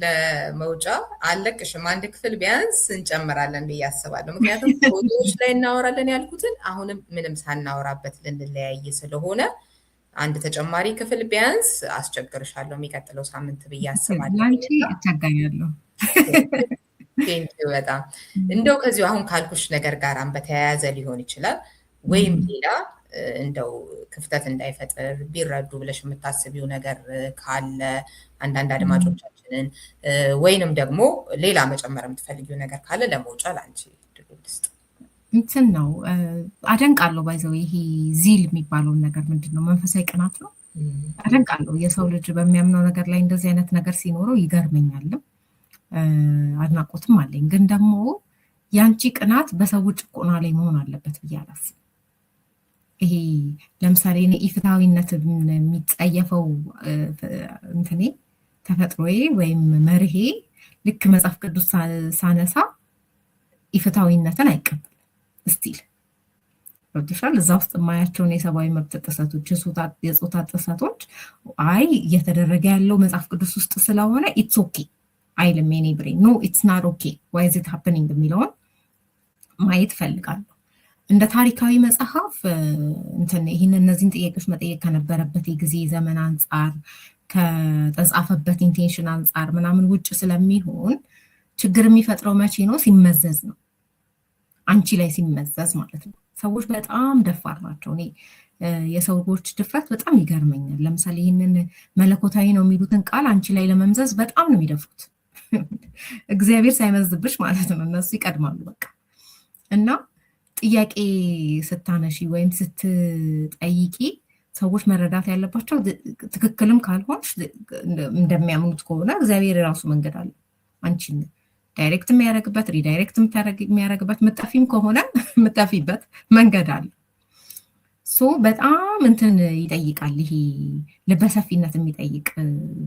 ለመውጫ አለቅሽም አንድ ክፍል ቢያንስ እንጨምራለን ብዬ አስባለሁ። ምክንያቱም ፎቶዎች ላይ እናወራለን ያልኩትን አሁንም ምንም ሳናወራበት ልንለያይ ስለሆነ አንድ ተጨማሪ ክፍል ቢያንስ አስቸግርሻለሁ የሚቀጥለው ሳምንት ብዬ አስባለሁ። አንቺ እቸገራለሁ። ቴንኪው በጣም እንደው ከዚሁ አሁን ካልኩሽ ነገር ጋር በተያያዘ ሊሆን ይችላል ወይም ሌላ እንደው ክፍተት እንዳይፈጥር ቢረዱ ብለሽ የምታስቢው ነገር ካለ አንዳንድ አድማጮቻችንን ወይንም ደግሞ ሌላ መጨመር የምትፈልጊው ነገር ካለ ለመውጫ ለአንቺ ድርድስት እንትን ነው አደንቃለሁ። ባይዘው ይሄ ዚል የሚባለውን ነገር ምንድን ነው? መንፈሳዊ ቅናት ነው። አደንቃለሁ። የሰው ልጅ በሚያምነው ነገር ላይ እንደዚህ አይነት ነገር ሲኖረው ይገርመኛልም አድናቆትም አለኝ። ግን ደግሞ ያንቺ ቅናት በሰው ጭቆና ላይ መሆን አለበት ብዬ አላስብም። ይሄ ለምሳሌ እኔ ኢፍትሐዊነት የሚጸየፈው እንትኔ ተፈጥሮዬ ወይም መርሄ ልክ መጽሐፍ ቅዱስ ሳነሳ ኢፍትሐዊነትን አይቀበልም። ስቲል ሮድሻል እዛ ውስጥ የማያቸውን የሰብአዊ መብት ጥሰቶች፣ የጾታ ጥሰቶች አይ እየተደረገ ያለው መጽሐፍ ቅዱስ ውስጥ ስለሆነ ኢትስ ኦኬ አይልም። የኔ ብሬን ኖ ኢትስ ናት ኦኬ ዋይ ኢዝ ኢት ሃፕኒንግ የሚለውን ማየት ፈልጋለሁ። እንደ ታሪካዊ መጽሐፍ ይህን እነዚህን ጥያቄዎች መጠየቅ ከነበረበት የጊዜ ዘመን አንጻር ከተጻፈበት ኢንቴንሽን አንጻር ምናምን ውጭ ስለሚሆን ችግር የሚፈጥረው መቼ ነው? ሲመዘዝ ነው። አንቺ ላይ ሲመዘዝ ማለት ነው። ሰዎች በጣም ደፋር ናቸው። እኔ የሰዎች ድፍረት በጣም ይገርመኛል። ለምሳሌ ይህንን መለኮታዊ ነው የሚሉትን ቃል አንቺ ላይ ለመምዘዝ በጣም ነው የሚደፍሩት። እግዚአብሔር ሳይመዝብሽ ማለት ነው። እነሱ ይቀድማሉ በቃ። እና ጥያቄ ስታነሺ ወይም ስትጠይቂ ሰዎች መረዳት ያለባቸው ትክክልም ካልሆንሽ እንደሚያምኑት ከሆነ እግዚአብሔር የራሱ መንገድ አለ። አንቺን ዳይሬክት የሚያደርግበት ሪዳይሬክት የሚያደርግበት ምጠፊም ከሆነ ምጠፊበት መንገድ አለ። ሶ በጣም ይጠይቃል። ይሄ ልበሰፊነት የሚጠይቅ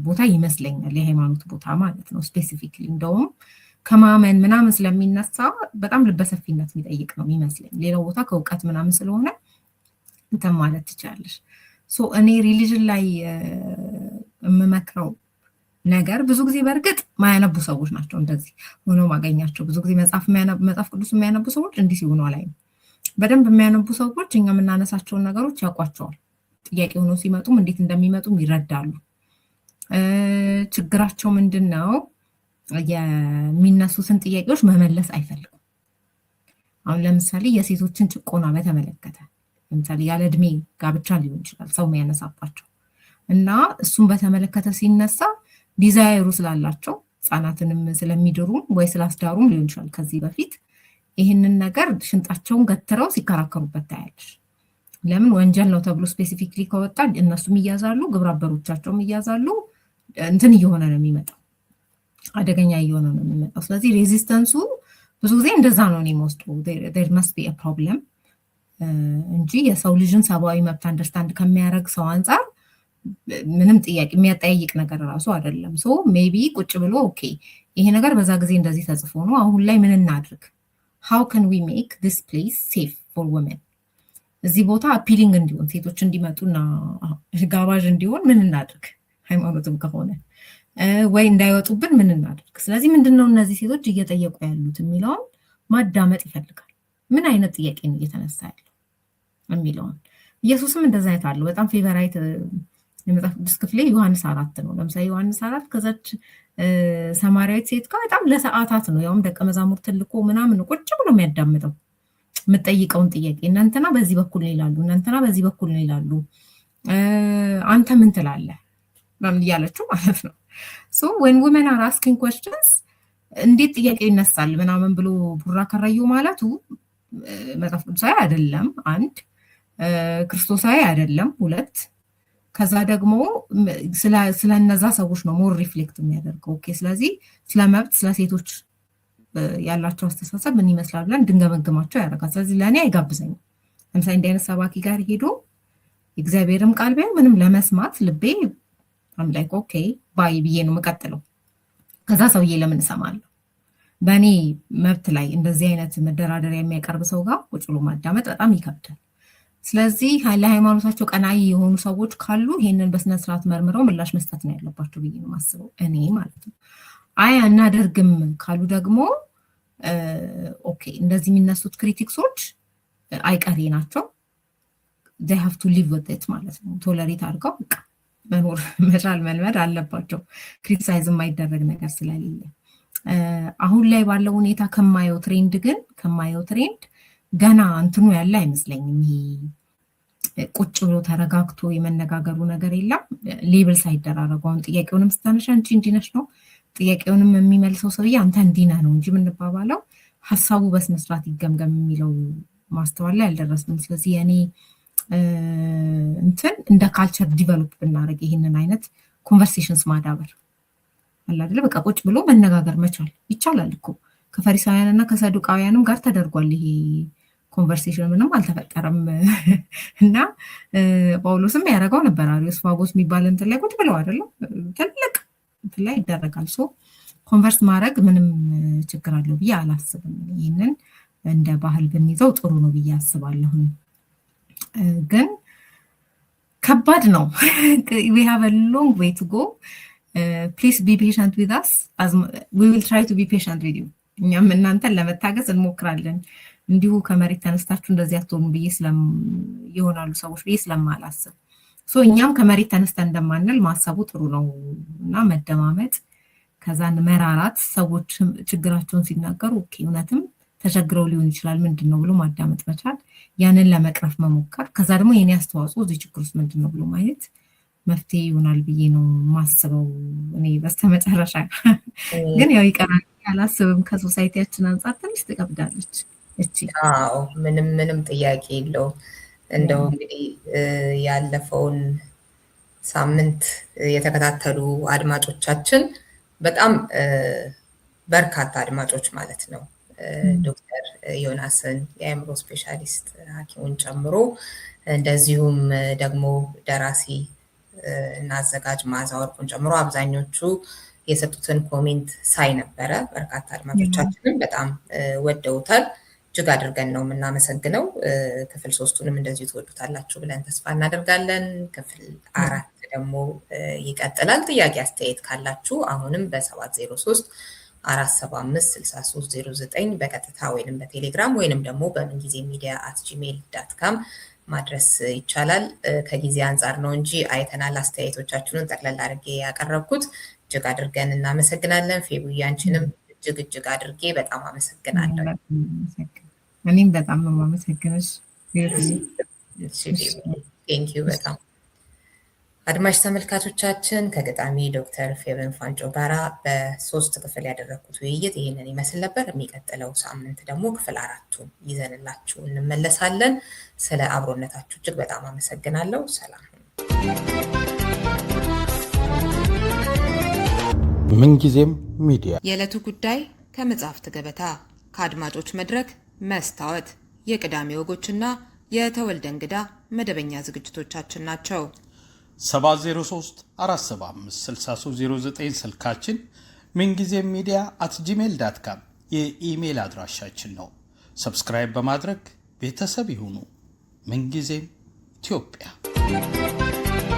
ቦታ ይመስለኛል፣ የሃይማኖት ቦታ ማለት ነው። ስፔሲፊክሊ እንደውም ከማመን ምናምን ስለሚነሳ በጣም ልበሰፊነት የሚጠይቅ ነው የሚመስለኝ። ሌላው ቦታ ከእውቀት ምናምን ስለሆነ ማለት ትችላለሽ። ሶ እኔ ሪሊጅን ላይ የምመክረው ነገር ብዙ ጊዜ በእርግጥ ማያነቡ ሰዎች ናቸው እንደዚህ ሆኖ ማገኛቸው። ብዙ ጊዜ መጽሐፍ ቅዱስ የሚያነቡ ሰዎች እንዲህ ሲሆኑ አላይም። በደንብ የሚያነቡ ሰዎች እኛ የምናነሳቸውን ነገሮች ያውቋቸዋል። ጥያቄ ሆኖ ሲመጡም እንዴት እንደሚመጡም ይረዳሉ። ችግራቸው ምንድን ነው? የሚነሱትን ጥያቄዎች መመለስ አይፈልጉም። አሁን ለምሳሌ የሴቶችን ጭቆና በተመለከተ ለምሳሌ ያለ እድሜ ጋብቻ ሊሆን ይችላል ሰው የሚያነሳባቸው እና እሱን በተመለከተ ሲነሳ ዲዛይሩ ስላላቸው ህጻናትንም ስለሚድሩም ወይ ስላስዳሩም ሊሆን ይችላል ከዚህ በፊት ይህንን ነገር ሽንጣቸውን ገትረው ሲከራከሩበት ታያለሽ። ለምን ወንጀል ነው ተብሎ ስፔሲፊክሊ ከወጣ እነሱም ይያዛሉ፣ ግብረ አበሮቻቸውም ይያዛሉ። እየሆነ ነው የሚመጣው፣ አደገኛ እየሆነ ነው የሚመጣው። ስለዚህ ሬዚስተንሱ ብዙ ጊዜ እንደዛ ነው የሚወስደው። there must be a problem እንጂ የሰው ልጅን ሰብአዊ መብት አንደርስታንድ ከሚያደርግ ሰው አንጻር ምንም ጥያቄ የሚያጠያይቅ ነገር ራሱ አይደለም። ሶ ሜቢ ቁጭ ብሎ ኦኬ ይሄ ነገር በዛ ጊዜ እንደዚህ ተጽፎ ነው፣ አሁን ላይ ምን እናድርግ? how can we make this place safe for women? እዚህ ቦታ አፒሊንግ እንዲሆን ሴቶች እንዲመጡና ጋባዥ እንዲሆን ምን እናድርግ? ሃይማኖትም ከሆነ ወይ እንዳይወጡብን ምን እናድርግ? ስለዚህ ምንድነው እነዚህ ሴቶች እየጠየቁ ያሉት የሚለውን ማዳመጥ ይፈልጋል። ምን አይነት ጥያቄ ነው እየተነሳ ያለው የሚለውን። ኢየሱስም እንደዛ አይታሉ። በጣም ፌቨራይት የመጽሐፍ ቅዱስ ክፍሌ ዮሐንስ 4 ነው። ለምሳሌ ዮሐንስ 4 ከዛች ሰማርያዊት ሴት ጋር በጣም ለሰዓታት ነው ያውም ደቀ መዛሙርት ልኮ ምናምን ቁጭ ብሎ የሚያዳምጠው የምትጠይቀውን ጥያቄ። እናንተና በዚህ በኩል ነው ይላሉ፣ እናንተና በዚህ በኩል ነው ይላሉ፣ አንተ ምን ትላለህ ምናምን እያለችው ማለት ነው። ሶ when women are asking questions እንዴት ጥያቄ ይነሳል ምናምን ብሎ ቡራ ከራዩ ማለቱ መጽሐፍ ቅዱሳዊ አይደለም፣ አንድ ክርስቶሳዊ አይደለም፣ ሁለት ከዛ ደግሞ ስለነዛ ሰዎች ነው ሞር ሪፍሌክት የሚያደርገው። ኦኬ ስለዚህ ስለ መብት ስለ ሴቶች ያላቸው አስተሳሰብ ምን ይመስላል ብለን እንድንገመግማቸው ያደርጋል። ስለዚህ ለእኔ አይጋብዘኝም። ለምሳሌ እንዲህ አይነት ሰባኪ ጋር ሄዶ እግዚአብሔርም ቃል ቢሆን ምንም ለመስማት ልቤ አምላክ ኦኬ ባይ ብዬ ነው የምቀጥለው። ከዛ ሰውዬ ለምን እሰማለሁ? በእኔ መብት ላይ እንደዚህ አይነት መደራደሪያ የሚያቀርብ ሰው ጋር ቁጭ ብሎ ማዳመጥ በጣም ይከብዳል። ስለዚህ ለሃይማኖታቸው ቀናይ የሆኑ ሰዎች ካሉ ይሄንን በስነስርዓት መርምረው ምላሽ መስጠት ነው ያለባቸው ብዬ ነው የማስበው እኔ ማለት ነው። አይ አናደርግም ካሉ ደግሞ ኦኬ እንደዚህ የሚነሱት ክሪቲክሶች አይቀሬ ናቸው። they have to live with it ማለት ነው። ቶለሬት አድርገው በቃ መኖር መቻል መልመድ አለባቸው። ክሪቲሳይዝ የማይደረግ ነገር ስለሌለ አሁን ላይ ባለው ሁኔታ ከማየው ትሬንድ ገና እንትኑ ያለ አይመስለኝም። ይሄ ቁጭ ብሎ ተረጋግቶ የመነጋገሩ ነገር የለም። ሌብል ሳይደራረጉ አሁን ጥያቄውንም ስታነሻ አንቺ እንዲህ ነሽ ነው ጥያቄውንም የሚመልሰው ሰውዬ አንተ እንዲህ ነህ ነው እንጂ የምንባባለው ሀሳቡ በስነስርዓት ይገምገም የሚለው ማስተዋል ላይ አልደረስንም። ስለዚህ የኔ እንትን እንደ ካልቸር ዲቨሎፕ ብናደርግ ይህንን አይነት ኮንቨርሴሽንስ ማዳበር አለ አይደለ? በቃ ቁጭ ብሎ መነጋገር መቻል ይቻላል እኮ ከፈሪሳውያን እና ከሰዱቃውያንም ጋር ተደርጓል ይሄ ኮንቨርሴሽን፣ ምንም አልተፈጠረም። እና ጳውሎስም ያደረገው ነበር። አሪዮስፋጎስ የሚባል እንትን ላይ ቁጭ ብለው አይደለም ትልቅ እንትን ላይ ይደረጋል። ሶ ኮንቨርስ ማድረግ ምንም ችግር አለው ብዬ አላስብም። ይህንን እንደ ባህል ብንይዘው ጥሩ ነው ብዬ አስባለሁ። ግን ከባድ ነው። we have a long way to go. Please be patient with us as we will try to be patient with you. እኛም እናንተን ለመታገስ እንሞክራለን። እንዲሁ ከመሬት ተነስታችሁ እንደዚህ አትሆኑ ብዬ ይሆናሉ ሰዎች ብዬ ስለማላስብ እኛም ከመሬት ተነስተን እንደማንል ማሰቡ ጥሩ ነው እና መደማመጥ፣ ከዛን መራራት፣ ሰዎች ችግራቸውን ሲናገሩ ኦኬ እውነትም ተቸግረው ሊሆን ይችላል ምንድን ነው ብሎ ማዳመጥ መቻል፣ ያንን ለመቅረፍ መሞከር፣ ከዛ ደግሞ የኔ አስተዋጽኦ እዚህ ችግር ውስጥ ምንድን ነው ብሎ ማየት መፍትሄ ይሆናል ብዬ ነው ማስበው። እኔ በስተመጨረሻ ግን ያው ይቀራል አላስብም። ከሶሳይቲያችን አንጻር ትንሽ ትከብዳለች እቺ። አዎ ምንም ጥያቄ የለው። እንደው እንግዲህ ያለፈውን ሳምንት የተከታተሉ አድማጮቻችን በጣም በርካታ አድማጮች ማለት ነው ዶክተር ዮናስን የአእምሮ ስፔሻሊስት ሐኪሙን ጨምሮ እንደዚሁም ደግሞ ደራሲ እና አዘጋጅ መዓዛ ወርቁን ጨምሮ አብዛኞቹ የሰጡትን ኮሜንት ሳይ ነበረ። በርካታ አድማጮቻችንም በጣም ወደውታል። እጅግ አድርገን ነው የምናመሰግነው። ክፍል 3ቱንም እንደዚሁ ትወዱታላችሁ ብለን ተስፋ እናደርጋለን። ክፍል 4 ደግሞ ይቀጥላል። ጥያቄ አስተያየት ካላችሁ አሁንም በ703 475 6309 በቀጥታ ወይንም በቴሌግራም ወይንም ደግሞ በምንጊዜሚዲያ@gmail.com ማድረስ ይቻላል። ከጊዜ አንጻር ነው እንጂ አይተናል አስተያየቶቻችሁን ጠቅለል አድርጌ ያቀረብኩት። እጅግ አድርገን እናመሰግናለን። ፌቡዬ አንቺንም እጅግ አድርጌ በጣም አመሰግናለሁ። እኔም በጣም ነው የማመሰግነሽ። ቴንክ ዩ በጣም። አድማጭ ተመልካቾቻችን ከገጣሚ ዶክተር ፌቨን ፋንጮ ጋራ በ3 ክፍል ያደረኩት ውይይት ይህንን ይመስል ነበር። የሚቀጥለው ሳምንት ደግሞ ክፍል 4ቱን ይዘንላችሁ እንመለሳለን። ስለ አብሮነታችሁ እጅግ በጣም አመሰግናለሁ። ሰላም። ምንጊዜም ሚዲያ የዕለቱ ጉዳይ ከመጽሐፍት ገበታ፣ ከአድማጮች መድረክ መስታወት፣ የቅዳሜ ወጎችና የተወልደ እንግዳ መደበኛ ዝግጅቶቻችን ናቸው። 703 475 6309 ስልካችን፣ ምንጊዜም ሚዲያ @gmail.com የኢሜል አድራሻችን ነው። ሰብስክራይብ በማድረግ ቤተሰብ ይሁኑ። ምንጊዜም ኢትዮጵያ።